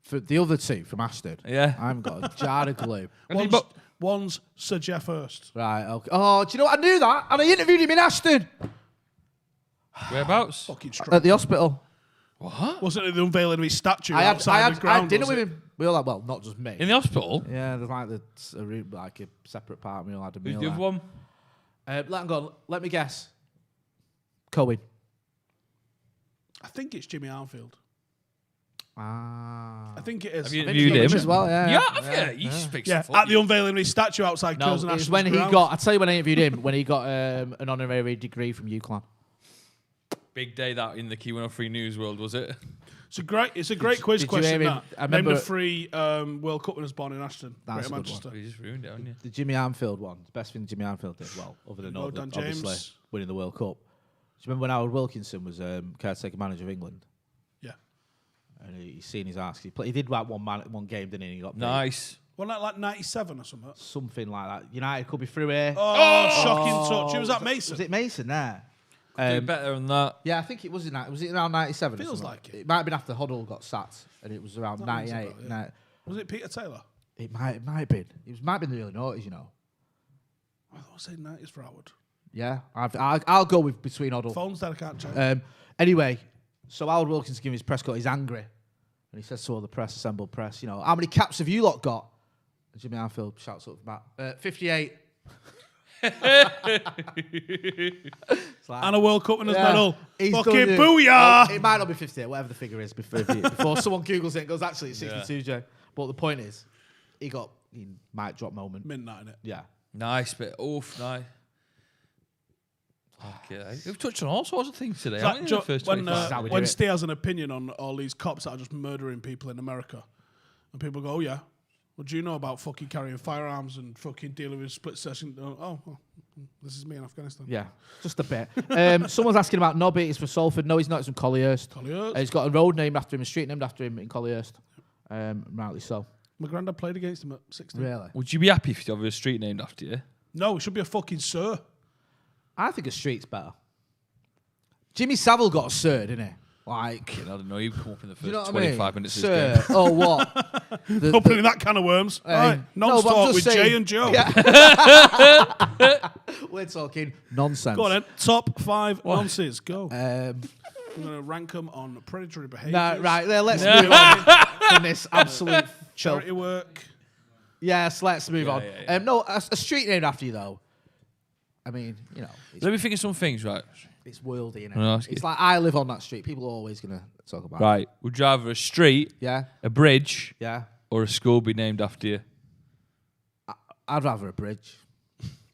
For the other 2 from Ashton. Yeah. I haven't got a jar of glue. One's Sir Jeff Hurst. Right. Okay. Oh, do you know what? I knew that, and I interviewed him in Ashton Whereabouts? Fucking at the hospital. What? Wasn't it the unveiling of his statue I outside the ground? had dinner was with it? him. We all had, well, not just me. In the hospital? Yeah, there's a room, like a separate part. We all had a meal. Who's the other one? Let me guess. Cohen. I think it's Jimmy Armfield. Ah. I think it is. Have you I think interviewed it's him? as well? Yeah. Yeah, you speak Yeah, some at the unveiling of his statue outside No, Curzon it was Ashton's when he ground. got. I tell you when I interviewed him when he got an honorary degree from UCLan. Big day that in the Key 103 news world, was it? It's a great quiz did you question. hear him? That I name remember- the 3 World Cup winners born in Ashton, That's Greater a good Manchester. You just ruined it, haven't you? The Jimmy Armfield one. The best thing Jimmy Armfield did. Well, other than Well done, obviously James. winning the World Cup. Do you remember when Howard Wilkinson was caretaker manager of England? Yeah. And he's seen his ass. He did like one game, didn't he? And he got beat. Nice. Wasn't that like 97 or something? Something like that. United could be through here. Oh, shocking touch. Who was that, Mason? Was it Mason there? Do better than that. Yeah, I think it was in that. Was it around 97? or Feels something? like it. It might have been after Hoddle got sacked, and it was around That rings a 98. bell, yeah. Was it Peter Taylor? It might have been. It might have been the early noughties, you know. I thought I said 90s for Howard. Yeah, I'll go with between Hoddle. Phone's dead, I can't check. Anyway, so Howard Wilkinson giving his press cut. He's angry, and he says to all the press, assembled press, you know, how many caps have you lot got? And Jimmy Armfield shouts up from that, 58. Like, And a World Cup winners medal. He's Fucking done you. booyah! It might not be 58, whatever the figure is, before someone Googles it and goes, actually, it's 62, Jay. But the point is, he might drop moment. Mint that, innit? Yeah. Nice bit. Oof, nice. Okay. We've touched on all sorts of things today, It's haven't like we, in the first when 25? when Steve has an opinion on all these cops that are just murdering people in America, and people go, "Oh yeah, What do you know about fucking carrying firearms and fucking dealing with split session? This is me in Afghanistan. Yeah, just a bit. Someone's asking about Nobby. He's from Salford. No, he's not. He's from Collyhurst. Collyhurst. He's got a road named after him, a street named after him in Collyhurst. Rightly so. My granddad played against him at 16. Really? Would you be happy if you have a street named after you? No, it should be a fucking sir. I think a street's better. Jimmy Savile got a sir, didn't he? Like, I don't know. You come up in the first you know what 25 I mean? minutes of Sir. this game. Oh, what? Opening that can of worms. Right, non-stop with Jay and Joe. Yeah. We're talking nonsense. Go on then. Top 5 nonsense. Go. I'm going to rank them on predatory behaviours. No, right, let's move on from this absolute charity work. Yes, let's move on. No, a street named after you, though. I mean, you know. Let me think of some things, right? It's worldy, I'm gonna innit? ask you. It's like I live on that street. People are always going to talk about it. Right. Would you rather a street, Yeah. a bridge, Yeah. or a school be named after you? I'd rather a bridge.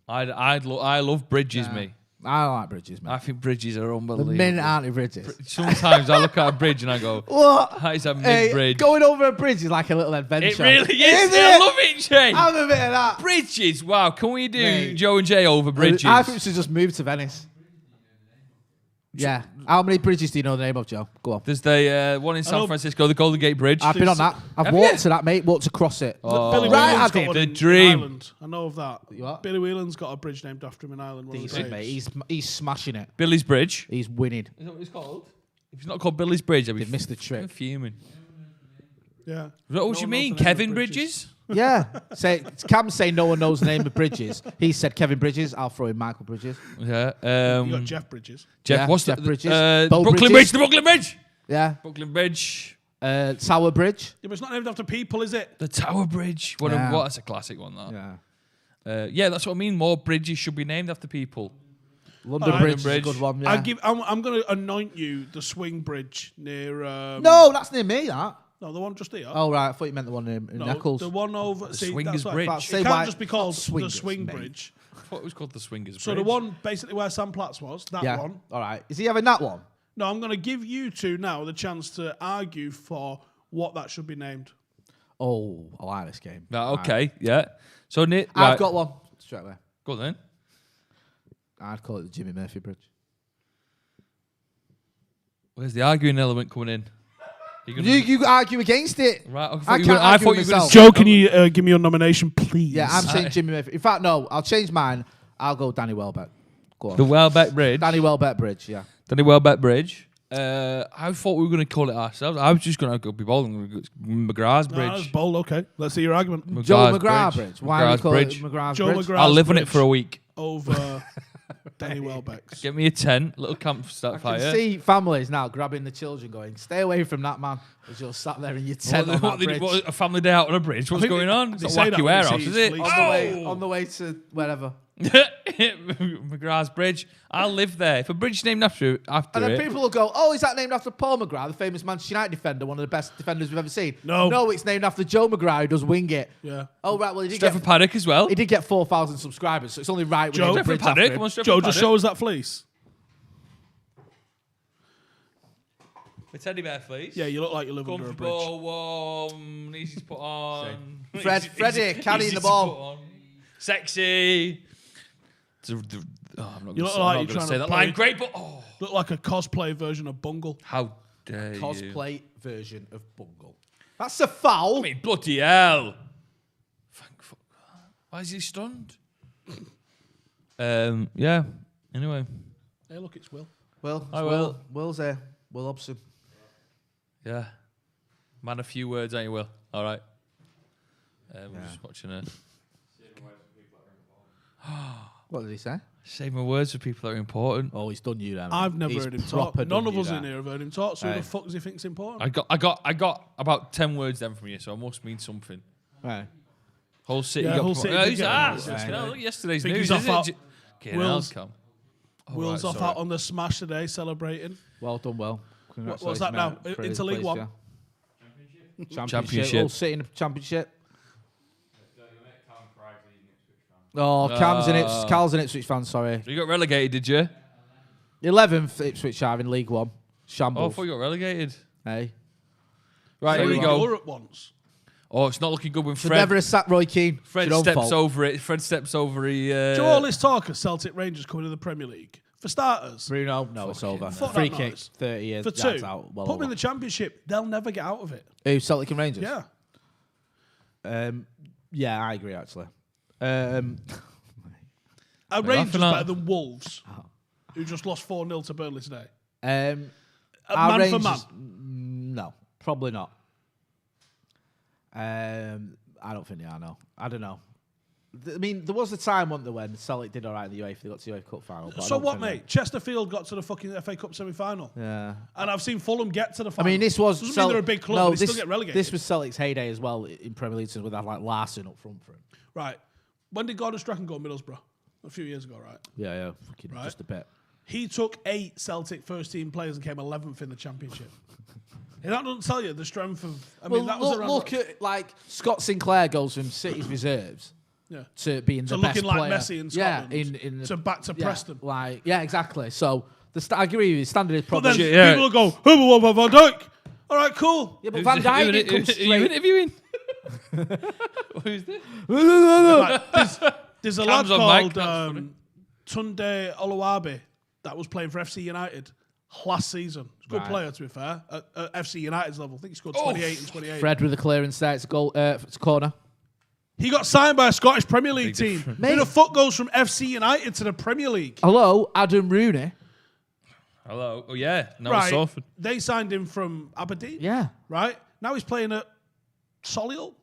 I love bridges, Yeah. me. I like bridges, man. I think bridges are The unbelievable. mint aren't they bridges? Sometimes I look at a bridge and I go, What? that is a mint Hey, bridge. Going over a bridge is like a little adventure. It really is. Isn't I it? love it, Jay. Have a bit of that. Bridges. Wow. Can we do Mate. Joe and Jay over bridges? I think we should just move to Venice. Yeah. How many bridges do you know the name of, Joe? Go on. There's the one in San Francisco, the Golden Gate Bridge. I've been on that. I've Have walked you? to that, mate. Walked across it. Oh. Billy Right, Whelan's Adam. got one The in dream. Ireland. I know of that. What? Billy Whelan's got a bridge named after him in Ireland. one of the Decent, days. mate. He's smashing it. Billy's Bridge. He's winning. Is that what it's called? If it's not called Billy's Bridge, I'd be They've missed the trick. fuming. Yeah. What do you mean, Kevin Bridges? Yeah. Cam's saying no one knows the name of Bridges. He said Kevin Bridges. I'll throw in Michael Bridges. Yeah. You got Jeff Bridges. Jeff, Yeah, what's Jeff the Bridges. Brooklyn Bo Bridges. Bridge? The Brooklyn Bridge. Yeah. Brooklyn Bridge. Tower Bridge. Yeah, but it's not named after people, is it? The Tower Bridge. What? Yeah. That's a classic one. That. Yeah. Yeah, that's what I mean. More bridges should be named after people. London Alright. Bridge is a good one. Yeah. I'm going to anoint you the swing bridge near. No, that's near me. That. No, the one just here. Oh right, I thought you meant the one in no, Eccles. the one over. The See, Swingers that's right. Bridge. It Say can't why- just be called not swingers, the swing mate. bridge. I thought it was called the Swingers Bridge. So the one basically where Sam Platts was, that Yeah. one. All right. Is he having that one? No, I'm going to give you two now the chance to argue for what that should be named. Oh, I like this game. Right, okay, yeah. So Nick, I've right. got one straight away. Go on then. I'd call it the Jimmy Murphy Bridge. Where's the arguing element coming in? You argue against it. Right, I can't argue with myself. Joe, can you give me your nomination, please? Yeah, I'm saying Jimmy Murphy. In fact, no, I'll change mine. I'll go Danny Welbeck. Go on. The Welbeck Bridge. Danny Welbeck Bridge, yeah. Danny Welbeck Bridge. I thought we were going to call it ourselves. I was just going to go be bold and go McGrath's Bridge. No, that's bold. Okay, let's see your argument. Joe McGrath Bridge. Why do you McGrath's call Bridge. it McGrath's Joe Bridge? McGrath's I'll live on it Bridge for a week. over Danny Welbeck's. Get me a tent, little campsite I fire. can see families now grabbing the children going, stay away from that man, as you're sat there in your tent on that bridge. What, a family day out on a bridge? What's think going on? It's they not say wacky that when warehouse, they see is his it? fleece. On the way to wherever. McGrath's Bridge. I'll live there. If a bridge is named after And then it, people will go, oh, is that named after Paul McGrath, the famous Manchester United defender, one of the best defenders we've ever seen? No, it's named after Joe McGrath, who does wing it. Yeah. Oh, right, well, he did Stretford Paddock as well. He did get 4,000 subscribers, so it's only right we Joe, named a bridge Stretford after Paddock. him. Come on, Stretford Joe, just Paddock. show us that fleece. The teddy bear, please. Yeah, you look like you live under a bridge. Comfortable, warm, easy to put on. Freddie carrying easy the to ball. put on. Sexy. I'm not You look going like to you're say trying that to line. play- Great, but oh, Look like a cosplay version of Bungle. how dare you? Cosplay version of Bungle. That's a foul. I mean, bloody hell. Thank fuck. Why is he stunned? Yeah. Anyway. Hey, look, it's Will. I will. Will's there. Will Hobson. Yeah. Man, a few words, ain't you, Will? All right. We're just watching a... What did he say? Save my words for people that are important. Oh, he's done you then. I've never heard him talk. proper None done of you us that. in here have heard him talk. So who Hey. the fuck does he think's important? I got about 10 words then from you, so I must mean something. Right. Whole city Yeah, got whole promoted. city Oh, did who's get that? promoted Fucking yesterday. hell, look, yesterday's Think news, he's is off it? Will's- Come. Will's off out on the smash today, celebrating. Well done, Will. What's that now? Congratulations, mate, for Into his League place, One? yeah. Championship. All City in the Championship. Oh, Cal's an Ipswich fan, sorry. You got relegated, did you? 11th Ipswich are in League One. Oh, I Shambles. thought you got relegated. Hey. Right, They here were we in go. Europe once. Oh, it's not looking good when Should Fred. never have sacked Roy Keane. Fred steps over it. Fred steps over. Do you know all this talk of Celtic Rangers coming to the Premier League? For starters, Bruno, no, it's over. Fuck Free that kick, noise. 30 years. For two, out. put them in the Championship. They'll never get out of it. Who, Celtic and Rangers? Yeah. Yeah, I agree, actually. Are Rangers better than Wolves, who just lost 4-0 to Burnley today? Man for man? No, probably not. I don't think they are, no. I don't know. I mean, there was a time, wasn't there, when Celtic did all right in the UEFA, they got to the UEFA Cup final. So what, mate? Chesterfield got to the fucking FA Cup semi-final. Yeah. And I've seen Fulham get to the I final. mean, this was... Doesn't mean they're a big club, but they still get relegated. This was Celtic's heyday as well in Premier League, with that, like, Larson up front for him. Right. When did Gordon Strachan go Middlesbrough? A few years ago, right? Yeah, fucking Right. just a bit. He took 8 Celtic first-team players and came 11th in the Championship. And that doesn't tell you the strength of... I mean, that was around... Look at, like, Scott Sinclair goes from City's reserves... Yeah. To being the to best looking like player. Messi in Scotland. Yeah, in to back to Preston. Like, yeah, exactly. So I agree with you. The standard is But probably. then people will go, who Van Dijk? All right, cool. Yeah, but Van Dijk didn't come straight. Are you interviewing? Who's this? Right, there's a lad Cam's on mic, called Tunde Oluwabi that was playing for FC United last season. He's a good Right. player, to be fair, at FC United's level. I think he scored 28 and 28. Fred with the clearance there. It's a goal. It's a corner. He got signed by a Scottish Premier League team. Mate. Who the fuck goes from FC United to the Premier League? Hello, Adam Rooney. Hello. Oh, yeah. No, Right. Salford. They signed him from Aberdeen. Yeah. Right? Now he's playing at Solihull.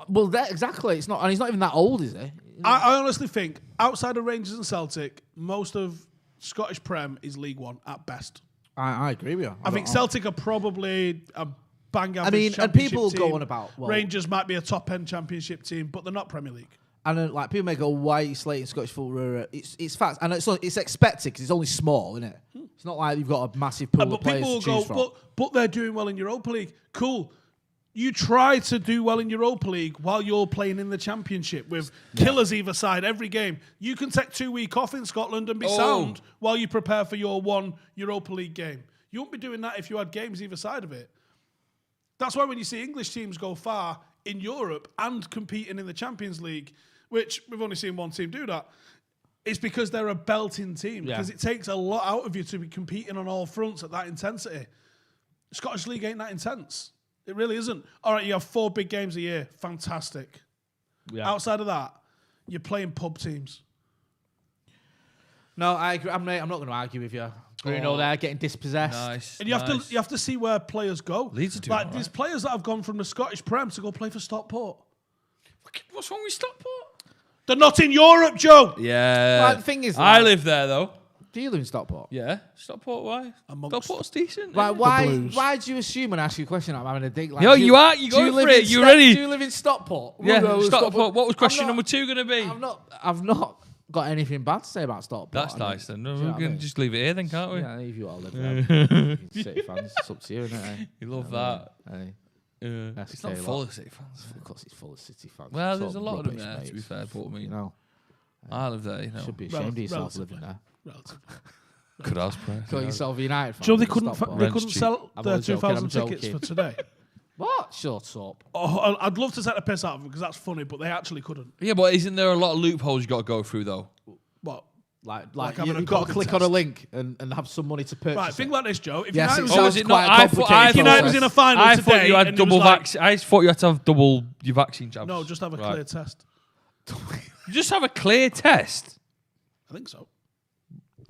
Well, exactly. It's not, and he's not even that old, is he? I honestly think, outside of Rangers and Celtic, most of Scottish Prem is League One at best. I agree with you. I think Celtic are probably a bang average. I mean, and championship people go team. on about, well- Rangers might be a top end championship team, but they're not Premier League. And like people may go, "Why are you slating Scottish football?" It's facts, and it's expected because it's only small, isn't it? It's not like you've got a massive pool of But players people will to go, choose from. but they're doing well in Europa League. Cool. You try to do well in Europa League while you're playing in the Championship with killers either side every game. You can take 2 weeks off in Scotland and be sound while you prepare for your one Europa League game. You won't be doing that if you had games either side of it. That's why when you see English teams go far in Europe and competing in the Champions League, which we've only seen one team do that, it's because they're a belting team. Yeah. Because it takes a lot out of you to be competing on all fronts at that intensity. Scottish League ain't that intense. It really isn't. All right, you have 4 big games a year. Fantastic. Yeah. Outside of that, you're playing pub teams. No, I agree. I'm not going to argue with you. Bruno there getting dispossessed. Nice. And you have to see where players go. Leeds are doing like all there's right. players that have gone from the Scottish Prem to go play for Stockport. What's wrong with Stockport? They're not in Europe, Joe. Yeah. Like, the thing is, I like- live there, though. Do you live in Stockport? Yeah. Stockport, why? Stockport's decent. Like, yeah. why do you assume when I ask you a question I'm having a dig? Like, Yo, do you are. You do you go for live it. in You ready? Do you live in Stockport? Yeah, Bruno, Stockport. What was question I'm not- number 2 going to be? I've not got anything bad to say about Stockport. That's I mean, nice then. do you No, know we what I can mean? just leave it here then, can't we? Yeah, leave you all live there. City fans, it's up to you, isn't it? You love I mean, that. hey. It's not SK full lot. of City fans. Of course, it's full of City fans. Well, It's there's a all lot of them rubbish, there, mate. to be fair, but I mean, You know, I live there, you know. should be ashamed of yourself living there. Relatively. Could ask prayer. Call yourself a United fan. Joe, they live in couldn't Stockport. sell I'm their only joking, 2,000 I'm tickets joking. for today. What? Shut up. Oh, I'd love to take the piss out of them because that's funny, but they actually couldn't. Yeah, but isn't there a lot of loopholes you got to go through, though? What? Like having a you've got to COVID click on a test. link and have some money to purchase. Right, think it. like this, Joe. If Yes, United it was, sounds it quite not? complicated. if United was in a final I today, thought you had and it double was like- vaccine. I thought you had to have double your vaccine jabs. No, just have a Right. clear test. You just have a clear test. I think so.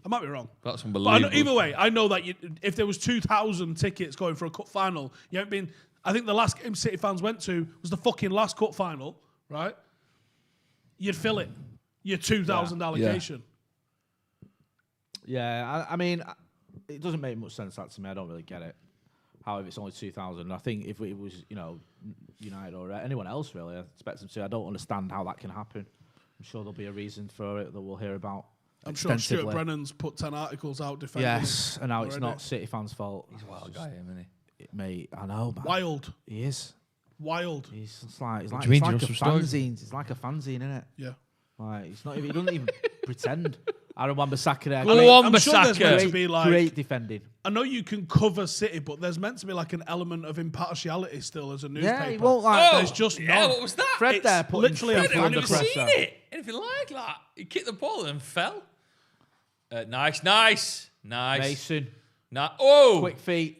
I might be wrong. That's But unbelievable. either way, I know that if there was 2,000 tickets going for a cup final, you haven't been. I think the last game City fans went to was the fucking last cup final, right? You'd fill it. Your 2,000 allocation. Yeah, I mean, it doesn't make much sense that to me. I don't really get it. However, it's only 2,000. I think if it was, United or anyone else, really, I expect them to. I don't understand how that can happen. I'm sure there'll be a reason for it that we'll hear about. I'm sure extensively. Stuart Brennan's put 10 articles out defending Yes, it and now it's already. not City fans' fault. He's a wild guy, isn't he? Mate, I know, man. Wild. He is. Wild. He's just like, What do you mean? it's Do you like know a some stories? fanzine. It's like a fanzine, isn't it? Yeah. Like, it's not even, he doesn't even pretend. Aaron Wan-Bissaka there. Go on, I'm sure there's meant to Bissaka. be like Great defending. I know you can cover City, but there's meant to be like an element of impartiality still as a newspaper. Yeah, he won't like. There's just yeah, none. what was that? Fred It's there putting literally Fred a under I've never pressure. seen it. Anything like that. He kicked the ball and fell. Nice. Mason. Oh! Quick feet.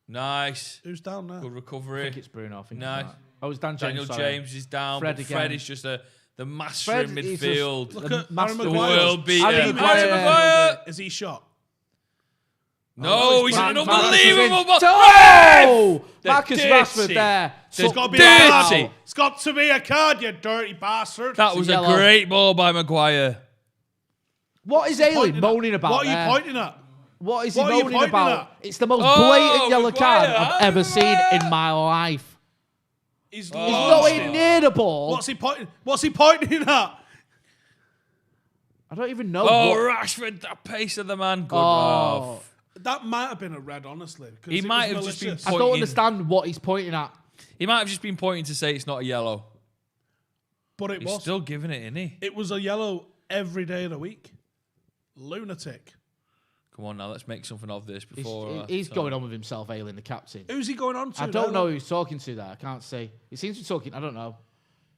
Nice. Who's down there? Good recovery. I think it's Bruno. I think Nice. it's Dan James. Daniel sorry. James is down. Fred But again. Fred is just the master Fred in is midfield. just Look the at master Harry The Maguire. world beater. Harry Harry Maguire. Maguire. Is he shot? No, he's an Marcus unbelievable ball. Oh! The Marcus dirty. Rashford there. It's got to be Dirty. a card. It's got to be a card, you dirty bastard. That was a yellow. great ball by Maguire. What is Ailing moaning about What are there? you pointing at? What is he What are you moaning pointing about? at? It's the most Oh, blatant yellow Maguire. card I've ever seen in my life. He's nowhere near the ball. What's he pointing? What's he pointing at? I don't even know. Oh, what. Rashford, the pace of the man. Good. Oh. That might have been a red, honestly. 'cause He it might was have just been malicious. I don't pointing. understand what he's pointing at. He might have just been pointing to say it's not a yellow. But it He's was. still giving it, isn't he? It was a yellow every day of the week. Lunatic. Come on now, let's make something of this He's, before. he's going on with himself, Ailing, the captain. Who's he going on to? I don't now? know who he's talking to there. I can't see. He seems to be talking. I don't know.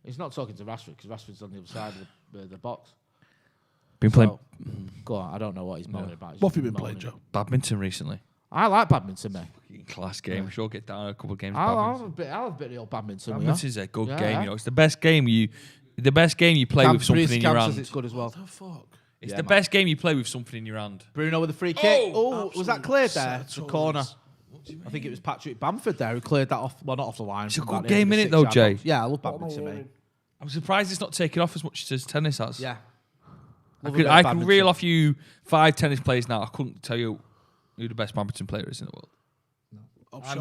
He's not talking to Rashford because Rashford's on the other side of the box. Been playing So, go on. I don't know what he's moaning about. He's What have you just been playing, moaning. Joe? badminton recently. I like badminton, mate. Class game. We should get down a couple of games. of I'll badminton. have a bit of the old badminton. we are. Badminton's a good Yeah. game. You know, it's the best game you play Cam- with something Bruce in your Cam hand. says it's good as well. What the fuck? It's Yeah, the man. best game you play with something in your hand. Bruno with the free kick. Oh, was that cleared there? set The of corner. toys. I think it was Patrick Bamford there who cleared that off. Well, not off the line. It's a from good about the end game, of the innit, though, 6-yard Jay? box. Yeah, I love badminton, mate. I'm surprised it's not taken off as much as tennis has. Yeah. I Love a could bit of reel badminton. off you 5 tennis players now. I couldn't tell you who the best badminton player is in the world.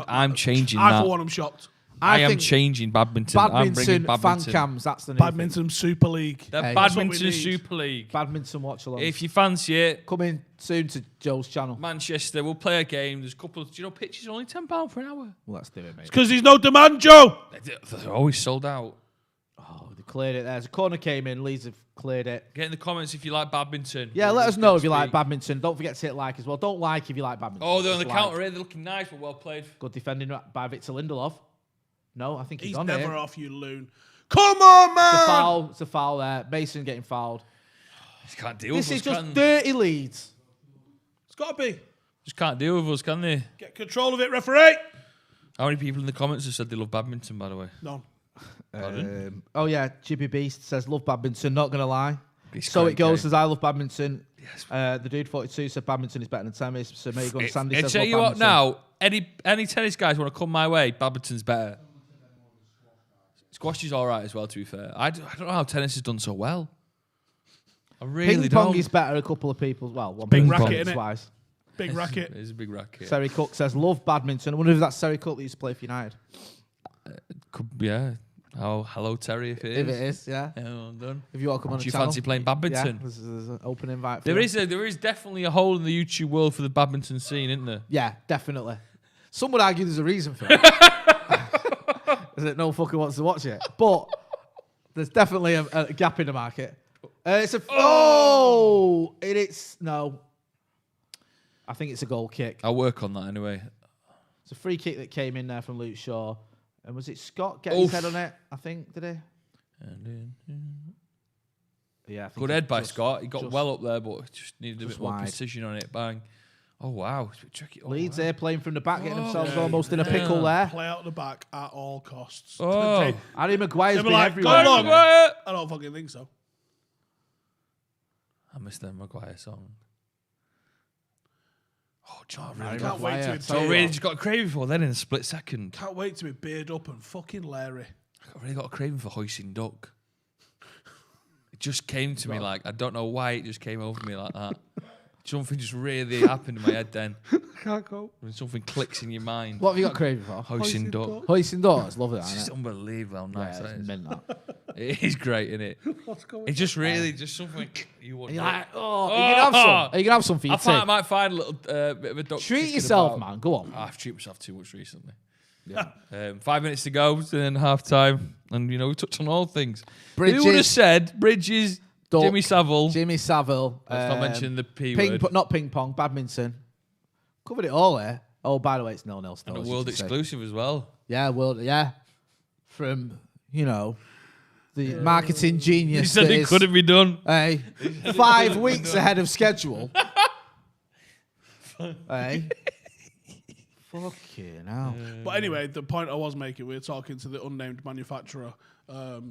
I'm changing I, that. for one, am shocked. I am think changing badminton. I'm bringing Badminton fan badminton. cams. That's the new Badminton Super League. The Hey, that's what we badminton need. Super League. thing. Badminton watch along. If you fancy it, Coming soon to Joe's channel. Manchester, we'll play a game. There's a couple of, do you know, pitches are only £10 for an hour. Well, let's do it, mate. Because there's no demand, Joe. They're always sold out. Oh, they cleared it there. As a corner came in, Leeds have cleared it. Get in the comments if you like badminton. Yeah, let us know if you like badminton. Don't forget to hit like as well. Don't like if you like badminton. Oh, they're on the Just like. counter here. They're looking nice, but well played. Good defending by Victor Lindelof. No, I think he's He's on never here. off, you loon. Come on, man. It's a foul. It's a foul there. Mason getting fouled. Just can't deal This with is us, just can dirty Leeds. It's got to be. Just can't deal with us, can they? Get control of it, referee. How many people in the comments have said they love badminton, by the way? None. Oh yeah, Jibby Beast says love badminton. Not gonna lie. It's So great it goes. game. Says I love badminton. The dude 42 said badminton is better than tennis. So maybe go on Sandy I says tell love you what, badminton. now any tennis guys want to come my way, badminton's better. Squash is all right as well. To be fair, I don't know how tennis has done so well. I really Ping pong don't. is better. A couple of people. Well, one Big person racket, innit? twice. Big racket. It's a big racket. Seri Cook says love badminton. I wonder if that's Seri Cook that used to play for United. Yeah. Oh, hello Terry, if it is. If it is, yeah. Well done. If you want to come on Do the you channel, fancy playing badminton? Yeah, there's an open invite. For There you. is definitely a hole in the YouTube world for the badminton scene, isn't there? Yeah, definitely. Some would argue there's a reason for it. Is it no fucker wants to watch it? But there's definitely a gap in the market. It's a no. I think it's a goal kick. I'll work on that anyway. It's a free kick that came in there from Luke Shaw. And was it Scott getting his head on it? I think, did he? Yeah, I think Good he head by just- Scott. He got just- well up there, but just needed a just bit more wide. precision on it. Bang. Oh, wow. It's a bit tricky. Oh, Leeds wow. here playing from the back, getting themselves Yeah, almost in a pickle there. Play out the back at all costs. Oh. Harry Maguire's They were been like, everywhere. go long. Maguire. I don't fucking think so. I missed the Maguire song. Oh, John, Harry really Can't wait to Maguire. be So beard really up. just got a craving for then in a split second. Can't wait to be beard up and fucking Larry. I really got a craving for hoisting duck. It just came to me like, I don't know why it just came over me like that. Something just really happened in my head then. Can't go. When something clicks in your mind. What have you got craving for? Hoisting duck. Hoisting doors, love it. It's Isn't just it? unbelievable how nice Yeah, that it's is. meant that. It is great, isn't it? What's going It's just really just something you want. You're like, oh, you can have some. Are you gonna have some for your I find I tea? might find a little bit of a duck. Treat kicking yourself, about. man. Go on. I've treated myself too much recently. Yeah. 5 minutes to go, and then half time, and we touched on all things. Who would have Bridges. said Bridges Duck, Jimmy Savile. Jimmy Savile. Let's not mention the P word. Not ping pong, badminton. Covered it all there. Oh, by the way, it's 0-0 still. And a world exclusive as well. Yeah, from, the marketing genius. He said it couldn't be done. Hey, 5 weeks ahead of schedule. Hey. Fucking hell. But anyway, the point I was making, we're talking to the unnamed manufacturer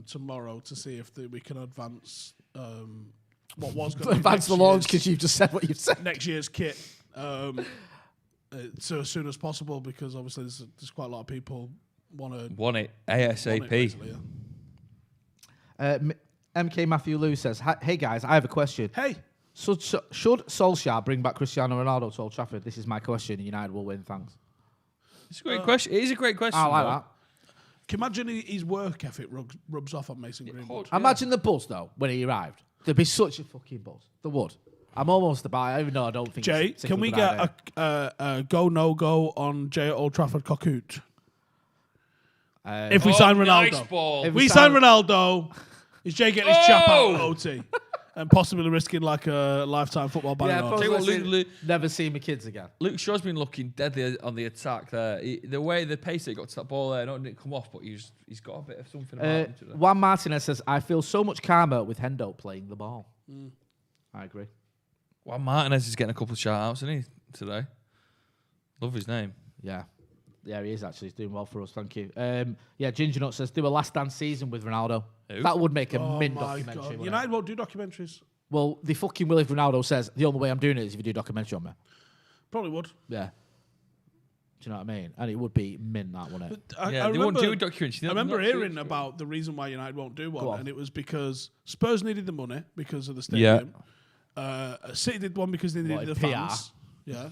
tomorrow to see if we can advance what was going to advance the launch because you've just said what you've said. Next year's kit so as soon as possible, because obviously there's quite a lot of people want it ASAP. MK Matthew Lou says, "Hey guys, I have a question. Hey, should Solskjaer bring back Cristiano Ronaldo to Old Trafford? This is my question. United will win. Thanks." It's a great question. It is a great question. I like that. Can you imagine his work ethic rubs off on Mason Greenwood? Imagine the buzz though when he arrived. There'd be such a fucking buzz. There would. I'm almost about it, even though I don't think. Jay, can we get a go no go on Jay at Old Trafford Cockhoot? If we sign Ronaldo, nice ball. If we sign Ronaldo, is Jay getting his chap out of OT and possibly risking like a lifetime football ban? Yeah, never see my kids again. Luke Shaw's been looking deadly on the attack there. The way the pace he got to that ball there, didn't come off, but he's got a bit of something about him today. Juan Martinez says, "I feel so much calmer with Hendo playing the ball." I agree. Juan Martinez is getting a couple of shout-outs, isn't he, today? Love his name. Yeah, he is actually. He's doing well for us, thank you. Ginger Nut says, "Do a last dance season with Ronaldo." Who? That would make a mint my documentary. God. United won't do documentaries. Well, they fucking will if Ronaldo says, "The only way I'm doing it is if you do a documentary on me." Probably would. Yeah. Do you know what I mean? And it would be mint, that, wouldn't it? They won't do a documentary. I remember hearing about the reason why United won't do one, and it was because Spurs needed the money because of the stadium. City did one because they needed the fans. Yeah.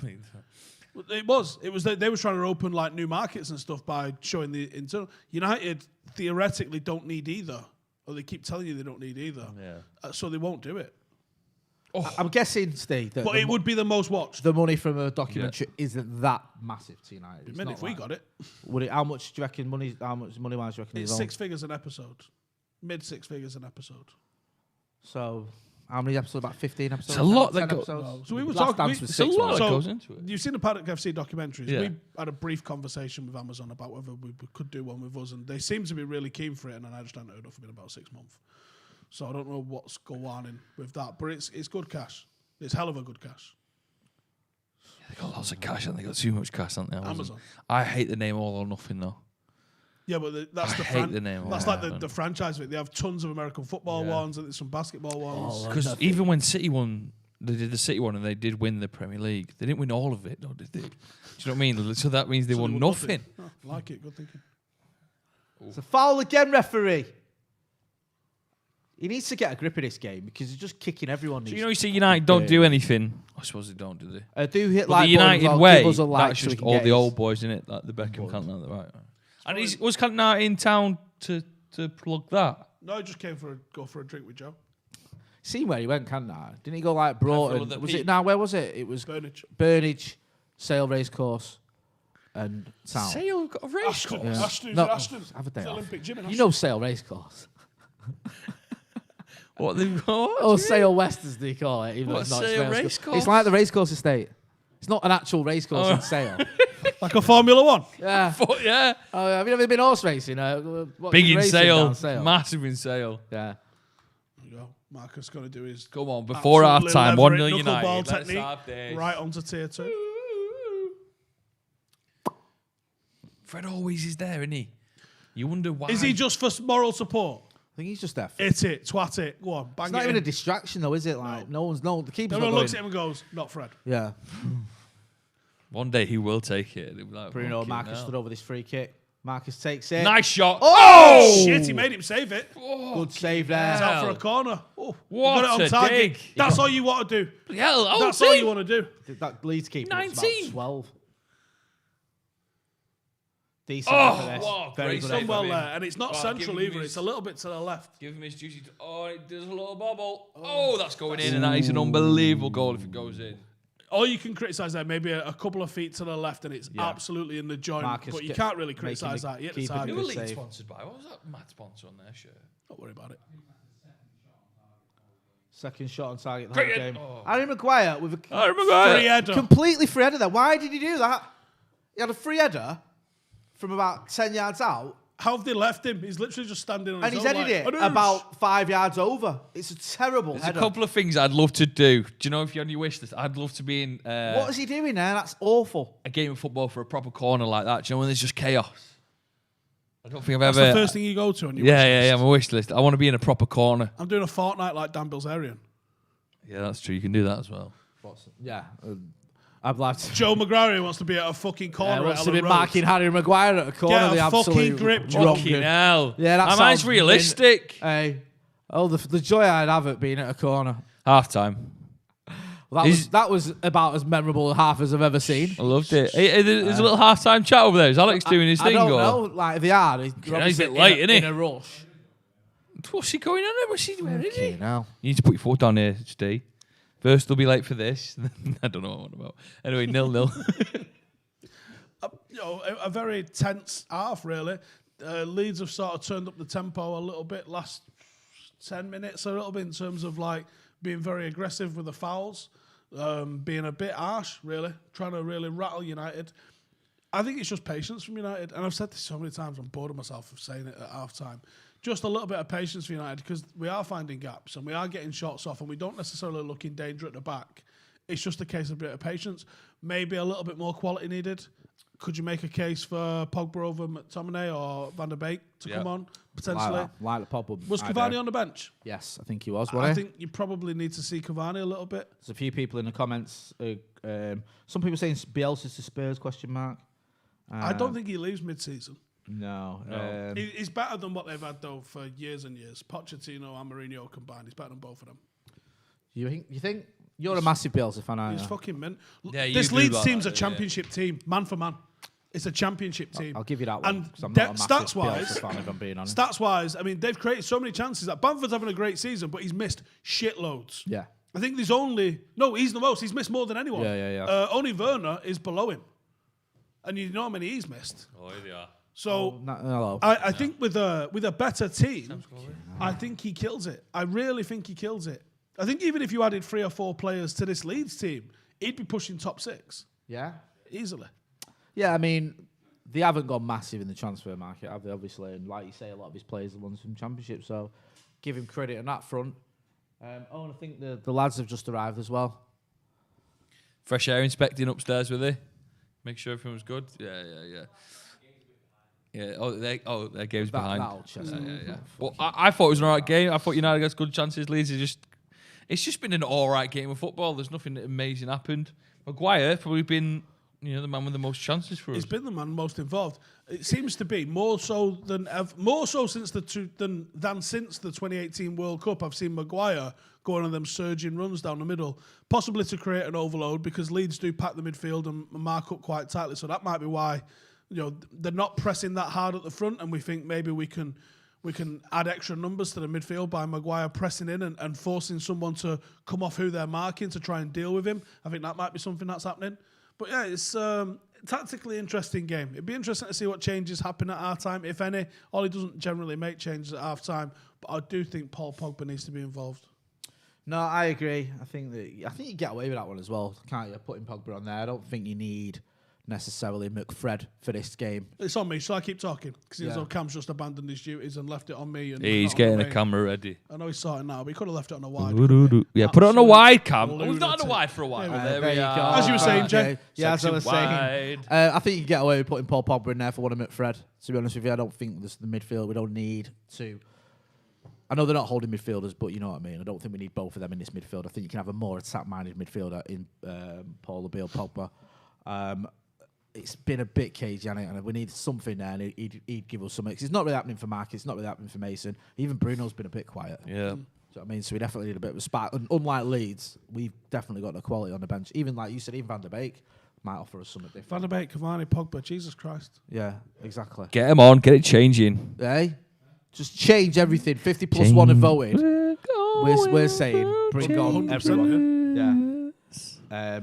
It was that they were trying to open like new markets and stuff by showing the internal. United theoretically don't need either, or they keep telling you they don't need either. So they won't do it. I'm guessing, Steve, that but it would be the most watched. The money from a documentary isn't that massive to United. It'd be if we got it. Would it? How much do you reckon money? How much money wise do you reckon? It's 6 figures an episode, mid 6 figures an episode. So. How many episodes? About 15 episodes? It's a lot that goes. So we were talking. It's a lot that goes into it. You've seen the Paddock FC documentaries. Yeah. We had a brief conversation with Amazon about whether we could do one with us, and they seem to be really keen for it. And I just haven't heard nothing in about 6 months. So I don't know what's going on with that, but it's good cash. It's hell of a good cash. They got lots of cash, and they got too much cash, haven't they? Amazon. I hate the name All or Nothing though. Yeah, but that's the name. That's like the franchise of it. They have tons of American football ones and some basketball ones. Because even when City won, they did the City one and they did win the Premier League. They didn't win all of it, though, did they? Do you know what I mean? So that means they won nothing. Oh, like it. Good thinking. It's a foul again, referee. He needs to get a grip of this game because he's just kicking everyone. So you see United don't do anything. I suppose they don't, do they? Do hit but like the United well, way, like that's just all the old boys, in it? Like the Beckham Cantona, right? And was Cantona in town to plug that? No, he just came go for a drink with Joe. Seen where he went, Cantona? Didn't he go like Broughton? Was it now? Where was it? It was Burnage, Sale Racecourse, and Town. Sale got a racecourse. Ashton. Have a day off. Olympic gym in You know Sale Racecourse. What they've got? Oh, Sale West as they call it. Even though What, it's not Sale Racecourse. Racecourse? It's like the Racecourse estate. It's not an actual racecourse in Sale. Like a Formula One. Yeah. Yeah. Oh, have you ever been horse racing? Big in Sale. Massive in Sale. Yeah. There you go. Marcus got to do his. Come on, before our time, 1-0 United. Ball Let's technique, have this. right onto tier 2. Fred always is there, isn't he? You wonder why. Is he just for moral support? I think he's just there. Hit it, twat it, go on, bang It's it not even in. a distraction, though, is it? Like the keeper's Everyone not looks at going. him and goes, "Not Fred." Yeah. One day he will take it. He'll be like, Bruno "Fucking Marcus hell." stood over this free kick. Marcus takes it. Nice shot. Oh shit! He made him save it. Good save there. He's out for a corner. Oh, What you got it a on target. dig. That's all you want to do. Bloody hell, That's OT. all you want to do. That Leeds keeper was about 19. 12. Decent. Oh, for this. wow, Very great good. save. Done well him. there, and it's not Oh, central give him either. his- It's a little bit to the left. Give him his duty. Oh, it does a little bobble. Oh, that's going in, and that is an unbelievable goal if it goes in. All you can criticise there, maybe a couple of feet to the left, and it's absolutely in the joint. Marcus but you get- can't really making criticise the that. You hit the keeper target. Who were Good Leeds save. sponsored by? What was that Matt sponsor on their shirt? Don't worry about it. Second shot on target the Great whole head. game. Oh. Harry Maguire with a Free header. completely free header there. Why did he do that? He had a free header from about 10 yards out. How have they left him? He's literally just standing on And his he's own. headed like, it "Adoosh." about 5 yards over. It's a terrible There's header. a couple of things I'd love to do. Do you know if you're on your wish list? I'd love to be in What is he doing there? That's awful. a game of football for a proper corner like that. Do you know when there's just chaos? I don't think I've That's ever. the first thing you go to on your Yeah, wish yeah, list. yeah. My wish list. I want to be in a proper corner. I'm doing a fortnight like Dan Bilzerian. Yeah, that's true. You can do that as well. Yeah. I'd like to. Joe McGrary wants to be at a fucking corner. Wants at to be Ellen Road. marking Harry Maguire at a corner. Get a the absolute fucking grip, Joe. drunken. Fucking hell. Yeah, that That man's sounds realistic. Hey, the joy I'd have at being at a corner. Half time. Well, that was about as memorable a half as I've ever seen. I loved it. Hey, there's a little half time chat over there. Is Alex doing his thing? I don't or? know. Like they are. They're He's a obviously bit late, isn't he? in a rush. What's he going on? What's he doing? Okay, now. You need to put your foot down here, Steve. First, they'll be late for this. I don't know what I'm on about. Anyway, 0-0. A very tense half, really. Leeds have sort of turned up the tempo a little bit last 10 minutes, a little bit in terms of like being very aggressive with the fouls, being a bit harsh, really, trying to really rattle United. I think it's just patience from United, and I've said this so many times, I'm bored of myself of saying it at half-time. Just a little bit of patience for United, because we are finding gaps and we are getting shots off and we don't necessarily look in danger at the back. It's just a case of a bit of patience. Maybe a little bit more quality needed. Could you make a case for Pogba over McTominay or Van der Beek to come on, potentially? Like the Pogba. Was Cavani on the bench? Yes, I think he was. I think you probably need to see Cavani a little bit. There's a few people in the comments. Some people saying Bielsa to Spurs, question mark. I don't think he leaves mid-season. No. He's better than what they've had, though, for years and years. Pochettino and Mourinho combined. He's better than both of them. You think? You're a massive Bielsa fan, aren't you? He's fucking mint. Yeah, this Leeds team's a championship team, man for man. It's a championship team. I'll give you that one. And I'm not a massive stats-wise, Bielsa fan, if I'm being honest. Stats-wise, I mean, they've created so many chances. That Bamford's having a great season, but he's missed shitloads. Yeah. I think he's the most. He's missed more than anyone. Yeah. Only Werner is below him. And you know how many he's missed. Oh, here they are. So hello. I think with a better team, I think he kills it. I really think he kills it. I think even if you added 3 or 4 players to this Leeds team, he'd be pushing top 6. Yeah? Easily. Yeah, I mean, they haven't gone massive in the transfer market, have they, obviously? And like you say, a lot of his players are the ones from Championship, so give him credit on that front. And I think the lads have just arrived as well. Fresh air inspecting upstairs with they. Make sure everything was good. Yeah. Yeah. Their game's behind. Yeah. Well, I thought it was an alright game. I thought United got good chances. Leeds it's just been an alright game of football. There's nothing amazing happened. Maguire probably been the man with the most chances for us. He's been the man most involved. It seems to be more so since than since the 2018 World Cup. I've seen Maguire going on them surging runs down the middle, possibly to create an overload because Leeds do pack the midfield and mark up quite tightly. So that might be why they're not pressing that hard at the front, and we think maybe we can add extra numbers to the midfield by Maguire pressing in and forcing someone to come off who they're marking to try and deal with him. I think that might be something that's happening. But yeah, it's tactically interesting game. It'd be interesting to see what changes happen at half-time, if any. Ollie doesn't generally make changes at half-time, but I do think Paul Pogba needs to be involved. No, I agree. I think you get away with that one as well, can't you? Putting Pogba on there. I don't think you need necessarily McFred for this game. It's on me. Shall I keep talking? Because Cam's just abandoned his duties and left it on me. And He's getting a camera ready. I know he's sorting now, but he could have left it on a wide. Yeah, put it on a wide, Cam. We've not on a wide for a while. There we go. As you were saying, Jay. Yeah, as I was saying. I think you can get away with putting Paul Pogba in there for one of McFred. To be honest with you, I don't think this is the midfield. We don't need to. I know they're not holding midfielders, but you know what I mean. I don't think we need both of them in this midfield. I think you can have a more attack-minded midfielder in Paul Pogba. It's been a bit cagey, and we need something there, and he'd give us something. It's not really happening for Mark. It's not really happening for Mason. Even Bruno's been a bit quiet. Yeah. Do you know what I mean? So we definitely need a bit of a spark. And unlike Leeds, we've definitely got the quality on the bench. Even like you said, even Van der Beek might offer us something different. Van der Beek, Cavani, Pogba, Jesus Christ. Yeah, exactly. Get him on, get it changing. Hey? Just change everything. 50 plus 1 have voted. We're saying bring on everyone. Yeah.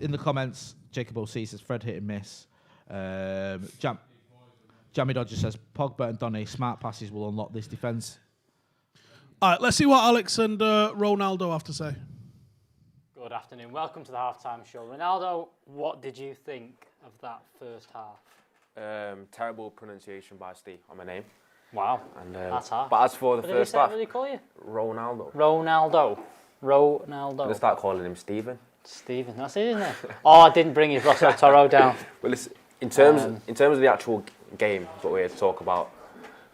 In the comments, Jacob O.C. says Fred hit and miss. Jamie Dodger says Pogba and Donny smart passes will unlock this defence. All right, let's see what Alex and Ronaldo have to say. Good afternoon. Welcome to the halftime show. Ronaldo, what did you think of that first half? Terrible pronunciation by Steve on my name. Wow, and, that's hard. But as for the first half, what did he call you? Ronaldo. Ronaldo. I'm gonna start calling him Stephen. Stephen, that's it, isn't it? Oh, I didn't bring his Rosso Toro down. Well, listen, in terms of the actual game, what we're here to talk about,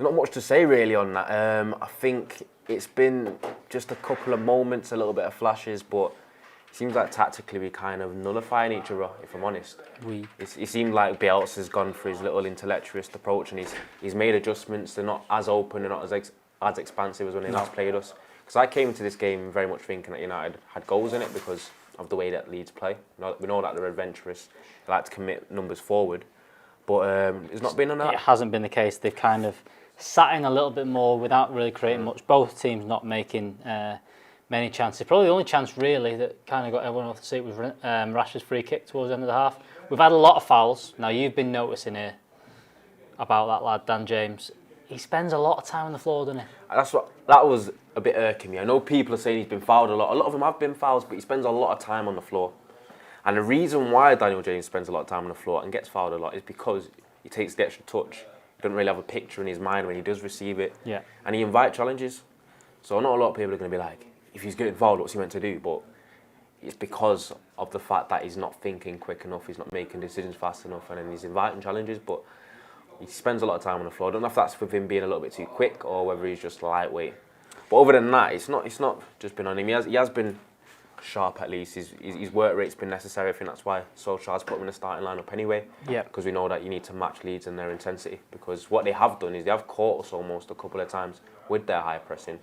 not much to say really on that. I think it's been just a couple of moments, a little bit of flashes, but it seems like tactically we kind of nullifying each other, if I'm honest. It seemed like Bielsa's gone for his little intellectualist approach, and he's made adjustments. They're not as open, they're not as expansive as when they last played us. Because I came into this game very much thinking that United had goals in it because of the way that Leeds play. We know that they're adventurous, they like to commit numbers forward, but it's not been on that. It hasn't been the case. They've kind of sat in a little bit more without really creating much. Both teams not making many chances. Probably the only chance really that kind of got everyone off the seat was Rashford's free kick towards the end of the half. We've had a lot of fouls. Now you've been noticing here about that lad, Dan James. He spends a lot of time on the floor, doesn't he? That was a bit irking me. I know people are saying he's been fouled a lot. A lot of them have been fouls, but he spends a lot of time on the floor. And the reason why Daniel James spends a lot of time on the floor and gets fouled a lot is because he takes the extra touch. He doesn't really have a picture in his mind when he does receive it. Yeah. And he invites challenges. So not a lot of people are going to be like, if he's getting fouled, what's he meant to do? But it's because of the fact that he's not thinking quick enough, he's not making decisions fast enough, and then he's inviting challenges. But he spends a lot of time on the floor. I don't know if that's with him being a little bit too quick or whether he's just lightweight. But other than that, it's not just been on him. He has been sharp at least. His work rate's been necessary. I think that's why Solskjaer's put him in the starting lineup anyway. Yeah. Because we know that you need to match Leeds and their intensity. Because what they have done is they have caught us almost a couple of times with their high pressing.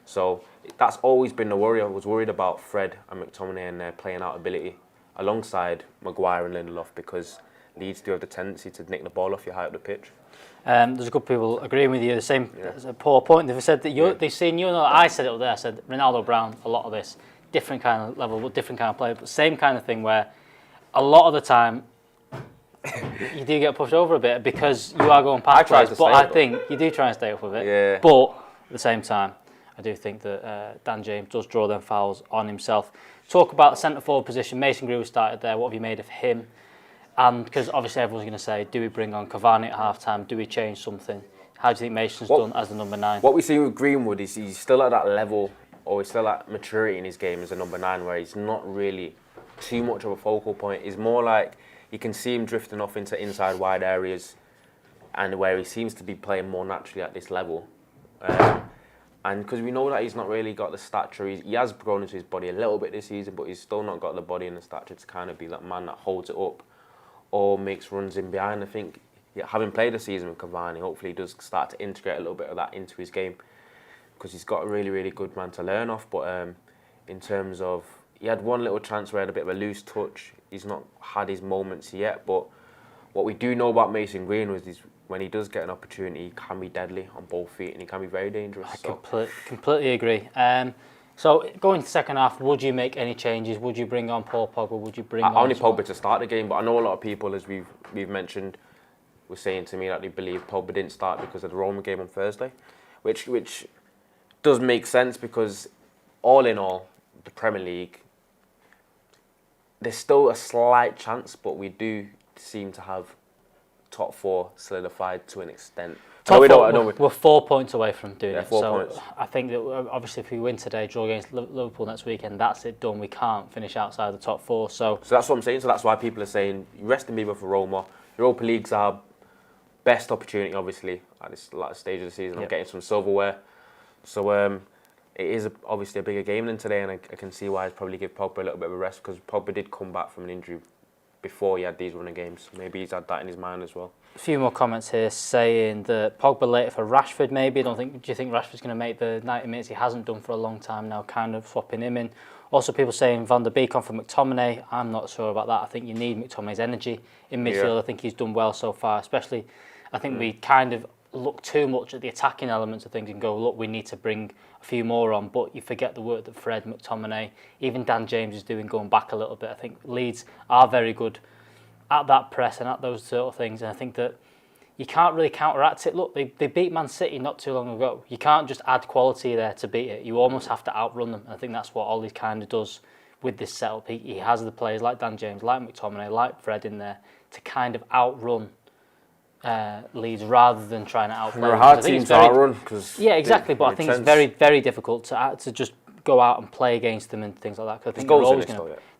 So that's always been the worry. I was worried about Fred and McTominay and their playing out ability alongside Maguire and Lindelof, because Leeds do have the tendency to nick the ball off you high up the pitch. There's a good people agreeing with you. The same, There's a poor point. They've said that they've seen you. I said it up there. I said Ronaldo, Brown, a lot of this, different kind of level, different kind of player, but same kind of thing where a lot of the time you do get pushed over a bit because you are going past players. But I think you do try and stay up with it. Yeah. But at the same time, I do think that Dan James does draw them fouls on himself. Talk about the centre forward position. Mason Greenwood started there. What have you made of him? And because obviously everyone's going to say, do we bring on Cavani at half-time? Do we change something? How do you think Mason's done as the number 9? What we see with Greenwood is he's still at that level, or he's still at maturity in his game as a number 9, where he's not really too much of a focal point. He's more like you can see him drifting off into inside wide areas, and where he seems to be playing more naturally at this level. And because we know that he's not really got the stature, he has grown into his body a little bit this season, but he's still not got the body and the stature to kind of be that man that holds it up or makes runs in behind. I think having played a season with Cavani, hopefully he does start to integrate a little bit of that into his game, because he's got a really, really good man to learn off. But in terms of, he had one little chance where he had a bit of a loose touch. He's not had his moments yet, but what we do know about Mason Greenwood is when he does get an opportunity, he can be deadly on both feet and he can be very dangerous. I completely agree. So going to the second half, would you make any changes? Would you bring on Paul Pogba? Would you bring on... Only Pogba to start the game, but I know a lot of people, as we've mentioned, were saying to me that they believe Pogba didn't start because of the Roma game on Thursday, which does make sense, because all in all, the Premier League, there's still a slight chance, but we do seem to have top 4 solidified to an extent. We're 4 points away from doing it. 4 points. I think that obviously if we win today, draw against Liverpool next weekend, that's it done. We can't finish outside the top 4. So that's what I'm saying. So that's why people are saying, rest in Bieber for Roma. Europa League's our best opportunity, obviously, at this last stage of the season, of getting some silverware. So it is obviously a bigger game than today, and I can see why I'd probably give Pogba a little bit of a rest, because Pogba did come back from an injury before he had these running games. Maybe he's had that in his mind as well. A few more comments here saying that Pogba later for Rashford maybe. Do you think Rashford's going to make the 90 minutes? He hasn't done for a long time now, kind of swapping him in. Also people saying Van der Beek on for McTominay. I'm not sure about that. I think you need McTominay's energy in midfield. I think he's done well so far, especially I think we kind of look too much at the attacking elements of things and go, look, we need to bring a few more on, but you forget the work that Fred, McTominay, even Dan James is doing going back a little bit. I think Leeds are very good at that press and at those sort of things, and I think that you can't really counteract it. Look, they beat Man City not too long ago. You can't just add quality there to beat it. You almost have to outrun them. And I think that's what Ollie kind of does with this setup. He has the players like Dan James, like McTominay, like Fred in there to kind of outrun Leeds rather than trying to outplay. They're a hard team to outrun. Yeah, exactly. But I think it's very, very difficult to just go out and play against them and things like that. Cause I think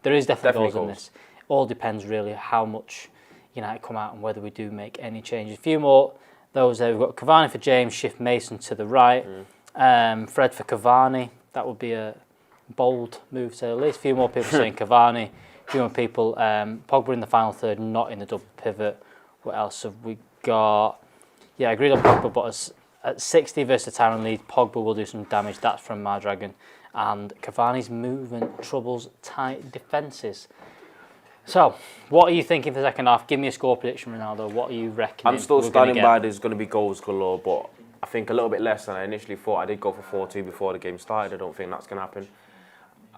there is definitely goals in this. All depends really how much United come out and whether we do make any changes. A few more those there. We've got Cavani for James, shift Mason to the right. Fred for Cavani. That would be a bold move to say the least. A few more people saying Cavani. A few more people. Pogba in the final third, not in the double pivot. What else have we got? Yeah, agreed on Pogba, but at 60 versus Tyrone Leeds, Pogba will do some damage. That's from Mardragon. And Cavani's movement troubles tight defences. So, what are you thinking for the second half? Give me a score prediction, Ronaldo. What are you reckoning? I'm still standing by there's going to be goals galore, but I think a little bit less than I initially thought. I did go for 4-2 before the game started. I don't think that's going to happen.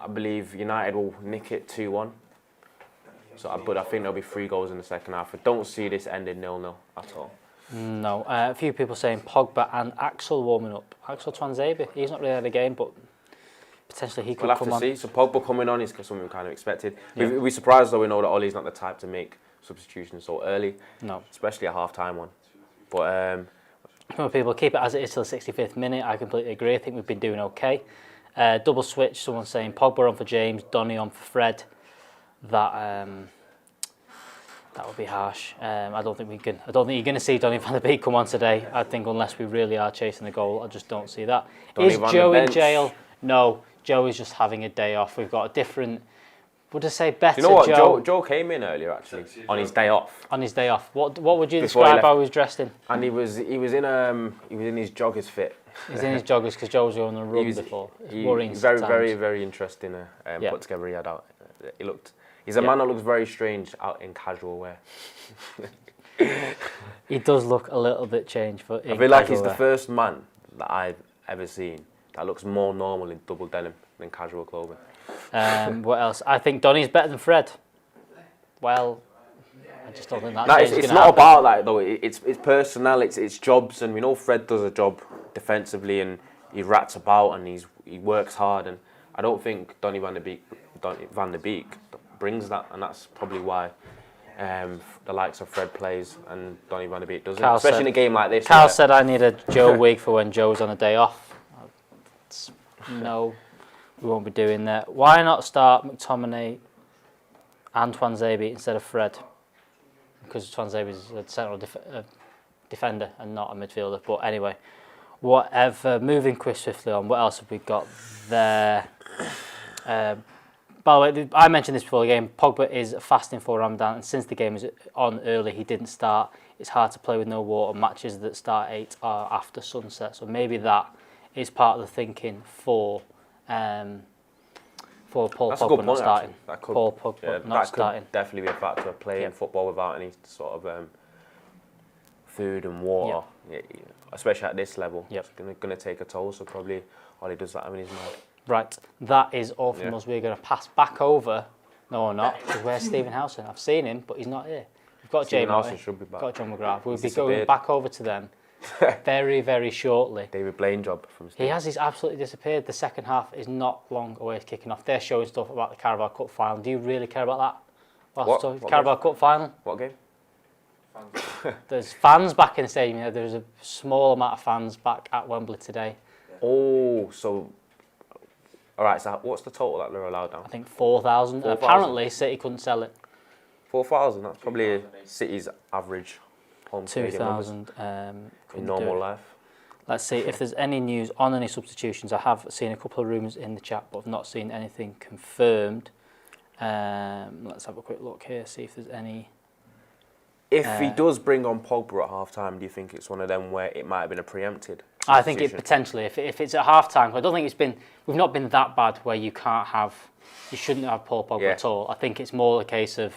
I believe United will nick it 2-1. But I think there'll be 3 goals in the second half. I don't see this ending 0-0 at all. No. A few people saying Pogba and Axel warming up. Axel Tuanzebe, he's not really had a game, but potentially he could come on. We'll have to see. So Pogba coming on is something we kind of expected. Yeah. We're surprised though we know that Ollie's not the type to make substitutions so early. No. Especially a half-time one. But people keep it as it is till the 65th minute. I completely agree. I think we've been doing okay. Double switch, someone saying Pogba on for James, Donny on for Fred. That would be harsh. I don't think you're going to see Donny van der Beek come on today. I think unless we really are chasing the goal, I just don't see that. Is Joe in jail? No. Joe is just having a day off. We've got a different. Would I say better? You know what? Joe came in earlier actually on his day off. On his day off. What would you describe how he was dressed in? And he was in his joggers fit. He's in his joggers because Joe was on a run before. He's very interesting. Put together he had out. He's a man that looks very strange out in casual wear. He does look a little bit changed. I feel like he's the first man that I've ever seen that looks more normal in double denim than casual clothing. What else? I think Donny's better than Fred. Well, I just don't think that. It's not about that though. It's personnel. It's jobs, and we know Fred does a job defensively, and he rats about and he works hard. And I don't think Donny van der Beek brings that, and that's probably why the likes of Fred plays and Donny van der Beek doesn't, especially in a game like this. Carl said I need a Joe wig for when Joe's on a day off. No, we won't be doing that. Why not start McTominay and Tuanzebe instead of Fred? Because Tuanzebe is a central defender and not a midfielder. But anyway, whatever. Moving quick swiftly on. What else have we got there? By the way, I mentioned this before the game. Pogba is fasting for Ramadan, and since the game is on early, he didn't start. It's hard to play with no water. Matches that start 8 are after sunset, so maybe that is part of the thinking for Paul Pogba not starting. Paul Pogba not starting. Could definitely be a factor of playing football without any sort of food and water, especially at this level. It's going to take a toll. So probably Ollie does that when he's mad. Right, that is all from us. We're going to pass back over. No, we're not. Because where's Stephen Howson? I've seen him, but he's not here. We've got Jay Martin. Should be back. Got John McGrath. We'll be going back over to them very, very shortly. David Blaine job from Steve. He's absolutely disappeared. The second half is not long away to kicking off. They're showing stuff about the Carabao Cup final. Do you really care about that? What Carabao Cup final? What game? There's fans back in the stadium. There's a small amount of fans back at Wembley today. Oh, so... All right, so what's the total that they're allowed now? I think 4,000. Apparently, City couldn't sell it. 4,000, that's probably City's average home 2,000 in normal life. Let's see if there's any news on any substitutions. I have seen a couple of rumours in the chat, but I've not seen anything confirmed. Let's have a quick look here, see if there's any... If he does bring on Pogba at half-time, do you think it's one of them where it might have been a preempted substitution? I think it potentially. If it's at half-time, I don't think we've not been that bad where you shouldn't have Paul Pogba at all. I think it's more a case of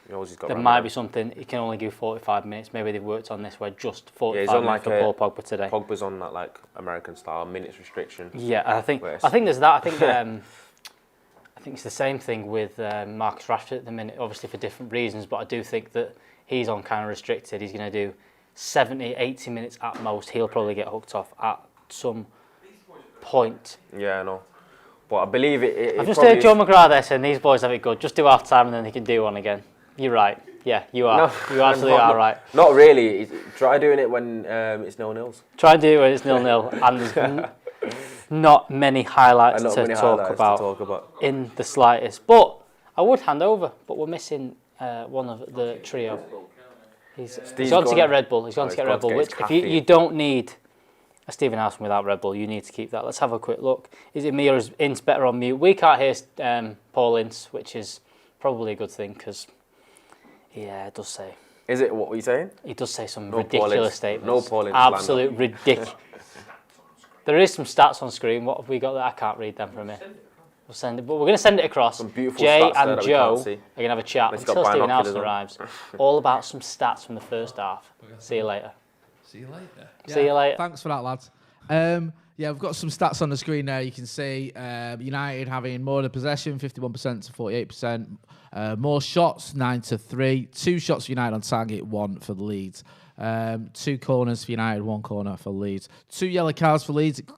there might be something, he can only give 45 minutes. Maybe they've worked on this where just 45 minutes for Paul Pogba today. Pogba's on that American-style minutes restriction. Yeah, I think there's that. I think it's the same thing with Marcus Rashford at the minute, obviously for different reasons, but I do think that he's on kind of restricted. He's going to do 70, 80 minutes at most, he'll probably get hooked off at some point. Yeah, I know. But I believe it I've just heard Joe McGrath there saying these boys have it good. Just do half time and then they can do one again. You're right. Yeah, you are. No, you absolutely are right. Not really. Try doing it when it's 0-0. Try and do it when it's 0-0 and there's not many highlights to talk about in the slightest. But I would hand over, but we're missing one of the trio. He's gone to get Red Bull. He's gone to get Red Bull, which if you don't need a Stephen Housen without Red Bull, you need to keep that. Let's have a quick look. Is it me or is Ince better on mute? We can't hear Paul Ince, which is probably a good thing because, yeah, it does say. Is it? What were you saying? He does say some ridiculous statements. No Paul Ince. Absolute ridiculous. There is some stats on screen. What have we got there? I can't read them from here. We'll send it, but we're going to send it across. Jay and Joe are going to have a chat until Stephen Housen arrives. All about some stats from the first half. See you later. See you later. See you later. Thanks for that, lads. Yeah, we've got some stats on the screen there. You can see United having more of the possession, 51% to 48%. More shots, 9-3. 2 shots for United on target, 1 for the Leeds. 2 corners for United, 1 corner for Leeds. 2 yellow cards for Leeds. It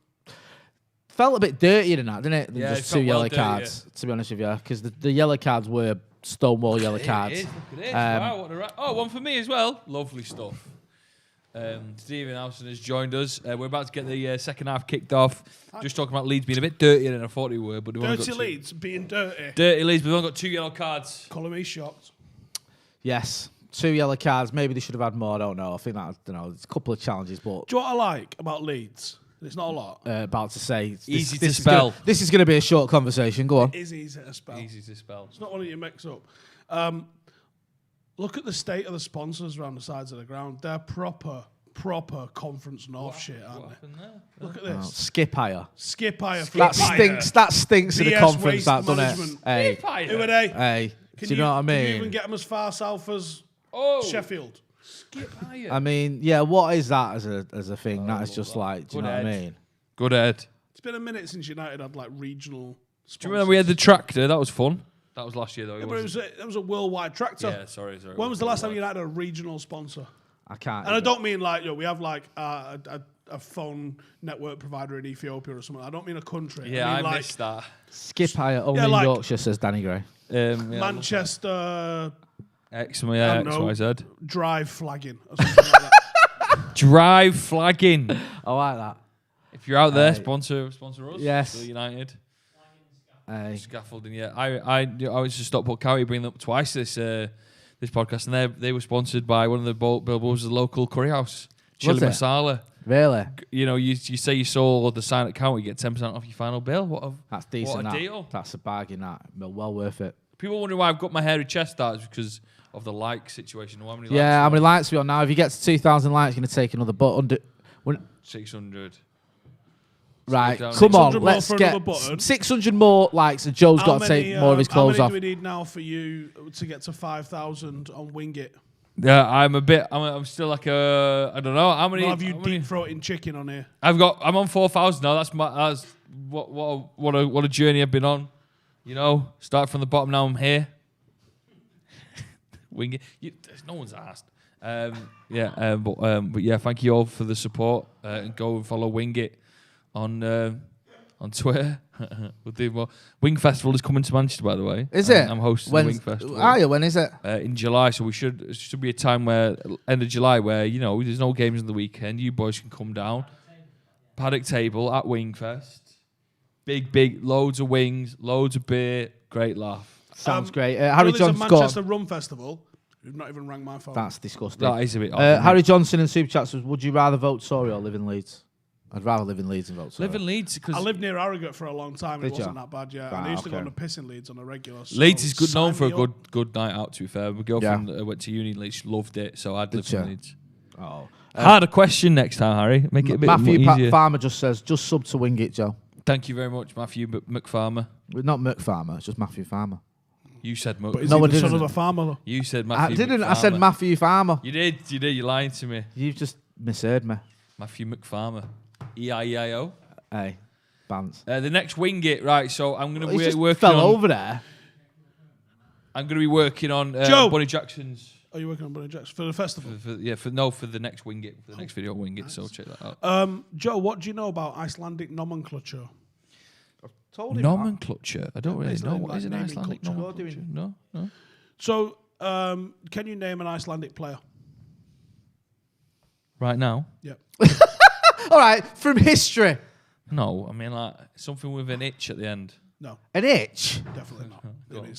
felt a bit dirtier than that, didn't it? Than just 2 yellow cards, to be honest with you. Because the yellow cards were stonewall yellow cards. Look at this. Wow, what one for me as well. Lovely stuff. Stephen Housen has joined us. We're about to get the second half kicked off. Just talking about Leeds being a bit dirtier than I thought they were. But Dirty Leeds being dirty. Dirty Leeds, but we've only got 2 yellow cards. Colour me shocked. Yes, 2 yellow cards. Maybe they should have had more. I don't know. I think that there's a couple of challenges, but do you know what I like about Leeds? It's not a lot. About to say easy to spell. This is going to be a short conversation. Go on. It is easy to spell. Easy to spell. It's not one that you mix up. Look at the state of the sponsors around the sides of the ground. They're proper Conference North shit, aren't they? Look at this. Skip hire. Skip hire. That stinks in the conference, that, doesn't it? Hey. Who are they? Hey. Do you know what I mean? Can you even get them as far south as Sheffield? Skip hire. I mean, yeah, what is that as a thing? That is just like, do you know what I mean? Good head. It's been a minute since United had like regional sponsors. Do you remember we had the tractor? That was fun. That was last year though. Yeah, but it was a worldwide tractor. Yeah, sorry. When was the last time United had a regional sponsor? I can't. And I don't mean like, we have like a phone network provider in Ethiopia or something. I don't mean a country. Yeah, I mean, missed that. Skip hire only in Yorkshire, says Danny Gray. Manchester. X, Y, Z. Drive flagging or something like that. Drive flagging. I like that. If you're out there, sponsor us. Yes. For United. Scaffolding, yeah. I was just Stockport County bringing them up twice this podcast, and they were sponsored by one of the billboards of the local curry house, Chili Masala. Really? You know, you say you saw the sign at counter, you get 10% off your final bill. That's decent. What a deal! That's a bargain. That well worth it. People wonder why I've got my hairy chest out. It's because of the like situation. How many how many likes we on now? If you get to 2,000 likes, you're going to take another button. 600. Right, come on, let's get 600 more likes, and Joe's got to take more of his clothes off. How many do we need now for you to get to 5,000 on Wing It? Yeah, I'm still like I don't know how many. Have you deep throating chicken on here? I'm on 4,000 now. That's what a journey I've been on. You know, start from the bottom. Now I'm here. Wing It. No one's asked. But yeah, thank you all for the support. And go and follow Wing It on Twitter. We'll do more. Wing Festival is coming to Manchester, by the way. Is it? I'm hosting the Wing Festival. Are you? When is it? In July. So it should be a time where end of July where there's no games on the weekend. You boys can come down. Paddock table at Wingfest. Big, loads of wings, loads of beer, great laugh. Sounds great. Harry Johnson. There's a Manchester Rum Festival. We've not even rang my phone. That's disgusting. That is a bit odd. Harry Johnson in Super Chat says, would you rather vote Tory or live in Leeds? I'd rather live in Leeds and vote Tory. Live in Leeds because I lived near Harrogate for a long time. It wasn't that bad, yeah. Right, and I used to go on the piss in Leeds on a regular. So Leeds is good known for a good night out. To be fair, my girlfriend went to uni in Leeds. She loved it, so I'd live in Leeds. Oh, harder question next time, Harry. Make it a bit Matthew easier. Farmer just says, just sub to Wing It, Joe. Thank you very much, Matthew McFarmer. Not McFarmer, it's just Matthew Farmer. You said Muck. But is he the son of a farmer, though? You said Matthew McFarmer. I said Matthew Farmer. You did. You're lying to me. You've just misheard me. Matthew McFarmer. E-I-E-I-O. Hey, Bants. The next Wing It, right, so I'm going to be working fell on... over there. I'm going to be working on Joe, Bonnie Jackson's... Are you working on Bunny Jacks for the festival? For the next Wing It, for the next video Wing It. So check that out. Joe, what do you know about Icelandic nomenclature? Told him Nomenclature. I don't really know. What is an naming Icelandic culture. nomenclature? No. So, can you name an Icelandic player? Right now? Yep. All right, from history. No, I mean like something with an itch at the end. No. An itch? Definitely not.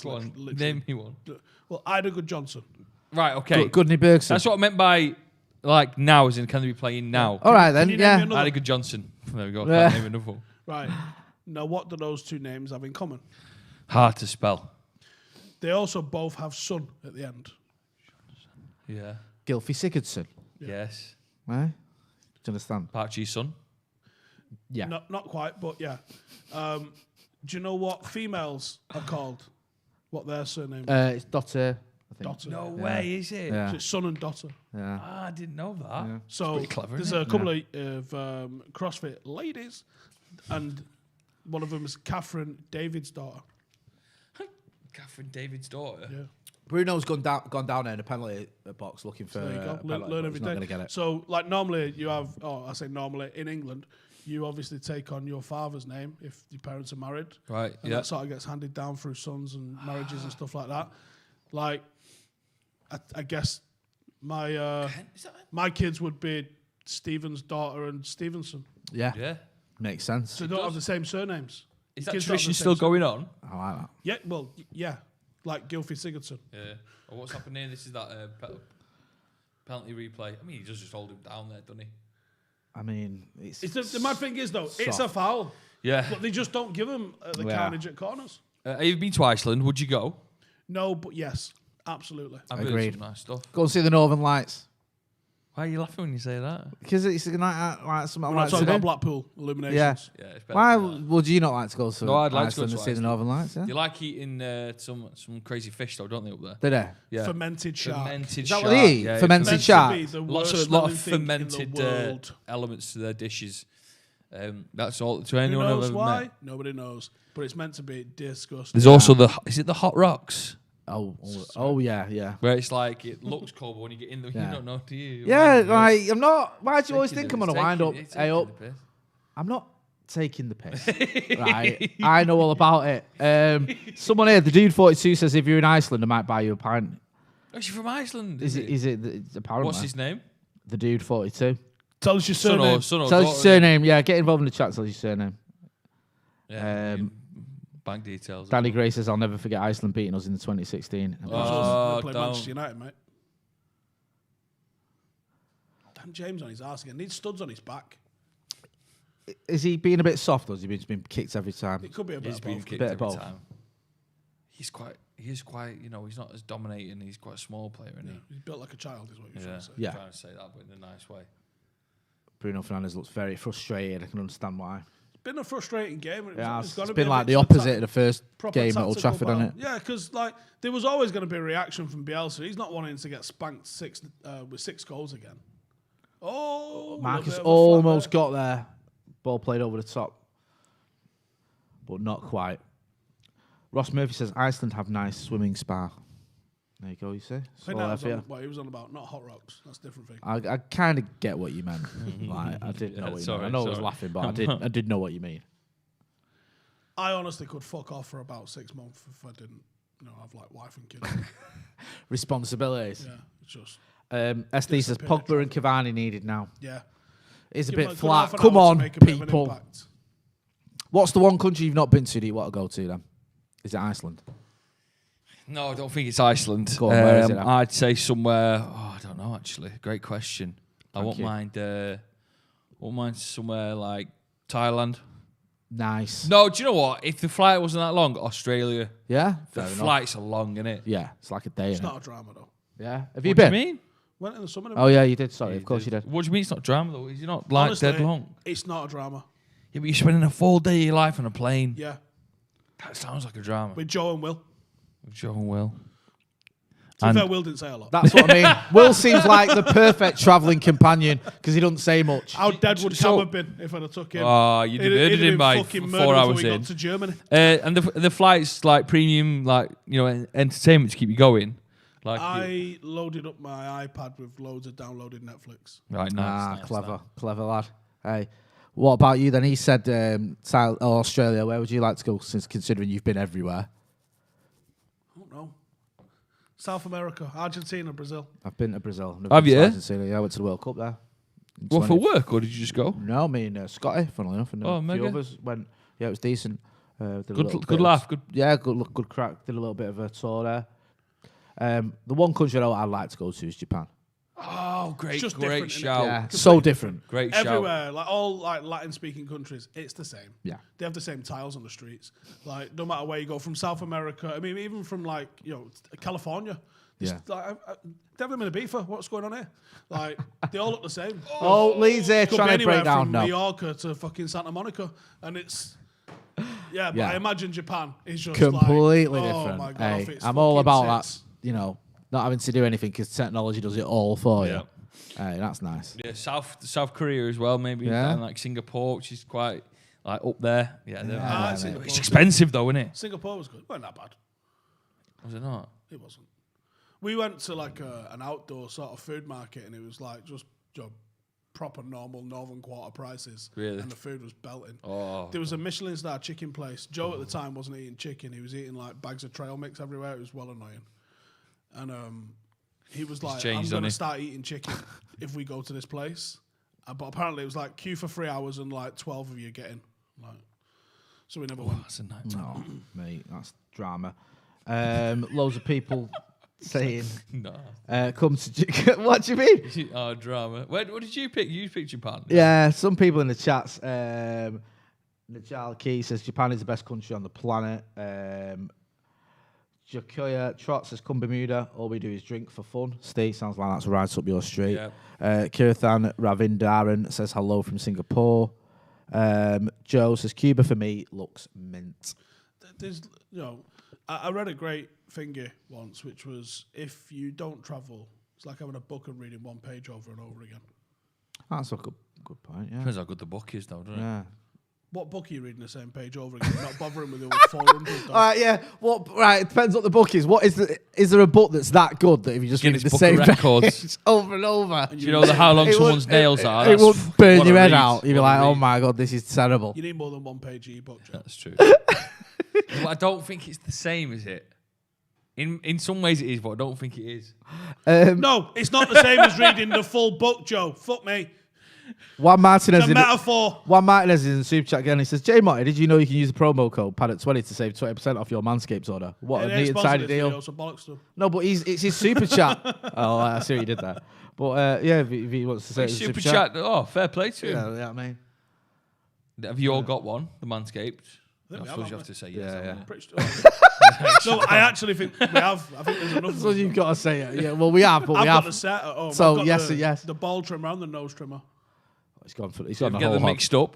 Go on, name me one. Well, Ida Good Johnson. Right, okay. Goodney Bergson. That's what I meant by like now, as in can they be playing now? All right then, Can you name me another? Ida Good Johnson. There we go. Yeah. Can't name another one. Right. Now, what do those two names have in common? Hard to spell. They also both have son at the end. Yeah. Gylfi Sigurdsson. Yes. Right? Do you understand? Archie's son. Yeah. Not quite, but yeah. Do you know what females are called? What their surname is? It's Dotter. I think. Dotter. No way, is it? Yeah. So it's son and daughter. Yeah. Ah, I didn't know that. Yeah. So pretty clever, there's isn't a it? couple of CrossFit ladies, and one of them is Catherine, David's daughter. Catherine David's daughter. Yeah. Bruno's gone down there in a penalty box looking for. So there you go. a Learn penalty, but every he's not day. going to get it. So, like normally, you have. Oh, I say normally in England, you obviously take on your father's name if your parents are married. Right. And that sort of gets handed down through sons and marriages and stuff like that. Like, I guess my kids would be Stephen's daughter and Stevenson. Yeah. Yeah. Makes sense. So they don't have the same surnames. Is Your that kids don't have tradition the still same going surname. on? I like that. Yeah. Well, yeah. Like Gylfi Sigurdsson. Yeah. Well, what's happening here? This is that penalty replay. I mean, he does just hold him down there, doesn't he? I mean, it's The mad thing is though, it's a soft. foul. Yeah. But they just don't give them the Yeah. carnage at corners. Have you been to Iceland? Would you go? No, but yes, absolutely. I've heard Agreed. some nice stuff. Go and see the Northern Lights. Why are you laughing when you say that? Because it's like something We're I not like to talking do. about Blackpool illuminations. Yeah. Yeah, it's better Why than that. would you not like to go to No, I'd like to go Iceland to and see the Iceland. Northern Lights? Yeah. You like eating some crazy fish though, don't they, up there? Did they? Yeah. Fermented shark. Fermented Is that shark. what they eat? Yeah, Fermented Meant to shark? be the Lot worst of smelling thing in the fermented world. elements to their dishes. That's all. To Who anyone I've knows ever why? met. Nobody knows. But it's meant to be disgusting. There's also is it the Hot Rocks? Oh yeah. Where it's like it looks cold, but when you get in there, Yeah. you don't know, do you? Yeah, like I'm not. Why do you always Taking think the- I'm gonna it's wind up? taking- it's Hey taking up. the piss. I'm not taking the piss. Right, I know all about it. Someone here, the dude 42 says if you're in Iceland, I might buy you a pint. Oh, is she from Iceland? Is it apparently? What's his name? The dude 42. Tell us your Son surname. or Tell us daughter, your surname. Yeah, get involved in the chat. Tell us your surname. Yeah. Bank details. Danny Gray says I'll never forget Iceland beating us in the 2016. Oh, Play don't. Manchester United, mate. Dan James on his arse again. Needs studs on his back. Is he being a bit soft or has he been kicked every time? It could be a bit He's of been both. kicked Bit of every both. time. He is quite, he's not as dominating. He's quite a small player, isn't Yeah, he's built like a child, is what you're trying to say. Yeah. I'm trying to say that, but in a nice way. Bruno Fernandes looks very frustrated. I can understand why. It's been a frustrating game. Yeah, gotta it's be been a like bit the of opposite of the first proper game at Old tactical Trafford, battle. isn't it? Yeah, because like there was always going to be a reaction from Bielsa. He's not wanting to get spanked with 6 goals again. Oh, Marcus a bit of a almost flat got there. Ball played over the top, but not quite. Ross Murphy says Iceland have nice swimming spa. There you go. You see. I So think that was there for on, you. what he was on about, not Hot Rocks. That's a different thing. I kind of get what you meant. Like, I did know Yeah, what you sorry, meant. I know I was sorry. laughing, but I did know what you mean. I honestly could fuck off for about 6 months if I didn't, have like wife and kids. Responsibilities. Yeah, it's just. SD says Pogba and Cavani needed now. Yeah. It's a Give bit them a good flat. half an Come hour to on, make a bit of an people. impact. What's the one country you've not been to that you want to go to then? Is it Iceland? No, I don't think it's Iceland. Go on, where is it at? I'd say somewhere. Oh, I don't know actually. Great question. I Thank won't you. mind. Won't mind somewhere like Thailand. Nice. No, do you know what? If the flight wasn't that long, Australia. Yeah? The Fair enough. flights are long, innit? Yeah, it's like a day. It's innit? not a drama though. Yeah. Have you What do been? you mean? Went in the summer. Oh yeah, you did. Sorry, Yeah, of course you did. What do you mean it's not drama though? Is it not like Honestly, dead long? It's not a drama. Yeah, but you're spending a full day of your life on a plane. Yeah. That sounds like a drama. With Joe and Will. With Joe and Will. To be And- fair, Will didn't say a lot. That's what I mean. Will seems like the perfect travelling companion because he doesn't say much. How dead would Cam have been if I'd have took him? Oh, you'd have murdered him by fucking 4 murdered hours before we in. got to Germany. And the flights like premium, like entertainment to keep you going. I loaded up my iPad with loads of downloaded Netflix. Right, nice. Clever lad. Hey, what about you then? He said Australia. Where would you like to go, since considering you've been everywhere? I don't know. South America, Argentina, Brazil. I've been to Brazil. Have you? Argentina. Yeah, I went to the World Cup there. What, for work, or did you just go? No, me and Scotty, funnily enough. And a few mega. others went. Yeah, it was decent. Good laugh. Good crack. Did a little bit of a tour there. The one country I'd like to go to is Japan. Oh, great Just great different, shout. Yeah, so different. Great shout. Everywhere, like all like Latin-speaking countries, it's the same. Yeah, they have the same tiles on the streets. Like no matter where you go, from South America, I mean, even from like California. Yeah. Like, Devlin and Ibiza, what's going on here? Like they all look the same. Oh, Leeds there Could trying be to break anywhere down from now. Mallorca to fucking Santa Monica, and it's. Yeah, but Yeah. I imagine Japan is just completely like, different. Oh my God, Hey, off its I'm all fucking about tits. that. Not having to do anything because technology does it all for you. Hey, that's nice. Yeah, South Korea as well, maybe. Yeah. And like Singapore, which is quite like up there. Yeah, Singapore. it's expensive though, isn't it? Singapore was good. Wasn't that bad? Was it not? It wasn't. We went to like an outdoor sort of food market, and it was like just proper normal Northern Quarter prices. Really? And the food was belting. Oh. There was a Michelin star chicken place. Joe at the time wasn't eating chicken. He was eating like bags of trail mix everywhere. It was well annoying. And he was like, I'm going to start eating chicken if we go to this place. But apparently it was like queue for 3 hours and like 12 of you get in. Like, so we never went. That's a nightmare. No, mate, that's drama. Loads of people saying, no. Come to... What do you mean? Oh, drama. What did you pick? You picked Japan. Yeah, some people in the chats. Najal Key says Japan is the best country on the planet. Jakoya Trot says, come Bermuda. All we do is drink for fun. Steve, sounds like that's right up your street. Yep. Kirathan Ravindaran says hello from Singapore. Joe says Cuba for me looks mint. There's, I read a great thing here once, which was if you don't travel, it's like having a book and reading one page over and over again. That's a good point, yeah. Depends how good the book is, though, doesn't it? Yeah. What book are you reading the same page over again? Not bothering with the 400. All right, yeah. It depends what the book is. What is there a book that's that good that if you just read Guinness the Book same of Records. page over and over, Do you know how long someone's nails are? It That's would burn what your a head read. out. You'd be What a like, oh read. my God, this is terrible. You need more than one page e-book, Joe. That's true. Well, I don't think it's the same, is it? In some ways it is, but I don't think it is. No, it's not the same as reading the full book, Joe. Fuck me. Juan Martinez It's a metaphor. Juan Martinez is in the super chat again. He says, Jay Marty, did you know you can use the promo code Paddock20 to save 20% off your Manscaped order? What It a ain't neat and sponsored tidy this deal. video, so bollocks to him. No, but it's his super chat. Oh, I see what you did there. But yeah, if he wants to say it's a Super chat. Oh, fair play to him. Yeah, yeah, I mean. Have you all got one? The Manscaped? I we have, suppose you haven't have to say we? yes. Yeah, haven't Pretty no, I actually think we have. I think there's enough. So you've got to say it. Yeah, well, we have, but I've we got have. the set at home. So I've got yes, the, yes. The ball trimmer and the nose trimmer. He's gone for. He's you? gone the Get whole them hog. mixed up.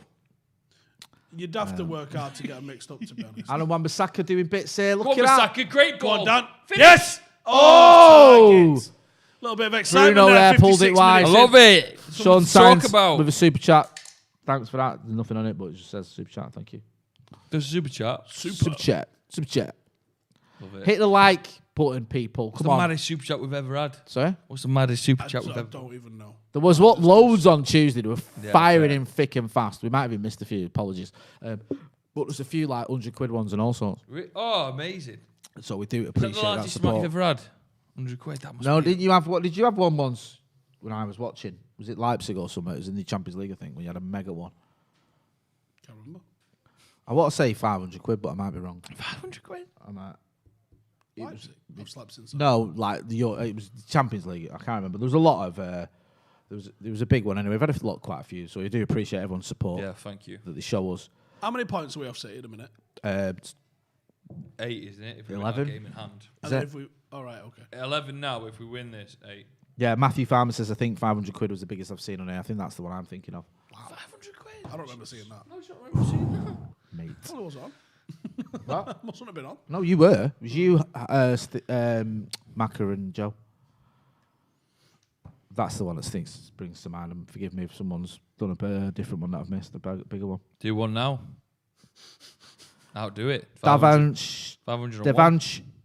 You'd have to work hard to get them mixed up, to be honest. Alan Wan-Bissaka doing bits here. Look Go on, at that. Bissaka, great Go goal. on, Dan. Finish. Yes! Oh! A little bit of excitement Bruno there pulled 56 it wide. minutes I love it. Sean Something to talk Sainz about. with a super chat. Thanks for that. There's nothing on it, but it just says super chat. Thank you. There's a super chat. Super chat. Super chat. Love it. Hit the like button, people. What's Come the on. maddest super chat we've ever had? Sorry? What's the maddest super I chat we've ever don't even know. There was loads on Tuesday. They were Yeah, firing fair. in thick and fast. We might have even missed a few. Apologies. But there's a few like 100 quid ones and all sorts. Oh, amazing. So we do Is that appreciate the that largest amount support. you've ever had? 100 quid. That must No, be didn't you have what? Did you have one once when I was watching? Was it Leipzig or something? It was in the Champions League, I think, when you had a mega one. Can't remember. I want to say 500 quid, but I might be wrong. 500 quid? I might. Leipzig? I've slept since. No, like it was the Champions League. I can't remember. There was a lot of. There was a big one anyway. We've had quite a few, so we do appreciate everyone's support. Yeah, thank you. That they show us. How many points are we off City at a minute? 8, isn't it? If we 11. win our game in hand. And then if we, all right, okay. 11 now. If we win this, 8. Yeah, Matthew Farmer says I think 500 quid was the biggest I've seen on here. I think that's the one I'm thinking of. Wow. 500 quid. I don't remember seeing that. No, I don't remember seeing that. Mate. Well, it was on. What? Mustn't have been on. No, you were. It was you, Macca and Joe. That's the one that springs to mind. And forgive me if someone's done a different one that I've missed, a bigger one. Do one now. I'll do it. Devansh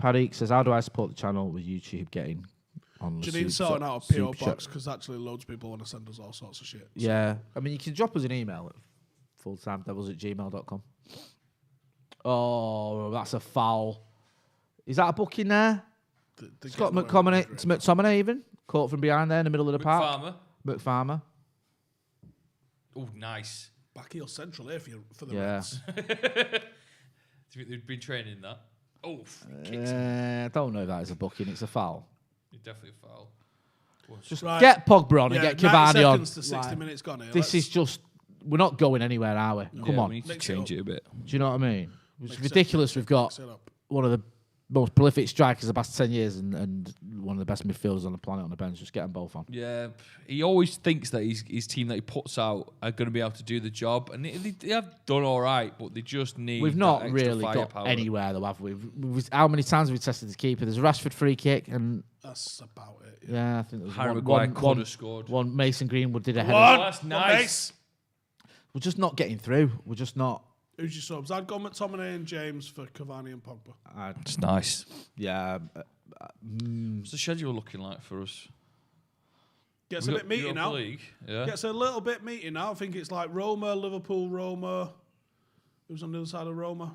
Paddock says, how do I support the channel with YouTube getting on the Janine's sorting out a PO box because actually loads of people want to send us all sorts of shit. Yeah. I mean, you can drop us an email at fulltimedevils@gmail.com. Oh, that's a foul. Is that a booking there? Scott McTominay even. Caught from behind there in the middle of the park. McFarmer. Oh, nice. Back heel central here for the Yeah. Reds. Do you think they've been training that? Oh, I don't know if that is a booking. It's a foul. It's definitely a foul. Just get Pogba on and get Cavani on. 90 seconds to 60 minutes gone here. This is just... We're not going anywhere, are we? Come on. We need to change it a bit. Do you know what I mean? It's ridiculous. We've got one of the most prolific strikers of the past 10 years and one of the best midfielders on the planet on the bench. Just get them both on. Yeah, he always thinks that his team that he puts out are going to be able to do the job, and they have done all right, but they just need. We've not that extra really got firepower. anywhere, though, have we? How many times have we tested the keeper? There's a Rashford free kick, and that's about it. Yeah, I think there was Harry Maguire could have scored. One Mason Greenwood did a header. Oh, that's nice. We're just not getting through. We're just not. Who's your subs? I'd go McTominay and James for Cavani and Pogba. It's nice. Yeah. What's the schedule looking like for us? Gets a bit meaty Europa now. League, yeah. Gets a little bit meaty now. I think it's like Roma, Liverpool, Roma. Who's on the other side of Roma?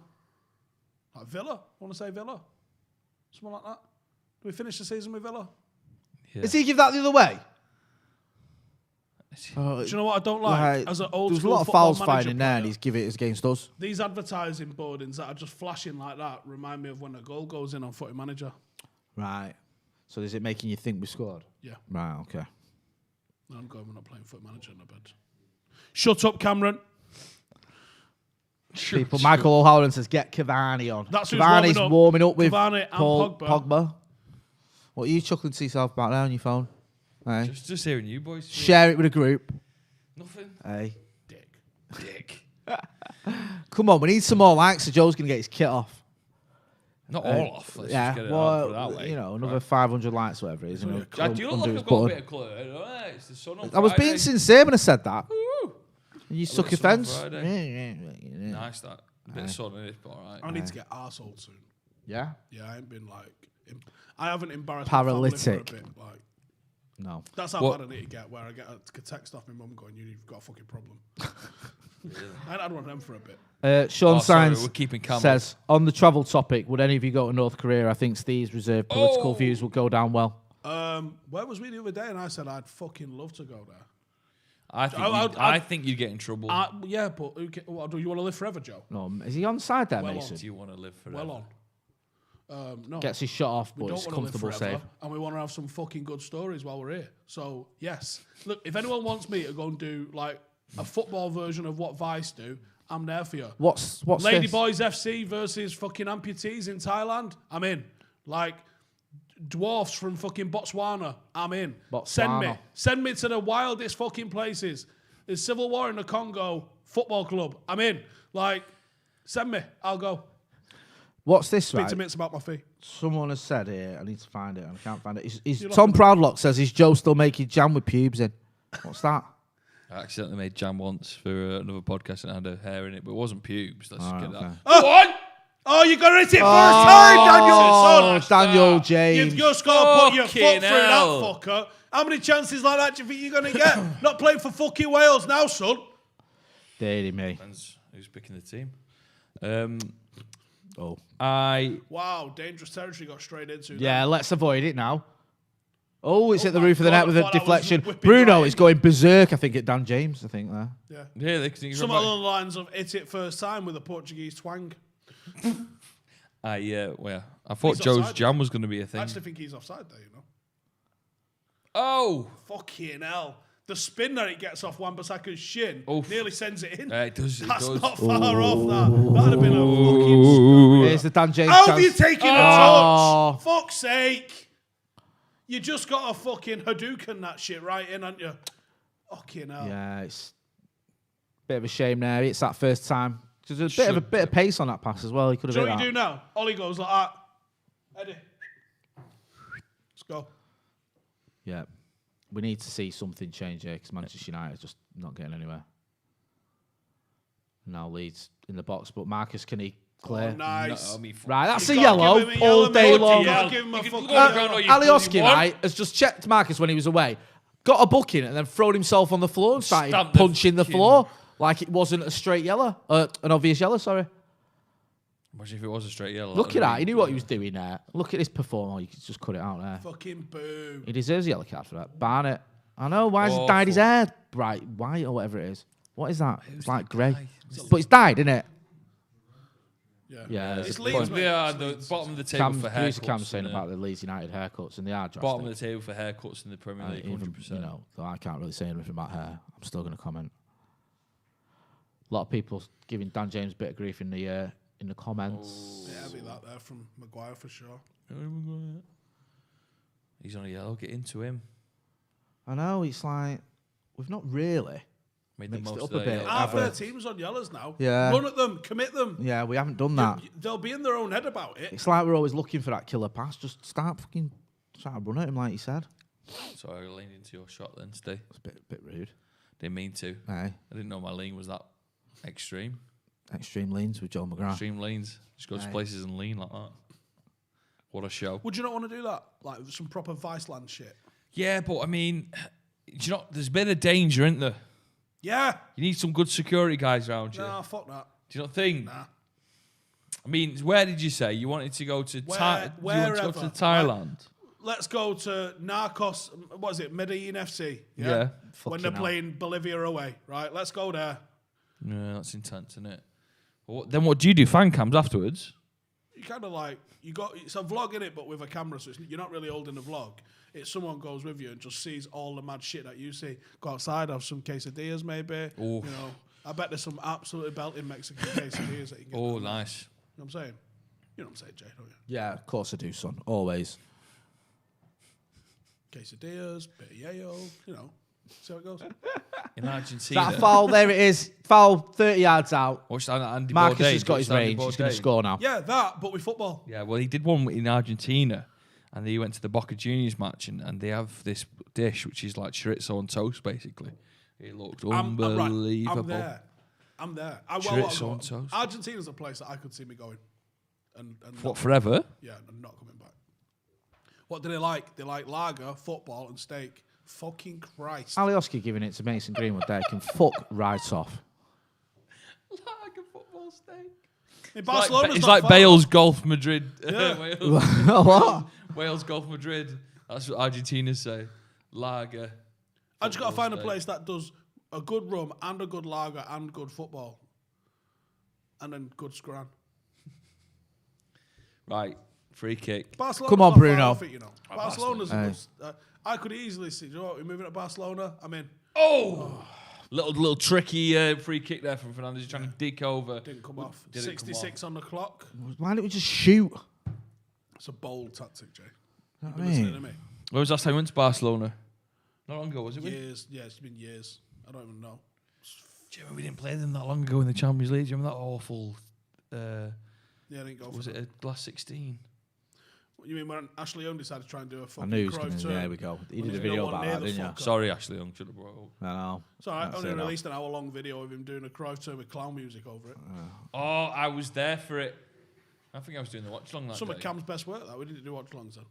Like Villa. I want to say Villa. Something like that. Do we finish the season with Villa? Yeah. Does he give that the other way? Do you know what I don't like? As an old there's a school lot of football fouls manager finding in there, and player, he's give it against us. These advertising boardings that are just flashing like that remind me of when a goal goes in on Footy Manager. Right. So is it making you think we scored? Yeah. Right. Okay. No, I'm going. We're not playing Footy Manager in a bed. Shut up, Cameron. People. Michael O'Halloran says get Cavani on. That's who's Cavani's warming up with Cavani and Paul Pogba. What are you chuckling to yourself about there on your phone? Hey. Just hearing you boys. Share it with a group. Nothing. Hey. Dick. Come on, we need some more likes so Joe's going to get his kit off. Not all off. Let's yeah, just get it well, out, put it that way. you know, another 500 likes, whatever it is. Do you look like I've got a bit of clue? It's the sun on I was Friday. being sincere when I said that. And you Oh, suck it's sun on offence. Friday. Nice that. A bit of sun in it, but alright. I need to get arsehole soon. Yeah? Yeah, I ain't been like... I haven't embarrassed Paralytic. my family for a bit. Like, no. That's how bad I need to get, where I get a text off my mum going, you've got a fucking problem. I ain't had one of them for a bit. Sean sorry, Sainz we're keeping camera. says, on the travel topic, would any of you go to North Korea? I think Steve's reserved political views will go down well. Where was we the other day? And I said I'd fucking love to go there. I think you'd get in trouble. Yeah, but do you want to live forever, Joe? No, is he on side there, Well Mason? Do you want to live forever? Well on. No. Gets his shot off, We but don't it's wanna live comfortable forever, save. and we want to have some fucking good stories while we're here. So yes, look, if anyone wants me to go and do like a football version of what Vice do, I'm there for you. What's Lady this? Boys FC versus fucking amputees in Thailand? I'm in. Like dwarfs from fucking Botswana? I'm in. Botswana. Send me to the wildest fucking places. There's civil war in the Congo football club. I'm in. Like, send me. I'll go. What's this, Speak right? to Mitts about my fee. Someone has said here, I need to find it, and I can't find it. You're Tom not Proudlock says, is Joe still making jam with pubes in? What's that? I accidentally made jam once for another podcast and it had a hair in it, but it wasn't pubes. Let's just get that. Oh, you got it first time, Daniel. Son. Daniel James. You've just got to put your foot Fucking through hell. that fucker. How many chances like that do you think you're going to get? Not playing for fucking Wales now, son. Deary me. Depends who's picking the team. Wow, dangerous territory got straight into. Yeah, let's avoid it now. Oh, it's Oh at the my roof of the God, net I with a thought that was deflection. whipping Bruno right is going berserk, I think, at Dan James, I think, there. Yeah. They can Some along the lines of hit it first time with a Portuguese twang. I thought He's Joe's offside. jam was going to be a thing. I actually think he's offside there, you know. Oh! Fucking hell. The spin that it gets off Wan-Bissaka's shin nearly sends it in. It does. That's does. not far off that. That'd have been a fucking... Here's the Dan James How chance. have you taken a touch? Fuck's sake. You just got a fucking Hadouken that shit right in, haven't you? Fucking hell. Yeah, it's a bit of a shame there. It's that first time. There's a bit of pace on that pass as well. He could have Do you hit know what that. you do now? Ollie goes like that. Eddie. Let's go. Yeah. We need to see something change here because Manchester United are just not getting anywhere. Now Leeds in the box, but Marcus, can he Clear. Oh, nice. No, I mean, Right, that's You've a gotta yellow give him a all yellow, day mate. long. You gotta give him a fucking Alioski, right, has just checked Marcus when he was away, got a booking, and then thrown himself on the floor and started punching the floor like it wasn't a straight yellow, an obvious yellow. Sorry. Imagine if it was a straight yellow. Look at that. He knew what he was doing there. Look at this performance. You could just cut it out there. Fucking boo. He deserves a yellow card for that. Barnett. I know. Why has it dyed his hair bright white or whatever it is? What is that? It's like grey. But it's dyed, isn't it? Yeah. It's Leeds, mate. Yeah, the bottom of the table for haircuts. Cam's saying about the Leeds United haircuts, and they are drastic. Bottom of the table for haircuts in the Premier League, 100%. You know, though I can't really say anything about hair. I'm still going to comment. A lot of people giving Dan James a bit of grief in the comments. Yeah, I'll be that there from Maguire for sure. He's on a yellow. Get into him. I know. It's like we've not really made the mixed most it up of a bit. Half their team's on yellows now. Yeah. Run at them, commit them. Yeah, we haven't done that. They'll be in their own head about it. It's like we're always looking for that killer pass. Just start fucking trying to run at him like you said. Sorry, I leaned into your shot then, Steve. It's a bit rude. Didn't mean to. Aye. I didn't know my lean was that extreme. Extreme leans with Joe McGrath. Extreme leans. Just go to places and lean like that. What a show. Would you not want to do that? Like some proper Viceland shit? Yeah, but I mean, you know, there's a bit of danger, isn't there? Yeah. You need some good security guys around you. Nah, fuck that. Do you not think? Nah. I mean, where did you say you wanted to go to? Wherever. You want to go to Thailand? Let's go to Narcos. What is it? Medellin FC. Yeah. When they're playing Bolivia away, right? Let's go there. Yeah, that's intense, isn't it? Well, then what do you do? Fan cams afterwards? You kind of like it's a vlog in it, but with a camera, so you're not really holding a vlog. It's someone goes with you and just sees all the mad shit that you see. Go outside, have some quesadillas, maybe. Oof. You know, I bet there's some absolutely belting Mexican quesadillas that you can get. Oh, nice. You know what I'm saying? You know what I'm saying, Jay, don't you? Yeah, of course I do, son. Always. Quesadillas, bit of yayo, you know. See how it goes. In Argentina. That foul, there it is. Foul 30 yards out. Watch that, Andy Marcus Bourdain. has got his range. He's going to score now. Yeah, that, but with football. Yeah, well, he did one in Argentina, and he went to the Boca Juniors match, and they have this dish which is like chorizo on toast, basically. It looked unbelievable. I'm there. Chorizo on toast. Argentina's a place that I could see me going. And what, forever? Yeah, and not coming back. What do they like? They like lager, football, and steak. Fucking Christ. Alioski giving it to Mason Greenwood there can fuck right off. Lager, football, steak. In Barcelona's It's not like far Bale's off. Golf Madrid. Yeah. What? Wales Golf Madrid. That's what Argentina say. Lager. I just got to find a steak. place that does a good rum and a good lager and good football. And then good scran. Right. Free kick. Barcelona's Come on, not far Bruno. off it, you know. Barcelona's a good, I could easily see, you know what, we're moving to Barcelona. I'm in. Oh! Little tricky free kick there from Fernandes. He's trying to dig over. Didn't come off. Didn't come 66 on the clock. Why don't we just shoot? It's a bold tactic, Jay. I You've been listening to mean, me. When was the last time you went to Barcelona? Not long ago, was it? Years. Yeah, it's been years. I don't even know. Do you remember we didn't play them that long ago in the Champions League? Do you remember that awful... Yeah, I didn't go for Was that. it a last 16? What you mean when Ashley Young decided to try and do a I fucking knew he was Cruyff going to. turn? There we go. He When did a there's no video one about near that, the didn't you? fucker. Sorry, Ashley Young. Should have brought it up. I know. So I That's only it, released an hour-long video of him doing a Cruyff turn with clown music over it. Oh, I was there for it. I think I was doing the watch-along that Some day. of Cam's best work, that. We didn't do watch-alongs then.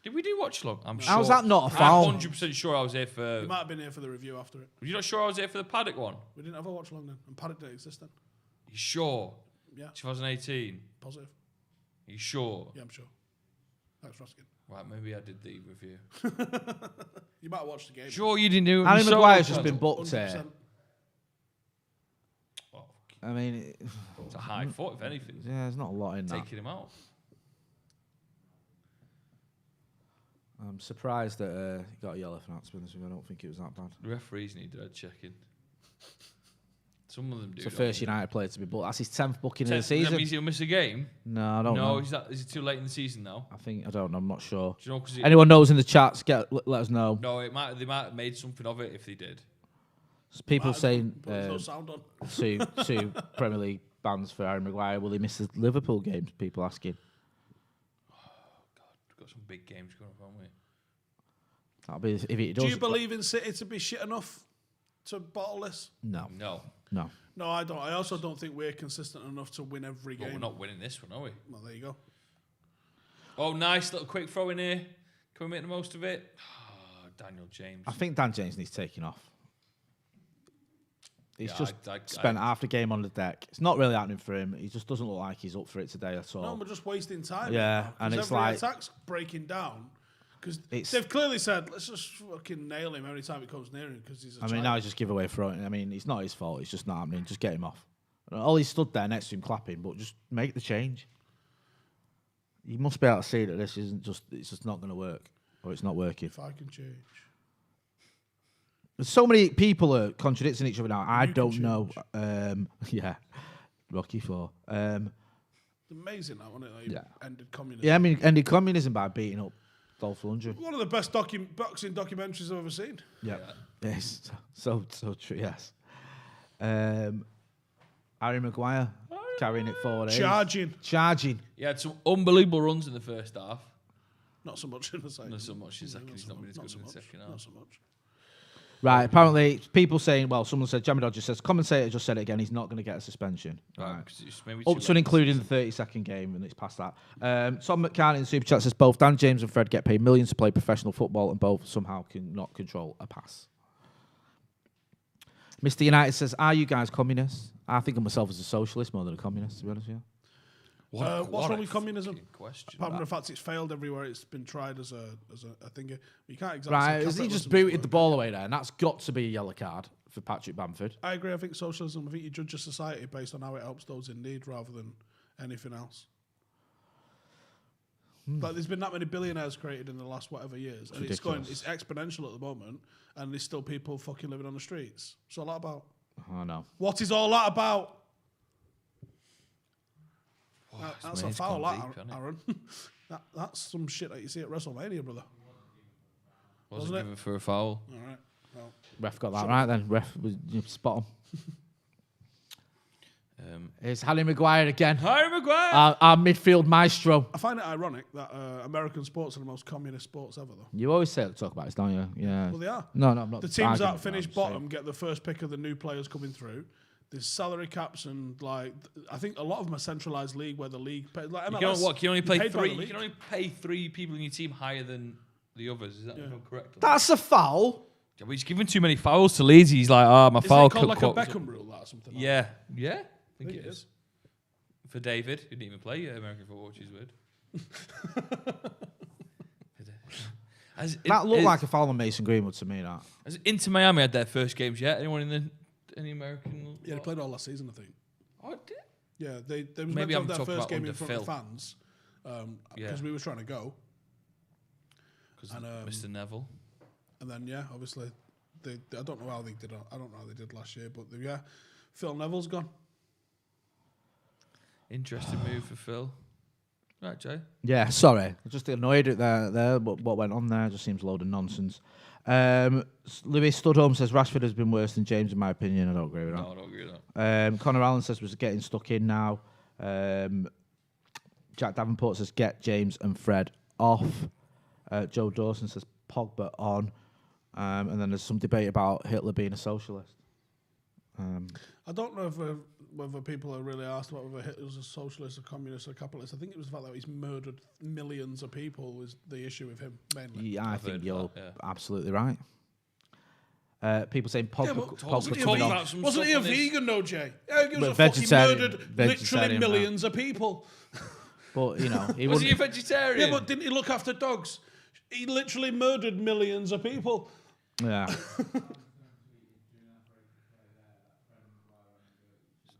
Did we do watch-along? I'm sure. How's that not a foul? I'm 100% sure I was here for... You might have been here for the review after it. Were you not sure I was here for the Paddock one? We didn't have a watch-along then. And Paddock didn't exist then. You sure? Yeah. 2018? Positive. You sure? Yeah, I'm sure. Thanks for asking. Right, maybe I did the review. You might have watched the game. Sure, you didn't do it. Harry yourself, Maguire's just Chad. been booked here. 100%. I mean, It's a high foot, if anything. yeah, there's not a lot in that. Taking him out. I'm surprised that he got a yellow for that, to be honest with you. I don't think it was that bad. The referees need head checking. Some of them do. It's the don't first they? United player to be booked. That's his 10th booking of the That season. means he'll miss a game? No, I don't know. No, is it too late in the season now? I don't know. I'm not sure. Do you know, 'cause it- Anyone knows in the chats, let us know. No, they might have made something of it if they did. People saying But there's no sound on. two Premier League bans for Harry Maguire. Will he miss the Liverpool games? People asking. We've got some big games coming up, haven't we? That'll be if he does. Do you believe in City to be shit enough to bottle this? No. No. No. No, I don't. I also don't think we're consistent enough to win every game. Well, we're not winning this one, are we? Well, there you go. Oh, nice little quick throw in here. Can we make the most of it? Oh, Daniel James. I think Dan James needs taking off. He's Yeah, just I spent half the game on the deck. It's not really happening for him. He just doesn't look like he's up for it today at all. No, we're just wasting time. Yeah, and it's every like attack's breaking down. Because they've clearly said, let's just fucking nail him every time it comes near him because he's a now he's just give away throwing. I mean, it's not his fault. It's just not happening. Just get him off. All he stood there next to him clapping, but just make the change. You must be able to see that this isn't just. It's just not going to work, or it's not working. If I can change. There's so many people are contradicting each other now. I don't know. Yeah, Rocky IV. Amazing that, wasn't it? Like ended communism. Yeah, I mean, ended communism by beating up Dolph Lundgren. One of the best boxing documentaries I've ever seen. Yeah. Yes. So true. Yes. Harry Maguire carrying it forward. Charging. He had some unbelievable runs in the first half. Not so much in the second. Not so much in the second. He's not been as good in the second half. Not so much. Right, apparently people saying, well, someone said, Jamie Dodger says, commentator just said it again, he's not going to get a suspension. Right. Up to and including the 30-second game, and it's past that. Tom McCartney in the Super Chat says, both Dan James and Fred get paid millions to play professional football, and both somehow cannot control a pass. Mr. United says, are you guys communists? I think of myself as a socialist more than a communist, to be honest with you. What's wrong with communism? Question. Apart from the fact it's failed everywhere, it's been tried as a thing. You can't exactly. Right, he just booted the ball away there, and that's got to be a yellow card for Patrick Bamford. I agree. I think socialism. I think you judge a society based on how it helps those in need rather than anything else. Like there's been that many billionaires created in the last whatever years, and it's exponential at the moment, and there's still people fucking living on the streets. What's all that about? Oh no. What is all that about? Oh, that's a foul, Aaron. That's some shit that you see at WrestleMania, brother. Wasn't given for a foul. All right. Well, Ref got that right then. Ref was spot on. It's Harry Maguire again. Harry Maguire! Our midfield maestro. I find it ironic that American sports are the most communist sports ever, though. You always talk about this, don't you? Yeah. Well, they are. No, I'm not. The teams that finish bottom get the first pick of the new players coming through. There's salary caps and I think a lot of them are centralised league where the league pays, like MLS. Can you only play three? You can only pay 3 people in your team higher than the others. Is that not correct? That's a foul. Yeah, but he's giving too many fouls to Leeds. He's like, my foul. Is it called like a Beckham rule or something? Yeah, I think it is. For David, who didn't even play American football, which is weird. That looked like a foul on Mason Greenwood to me. That. Has Inter Miami had their first games yet? Anyone in any American? Yeah, they played all last season, I think. Oh, did? Yeah, they was Maybe meant to I'm have their talking first about game in under front Phil. of fans because we were trying to go. Because Mr. Neville. And then obviously, I don't know how they did. I don't know how they did last year, but Phil Neville's gone. Interesting move for Phil. Right, Jay. Yeah, sorry. I'm just annoyed at there. What went on there just seems a load of nonsense. Louis Studholm says Rashford has been worse than James, in my opinion. I don't agree with that. No, I don't agree with that. Connor Allen says we're getting stuck in now. Jack Davenport says get James and Fred off. Joe Dawson says Pogba on. And then there's some debate about Hitler being a socialist. I don't know whether people are really asked about whether Hitler's a socialist, a communist, or a capitalist. I think it was the fact that he's murdered millions of people was the issue with him, mainly. Yeah, I think you're absolutely right. People saying Pogba wasn't he a vegan, though, Jay? Yeah, he was a fucking murdered literally millions of people. But, he was he a vegetarian? Yeah, but didn't he look after dogs? He literally murdered millions of people. Yeah.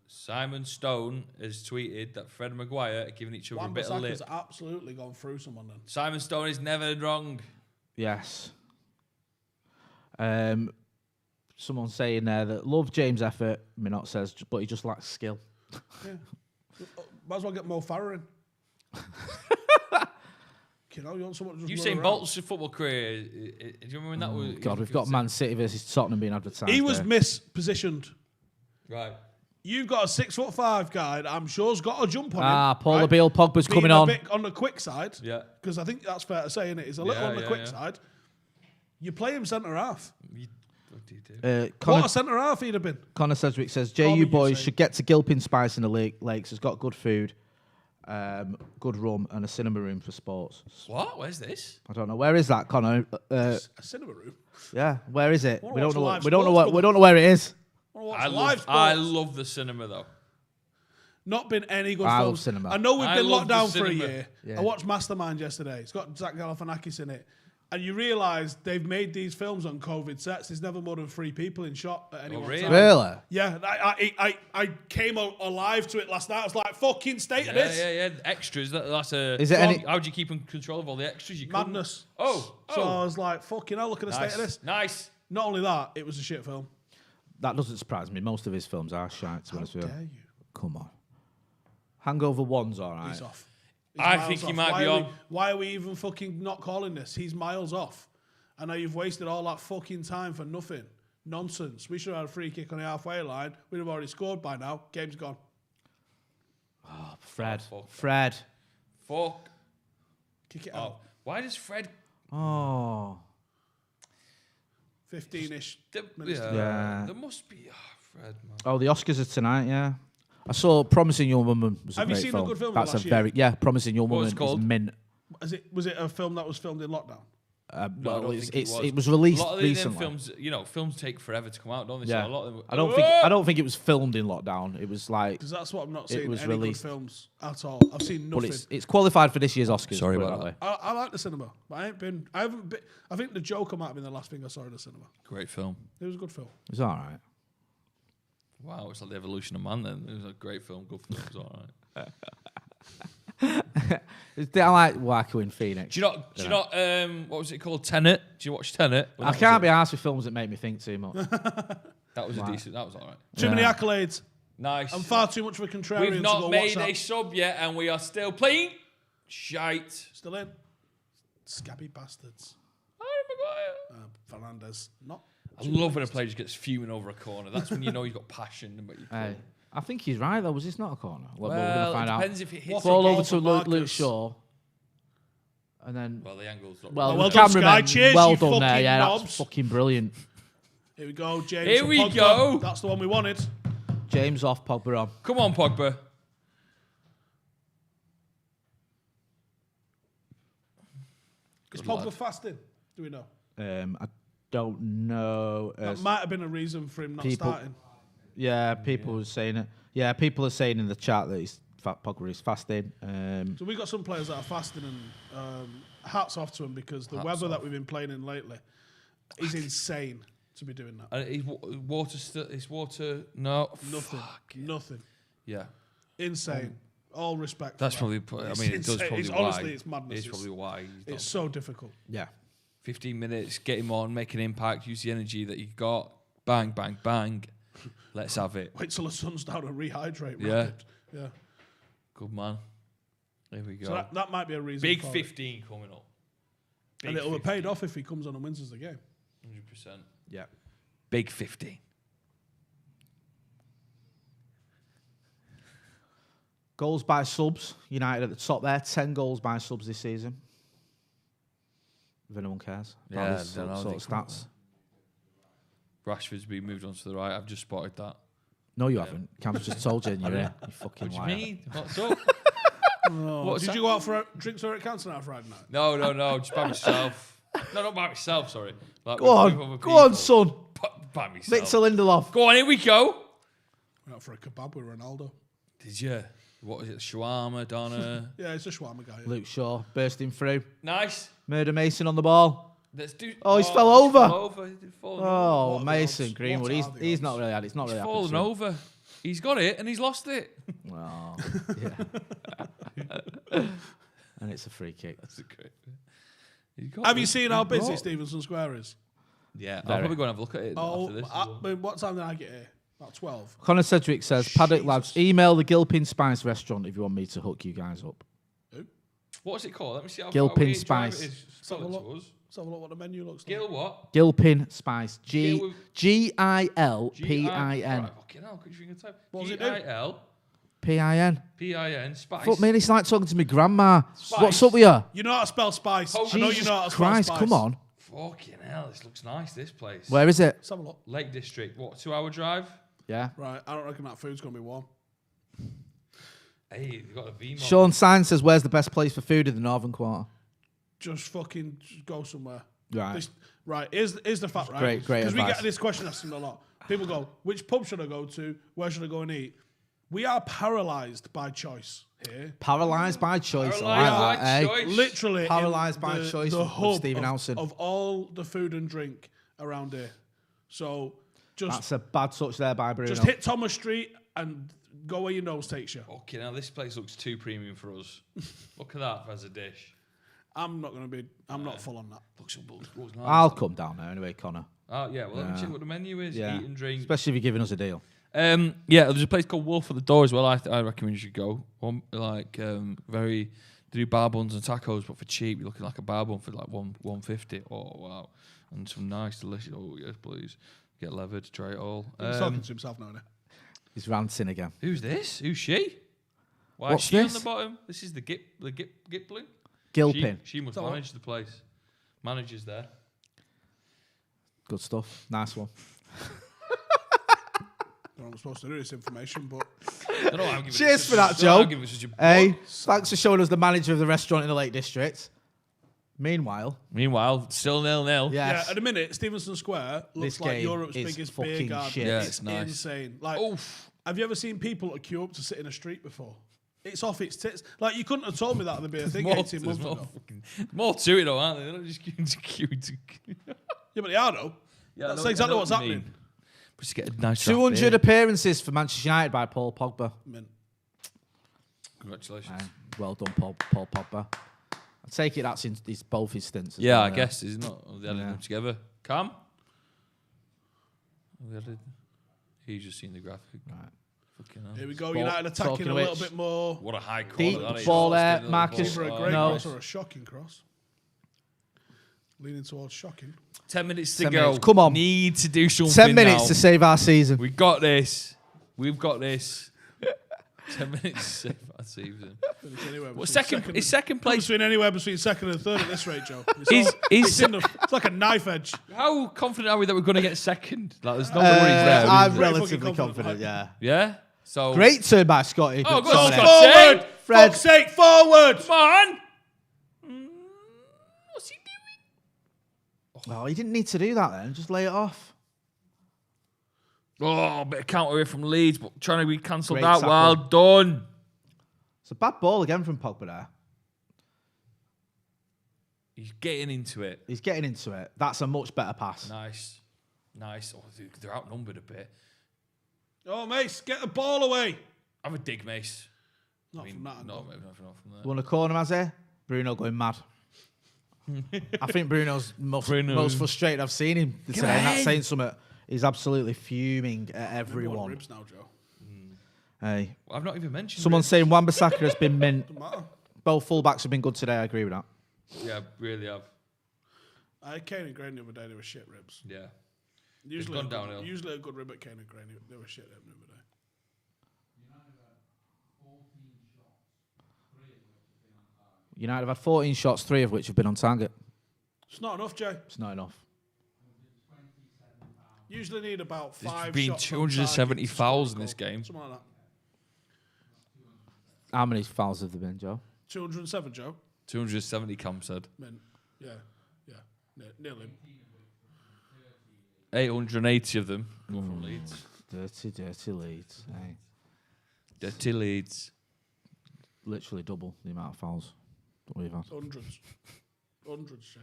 Simon Stone has tweeted that Fred and Maguire are giving each other a bit of lip. Wan-Bissaka's absolutely gone through someone then. Simon Stone is never wrong. Yes. Someone saying there that love James' effort, Minot says, but he just lacks skill. Yeah. Might as well get Mo Farah in. You want someone to just Usain Bolt's football career. Do you remember when that was? God, we've got Man City versus Tottenham being advertised. He was mispositioned. Right. You've got a 6'5" guy that I'm sure's got a jump on him. Paul Abel Pogba's Being coming on. A bit on the quick side. Yeah. Because I think that's fair to say, isn't it? He's a little on the quick side. You play him centre half. Connor, What a centre half he'd have been. Connor Sedgwick says, JU boys should get to Gilpin Spice in the lakes. It's got good food, good rum, and a cinema room for sports. What? Where's this? I don't know. Where is that, Connor? A cinema room. Yeah, where is it? Wanna We don't watch know. live We don't know. sports, We don't know where it is. I love the cinema though. Not been any good I love films. cinema. I know we've I been love locked the down for a cinema. year. Yeah. I watched Mastermind yesterday. It's got Zach Galifianakis in it. And you realise they've made these films on COVID sets. There's never more than 3 people in shot at any one really? time. Really? Yeah, I came alive to it last night. I was like, fucking state of this. Yeah. Extras. That's a. Is it any- How do you keep in control of all the extras? You couldn't? Madness. Oh. So I was like, fucking hell, look at the state of this. Nice. Not only that, it was a shit film. That doesn't surprise me. Most of his films are shite, to be honest with you. Dare you? Come on. Hangover 1's all right. He's off. He's I miles think he off. might be on. Why are we even fucking not calling this? He's miles off. I know you've wasted all that fucking time for nothing. Nonsense. We should have had a free kick on the halfway line. We'd have already scored by now. Game's gone. Oh, Fred. fuck. Fred. Fuck. Kick it Oh. out. Why does Fred? Oh. 15-ish minutes to go. Yeah. There must be. Oh, Fred, man. Oh, the Oscars are tonight, yeah. I saw Promising Young Woman was a Have you great seen film. a good film That's last a year? very Promising Young What was Woman it called? is mint. Was it a film that was filmed in lockdown? No, I Well, don't it's, think it was released a lot of recently. them films, films take forever to come out, don't they? Yeah. So a lot of them, I don't think it was filmed in lockdown. It was like Because that's what I'm not it seeing was any released. good films at all. I've seen But nothing. it's qualified for this year's Oscars. Sorry put it about that way. I like the cinema, but I haven't been. I think The Joker might have been the last thing I saw in the cinema. Great film. It was a good film. It's all right. Wow, it's like the evolution of man. Then it was a great film. Good film. It was all right. I like Waco in Phoenix. Do you not? What was it called? Tenet. Do you watch Tenet? Well, I that can't was be arsed with films that make me think too much. That was a Right. decent. That was all right. Too many accolades. Nice. I'm far too much of a contrarian We've to not go made watch a that. sub yet, and we are still playing shite. Still in. Scabby bastards. Fernandez. Not. I love when a player just gets fuming over a corner. That's when you know you've got passion. But you Hey, I think he's right though. Was this not a corner? Well, we're Well, gonna find it out. depends if it hits Ball the over goal to for Luke Marcus. Shaw, and then Well, the angle's not. well, Well the done, Sky. cameraman. Cheers, well you done there. fucking Yeah, knobs. that's fucking brilliant. Here we go, James. Here for we Pogba. go. That's the one we wanted. James off, Pogba on. Come on, Pogba. Is Good Pogba lad. fasting? Do we know? I don't know. That might have been a reason for him not starting. Yeah, people were saying it. Yeah, people are saying in the chat that Pogba is fasting. So we got some players that are fasting, and hats off to him because the weather that we've been playing in lately is insane to be doing that. Is water still? Is water? No. Nothing. Fuck. Nothing. Yeah. Insane. All respect. That's for probably. that. I mean, it It's does insane. probably It's, why. honestly, it's madness. It's probably why. he's done It's so difficult. Yeah. 15 minutes, get him on, make an impact, use the energy that you got. Bang, bang, bang. Let's have it. Wait till the sun's down and rehydrate. Yeah. Right? Yeah. Good man. There we go. So that might be a reason. Big for it. 15 coming up. And it'll be paid off if he comes on and wins us the game. 100%. Yeah. Big 15. Goals by subs. United at the top there. 10 goals by subs this season. If anyone cares. about Yeah, this don't know, sort of they come stats. Rashford's been moved on to the right. I've just spotted that. No, you haven't. Cam's just told you in your ear. You fucking What do you liar. mean? What's up? What's Did that? you go out for drinks or at Canton out Friday night? No, just by myself. No, not by myself, sorry. Like Go with other on. Go on, people. son. By myself. Victor Lindelof. Go on, here we go. Went out for a kebab with Ronaldo. Did you? What was it? Shawarma, Donna? Yeah, it's a shawarma guy. Yeah. Luke Shaw bursting through. Nice. Murder Mason on the ball. Let's do. Oh, he's fell over. Fell over. He did fall Oh, What are the Mason odds? Greenwood. What He's are the he's odds? not really had. It's not He's really fallen happened to him. over. He's got it and he's lost it. Well, yeah. And it's a free kick. That's a great. He's got Have it. you seen how busy Bro. Stevenson Square is? Yeah, I'll Very. probably go and have a look at it Oh, after this. what time did I get here? About 12. Connor Sedgwick says, Paddock lads, email the Gilpin Spice restaurant if you want me to hook you guys up. What's it called? Let me see how Gilpin far away drive Spice. it is. Let's have a Spell it look. to us. Let's have a look what the menu looks like. Gil what? Gilpin Spice. Gil with- G-I-L-P-I-N. Right, fucking hell, could you think of type? What was it do? G-I-L-P-I-N, P-I-N. Spice. Fuck me, it's like talking to my grandma. Spice. What's up with you? You know how to spell spice. I know you Jesus know how to spell Christ, spice. come on. Fucking hell, this looks nice, this place. Where is it? Let's have a look. Lake District. What, 2-hour drive? Yeah. Right, I don't reckon that food's going to be warm. Hey, they've got a V-mod. Sean Sainz says, where's the best place for food in the Northern Quarter? Just fucking go somewhere. Right. Here's the fact, right? Great Because we advice. get this question asked a lot. People go, which pub should I go to? Where should I go and eat? We are paralysed by choice here. Paralysed by choice. Paralysed by choice. Literally Paralysed by choice the with hub Stephen Howson. of all the food and drink around here. So just That's a bad touch there by Bruno. just hit Thomas Street and go where your nose takes you. Okay, now this place looks too premium for us. Look at that as a dish. I'm not not full on that. Looks nice. I'll come down there anyway, Connor. Oh, yeah, well, let me check what the menu is. Yeah. Eat and drink. Especially if you're giving us a deal. Yeah, there's a place called Wolf at the Door as well. I recommend you should go. They do bar buns and tacos, but for cheap. You're looking like a bar bun for like $150. Oh wow, and some nice, delicious. Oh yes, please get levered. Try it all. He's talking to himself now, isn't he? He's ranting again. Who's this? Who's she? Why What's is she this? on the bottom? This is the Gipling. Gilpin. She must manage the place. Manager's there. Good stuff. Nice one. I don't know what I'm supposed to do with this information, but Cheers for that, Joe. Hey, thanks for showing us the manager of the restaurant in the Lake District. Meanwhile, still 0-0. Yeah, at the minute, Stevenson Square looks This like game Europe's is biggest beer fucking garden. shit. Yeah, it's it's nice. insane. Like, have you ever seen people that queue up to sit in a street before? It's off its tits. Like, you couldn't have told me that at the beer thing 18 months ago. More to it, though, aren't they? They're not just queuing to queue. Yeah, but they are, though. Yeah, That's I know exactly what what's you happening. mean. But just get a nice 200 appearances for Manchester United by Paul Pogba. Mint. Congratulations. Well done, Paul Pogba. I take it that's in both his stints. Yeah, I guess he's not. They added them together. Cam? He's just seen the graphic. Right. Fucking hell. Here we go. United attacking a little bit more. What a high cross. Deep that is. ball there, Still Marcus. Either a ball. great No. cross or a shocking cross. Leaning towards shocking. 10 minutes to 10 go. minutes. Come on. Need to do something 10 minutes now. to save our season. We got this. We've got this. 10 minutes to save our season. What second place? Between anywhere between second and third at this rate, Joe. It's like a knife edge. How confident are we that we're going to get second? Like, there's no worries there. I'm is there? relatively confident, yeah. Yeah? So Great turn by Scotty. Oh, Good go turn. Scotty. Forward! Fred. Fuck's sake, forward! Come on! What's he doing? Well, he didn't need to do that then. Just lay it off. Oh, bit of counter here from Leeds, but trying to be cancelled Great out. tackle. Well done. It's a bad ball again from Pogba there. He's getting into it. He's getting into it. That's a much better pass. Nice. Oh, they're outnumbered a bit. Oh, Mace, get the ball away. Have a dig, Mace. Not from that angle. Maybe not from there. Won a corner, has he? Bruno going mad. I think Bruno's most frustrated I've seen him today. And that's saying something. He's absolutely fuming at everyone. Ribs now, Joe. Hey. Well, I've not even mentioned Someone's ribs. saying Wan-Bissaka has been mint. Doesn't matter. Both fullbacks have been good today. I agree with that. Yeah, really have. I had Kane and Granny the other day. They were shit ribs. Yeah. Usually, gone downhill. Usually a good rib at Kane and Granny. They were shit the other day. United have had 14 shots, 3 of which have been on target. It's not enough, Jay. It's not enough. Usually need about 5 There's been shots on 270 target to fouls score in a this goal. game. Something like that. How many fouls have there been, Joe? 207, Joe. 270, Cam said. Yeah. Nearly. 880 of them go from Leeds. Dirty Leeds. Hey. Dirty Leeds. Literally double the amount of fouls that we've had. Hundreds, Jay.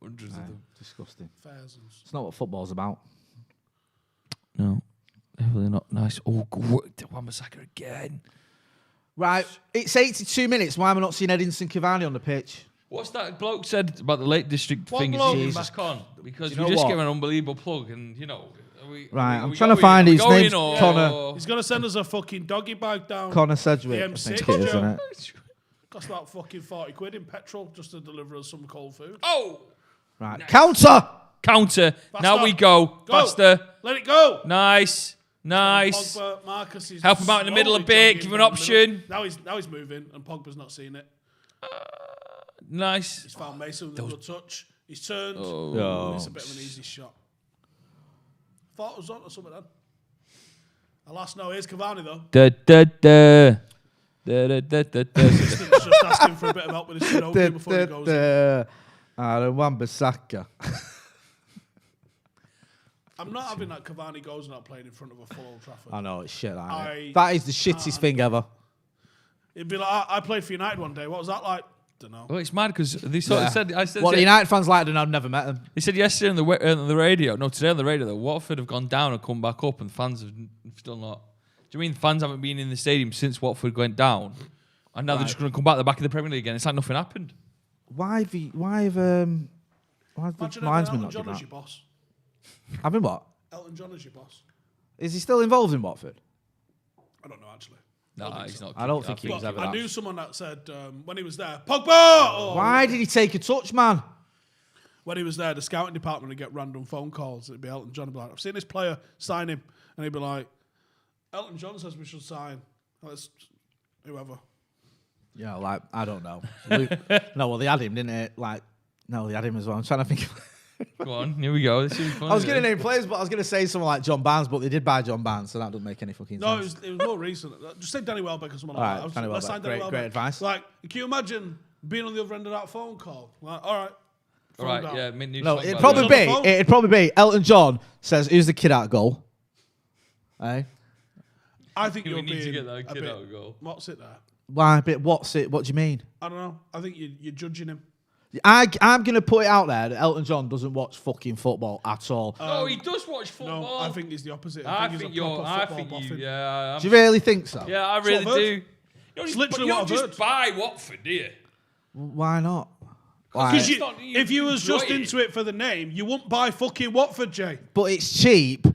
Hundreds of them. Disgusting. Thousands. It's not what football's about. No, definitely not nice. Oh, Wan-Bissaka again. Right, it's 82 minutes. Why am I not seeing Edinson Cavani on the pitch? What's that bloke said about the Lake District What thing? bloke? Is Jesus. back on? Because Do you we know just what? gave an unbelievable plug, and you know. Right, I'm trying to find his name's Connor. He's going to send us a fucking doggy bag down. Connor Sedgwick, the I M6, think it is, Joe. isn't it? Cost about fucking 40 quid in petrol just to deliver us some cold food. Oh! Right, counter! Counter. Now Faster. we go. Faster. Let it go. Nice. Pogba, Marcus is Help him out in the middle a slowly bit. jogging Give him an down the middle. option. Now he's moving and Pogba's not seeing it. Nice. He's found Mason with a good touch. He's turned. Oh. It's a bit of an easy shot. Thought it was on or something then. Alas, no. Here's Cavani though. Assistant's just asking for a bit of help with his Sudoku before he goes in. Aaron Wan-Bissaka. I'm not having that Cavani goes not playing in front of a full Old Trafford. I know, it's shit. That is the shittest thing ever. It'd be like, I played for United one day. What was that like? Don't know. Well, it's mad because they sort of said. What the United fans like, and I've never met them. He said yesterday on the radio, today on the radio, that Watford have gone down and come back up, and fans have still not. Do you mean fans haven't been in the stadium since Watford went down, and now they're just going to come back? They're back in the Premier League again. It's like nothing happened. Why have the linesman not John done as that? your boss. Having what? Elton John as your boss. Is he still involved in Watford? I don't know actually. No, he's not. I don't think he was But ever. I that. knew someone that said when he was there, Pogba! Why did he take a touch, man? When he was there, the scouting department would get random phone calls. It'd be Elton John. Would be like, I've seen this player, sign him. And he'd be like, Elton John says we should sign. Let's whoever. Yeah, like, I don't know. No, well, they had him, didn't they? Like, no, they had him as well. I'm trying to think. Go on, here we go. This is fun, I was going to name players, but I was going to say someone like John Barnes, but they did buy John Barnes, so that doesn't make any fucking No, sense. it was more recent. Just say Danny Welbeck or someone All like right, that. Danny Let's Welbeck. sign Danny Great Welbeck. advice. Like, can you imagine being on the other end of that phone call? Like, all right. All right, yeah. New No, song, it'd by the way. probably be Elton John says, "Who's the kid out goal?" Eh? I think We you're need to being get that a kid bit- out of goal. What's it there? Why? But what's it? What do you mean? I don't know. I think you're judging him. I'm going to put it out there that Elton John doesn't watch fucking football at all. No, he does watch football. No, I think he's the opposite. I he's think a you're. proper I football think you. boffin. Yeah. Do you really think so? Yeah, I That's really what I've do. heard. It's literally you what don't I've just buy Watford, do you? Why not? Because Why? if you was just enjoy it. into it for the name, you wouldn't buy fucking Watford, Jay. But it's cheap.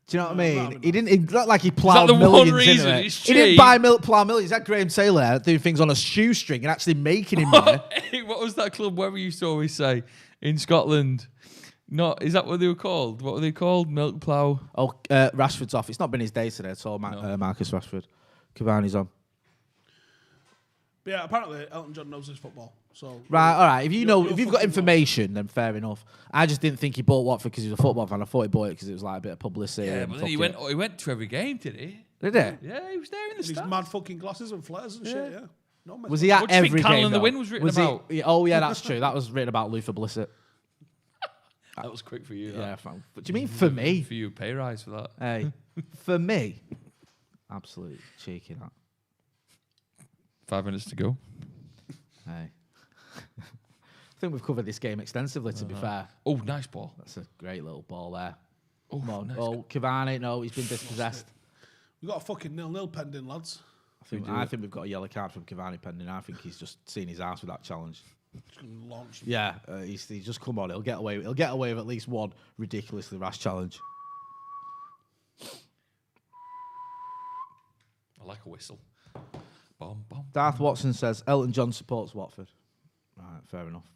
Do you know what I mean? He didn't. It's not like he that plowed the one millions reason into it. it's He didn't cheap? buy plow millions. That Graham Taylor there doing things on a shoestring and actually making him money. Hey, what was that club where we used to always say in Scotland? Not is that what they were called? What were they called? Milk plough. Oh, Rashford's off. It's not been his day today at all. Marcus Rashford. Cavani's on. But yeah, apparently Elton John knows his football. So Right, all right. If you're if you've got fucking information, then fair enough. I just didn't think he bought Watford because he was a football fan. I thought he bought it because it was like a bit of publicity. Yeah, and but then he fuck went to every game, did he? Did he? Yeah, he was there in the With his stands. mad fucking glasses and flares and shit. Yeah. No mess Was he up. at every Candle game? in the though? Wind was written Was he- about? Oh yeah, that's true. That was written about Luther Blissett. That was quick for you. Yeah, that. fam. But do you mean for me? For you, pay rise for that. Hey, for me, absolute cheeky that. 5 minutes to go. Hey, I think we've covered this game extensively. To be fair, Oh, nice ball. that's a great little ball there. Oh, Come on. nice. Oh, Cavani, no, he's been dispossessed. We got a fucking 0-0 pending, lads. I think we've got a yellow card from Cavani pending. I think he's just seen his ass with that challenge. Just gonna launch. Yeah, he's just come on. He'll get away. He'll get away with at least one ridiculously rash challenge. I like a whistle. Bomb, bomb. Darth Watson says Elton John supports Watford. Right, fair enough.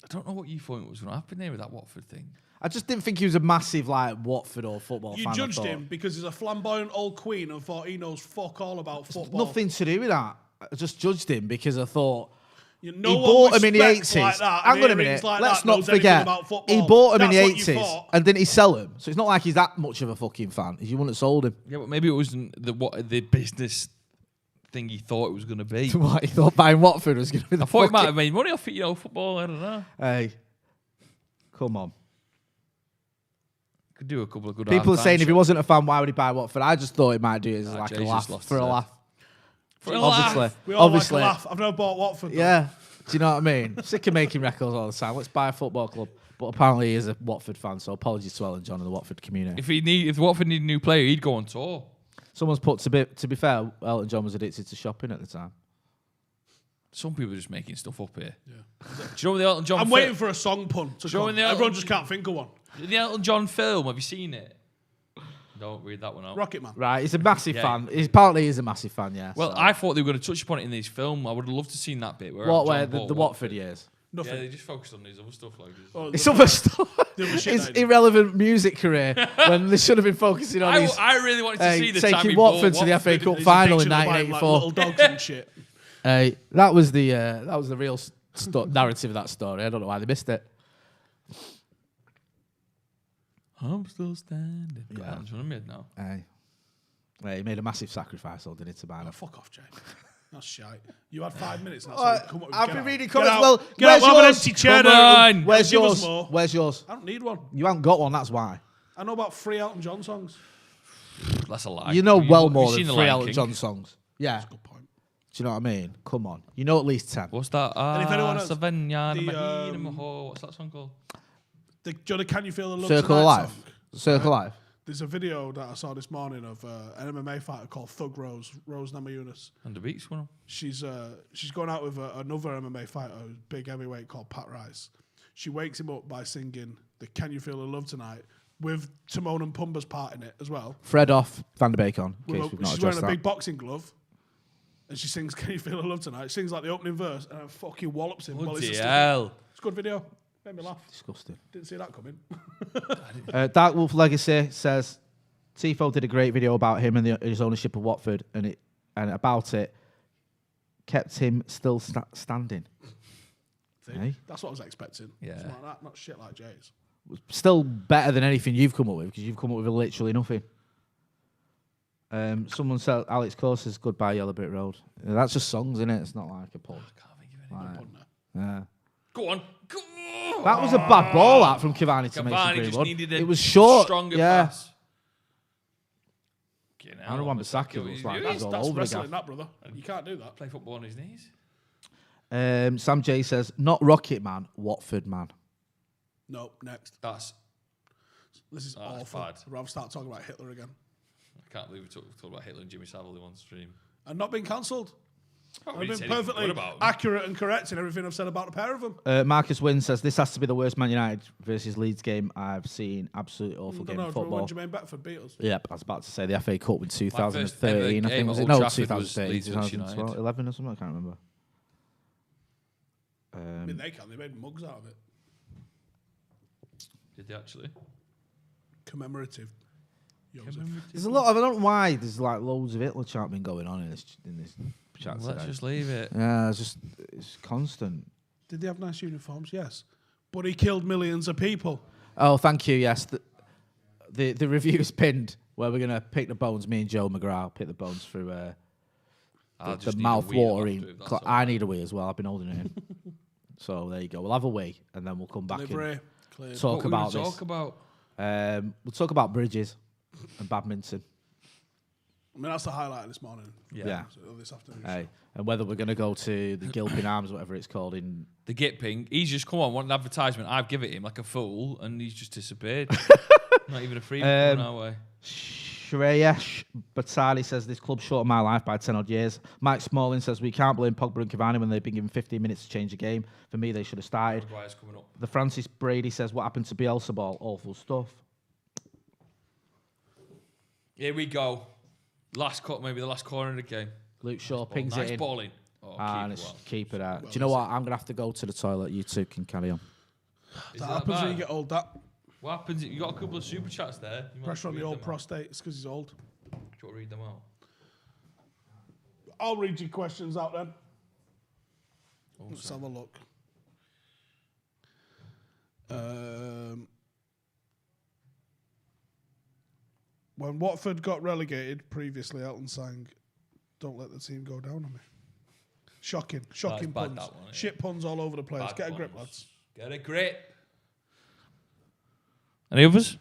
I don't know what you thought was going to happen there with that Watford thing. I just didn't think he was a massive like Watford or football You fan. judged him because he's a flamboyant old queen and thought he knows fuck all about football. Nothing to do with that. I just judged him because I thought You he know bought him in the respects 80s. like that, Hang and on a earrings minute. like Let's that not knows anything forget. about football. He bought him That's in what the you 80s thought. and didn't he sell him? So it's not like he's that much of a fucking fan. You wouldn't have sold him. Yeah, but maybe it wasn't the business thing he thought it was going to be. What, he thought buying Watford was going to be the I thought he might fucking- have made money off it, football. I don't know. Hey, come on. Could do a couple of good. People are half-time saying if he shots. wasn't a fan, why would he buy Watford? I just thought he might do it as Nah, like a Jay's laugh, just lost for a his head. laugh. For a Obviously, laugh. We all obviously. like a laugh. I've never bought Watford. Though. Yeah. Do you know what I mean? Sick of making records all the time. Let's buy a football club. But apparently he is a Watford fan, so apologies to Elton John and the Watford community. If Watford needed a new player, he'd go on tour. Someone's put to be fair, Elton John was addicted to shopping at the time. Some people are just making stuff up here. Yeah. Do you know the Elton John? I'm waiting for a song pun to Do you know come. when the Everyone Elton- just can't think of one. The Elton John film, have you seen it? Don't read that one out. Rocket Man. Right, he's a massive Yeah. fan. Apparently he's a massive fan, yeah. Well, so. I thought they were going to touch upon it in this film. I would have loved to have seen that bit. Where What, Elton where John the bought Watford years? Nothing. Yeah, they just focused on these other stuff like this. Oh, It's other stuff. the other shit His that he did. irrelevant music career when they should have been focusing on his... I really wanted to see the time taking he bought Watford to the FA Cup His final in addiction of buying, like, 1984. little dogs and shit. That was the real narrative of that story. I don't know why they missed it. I'm still standing. Yeah. I'm trying to mid now. Aye. Well, he made a massive sacrifice, though, didn't he, to buy them? Fuck off, Jay. That's shite. You had 5 minutes. That's I've been reading Get comments. out. Well, Get where's out. We'll have an yours? empty chair Come there. on. Where's Give us yours? more. Where's yours? I don't need one. You haven't got one, that's why. I know about 3 Elton John songs. That's a lie. You know well more You've than seen The 3 Lion Elton King? John songs. Yeah. That's a good point. Do you know what I mean? Come on. You know at least 10. What's that? And if anyone else- What's that song called? Do you know the Can You Feel the Love Circle of Tonight Life. song? Circle of Life. There's a video that I saw this morning of an MMA fighter called Thug Rose Namajunas. And the beats one. She's going out with another MMA fighter, a big heavyweight called Pat Rice. She wakes him up by singing the Can You Feel the Love Tonight with Timon and Pumbaa's part in it as well. Fred off, Van der Beek on. In case She's we've not wearing addressed a that. big boxing glove. And she sings Can You Feel the Love Tonight? She sings like the opening verse and fucking wallops him. while he's Bloody asleep. hell. It's a good video. Made me laugh. Disgusting. Didn't see that coming. Dark Wolf Legacy says Tifo did a great video about him and his ownership of Watford, and about it kept him still standing. See? Hey? That's what I was expecting. Yeah. Something like that, not shit like Jay's. Still better than anything you've come up with, because you've come up with literally nothing. Someone said Alex Cole says Goodbye Yellow Brick Road. Yeah, that's just songs, isn't it? It's not like a pun. I can't think of any pun Yeah. Go on. That was a bad ball out from Cavani to Mason Cavani just Greenwood. needed a It was short. stronger yeah. pass. Aaron Wan-Bissaka looks like he's all That's over wrestling, again. that, brother. You can't do that. Play football on his knees. Sam J says, not Rocket Man, Watford Man. Nope, next. This is That's awful. bad. I'd rather start talking about Hitler again. I can't believe we talked about Hitler and Jimmy Savile in one stream. And not been cancelled. Can't I've really been say anything perfectly good about him. accurate and correct in everything I've said about the pair of them. Marcus Wynn says, this has to be the worst Man United versus Leeds game I've seen. Absolutely awful game of football. When Jermaine Beckford beat us. Yep, I was about to say the FA Cup in first ever 2013. I think game was at it? Old No, Trafford was 2013, Leeds versus United. 2012, 11 or something. I can't remember. I mean, they made mugs out of it. Did they actually? Commemorative. There's a lot of, I don't know why there's like loads of Hitler chatting going on in this chat Well, let's today. just leave it. Yeah, it's constant. Did they have nice uniforms? Yes. But he killed millions of people. Oh, thank you. Yes, the review is pinned where we're gonna pick the bones. Me and Joe McGrath pick the bones through the mouth watering. I need a wee as well. I've been holding it in. So there you go. We'll have a wee and then we'll come back Delivery. and talk about this. We'll talk about bridges and badminton. I mean, that's the highlight of this morning. Yeah. This afternoon. Hey, and whether we're going to go to the Gilpin Arms, whatever it's called, in The Gitping. He's just come on, want an advertisement. I've given it him like a fool, and he's just disappeared. Not even a free one our way. Shreyesh Batali says this club shortened my life by 10 odd years. Mike Smalling says we can't blame Pogba and Cavani when they've been given 15 minutes to change the game. For me, they should have started. Maguire's coming up. The Francis Brady says what happened to Bielsa ball? Awful stuff. Here we go. Last cut, maybe the last corner of the game. Luke Shaw Nice pings ball. it in. Nice balling. Oh, And keep it it's well. keep it out. Do you know what? I'm going to have to go to the toilet. You two can carry on. That happens when you get old. That What happens? You got a couple of super chats there. You might pressure on read the old them out. prostate. It's because he's old. Do you want to read them out? I'll read your questions out then. Oh, Let's sorry. have a look. When Watford got relegated previously, Elton sang, "Don't let the team go down on me." Shocking bad, puns. that one, yeah. Shit puns all over the place. Bad Get a grip, puns. lads. Get a grip. Any others?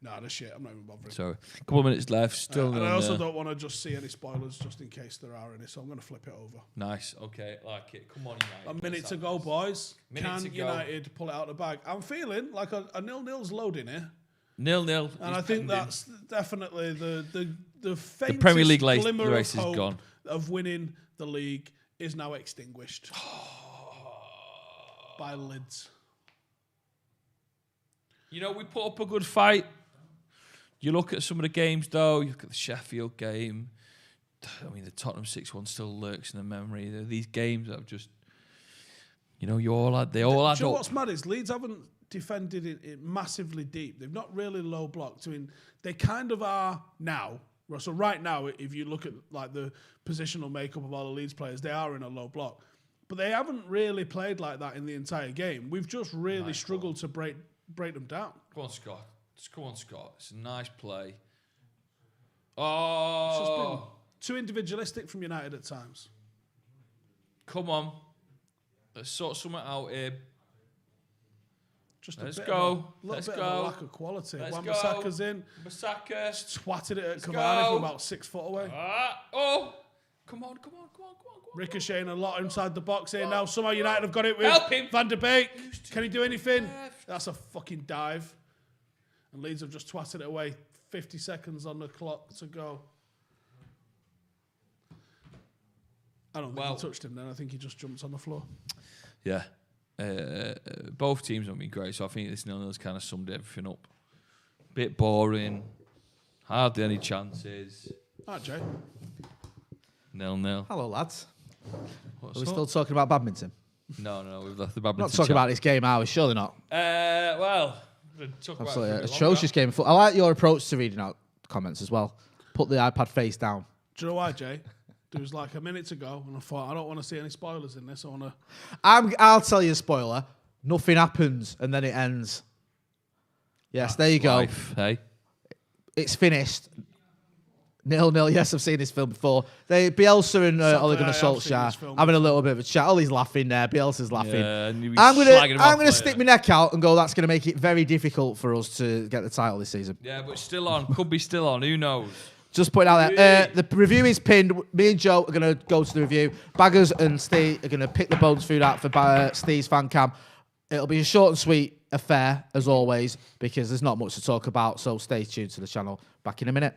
Nah, the shit. I'm not even bothering. Sorry. A couple of minutes left. Still and I none, also don't want to just see any spoilers, just in case there are any. So I'm going to flip it over. Nice. Okay. Like it. Come on, United. A minute Let's to have go, this. boys. Minute Can to go. United pull it out of the bag? I'm feeling like a 0-0's loading here. 0-0. And I think that's definitely the faintest Premier League glimmer race of is hope gone. of winning the league is now extinguished by Leeds. You know, we put up a good fight. You look at some of the games, though. You look at the Sheffield game. I mean, the Tottenham 6-1 still lurks in the memory. There are these games that have just, you know, they all add Do you know up. what's mad is Leeds haven't defended it massively deep. They've not really low blocked. I mean, they kind of are now. So right now, if you look at like the positional makeup of all the Leeds players, they are in a low block. But they haven't really played like that in the entire game. We've just really struggled to break them down. Go on, Scott. Just come on, Scott. It's a nice play. It's Oh, just been too individualistic from United at times. come on. Let's sort something out here. Just Let's a bit go. Of a Let's little bit go. of a lack of quality. Let's Wan-Bissaka's go. in. Bissaka. Swatted it at Let's Cavani go. from about 6 foot away. Oh, come on. Ricocheting a lot inside the box here now. Somehow United have got it with Help him. Van der Beek. Can he do anything? That's a fucking dive. And Leeds have just twatted it away. 50 seconds on the clock to go. I don't think he touched him then. I think he just jumped on the floor. Yeah. Both teams haven't been great, so I think this 0-0's kind of summed everything up. Bit boring. Hardly any chances. All right, Jay. 0-0. Hello, lads. What's Are we up? still talking about badminton? No, we've left the badminton. Not talking about this game, are we? Surely not. Well, we're gonna talk about Absolutely. it for a bit Atrocious longer. game of football. I like your approach to reading out comments as well. Put the iPad face down. Do you know why, Jay? There was like a minute to go, and I thought, I don't want to see any spoilers in this. I want to... I'll tell you a spoiler. Nothing happens, and then it ends. Yes, there you go. Life, hey? It's finished. 0-0. Yes, I've seen this film before. Bielsa and Ole Gunnar Solskjaer having a little bit of a chat. Ollie's laughing there. Bielsa's laughing. Yeah, and he was I'm slagging him off gonna stick my neck out and go. That's gonna make it very difficult for us to get the title this season. Yeah, but still on. Could be still on. Who knows? Just put it out there. The review is pinned. Me and Joe are going to go to the review. Baggers and Steve are going to pick the bones food out for Steve's fan cam. It'll be a short and sweet affair, as always, because there's not much to talk about. So stay tuned to the channel. Back in a minute.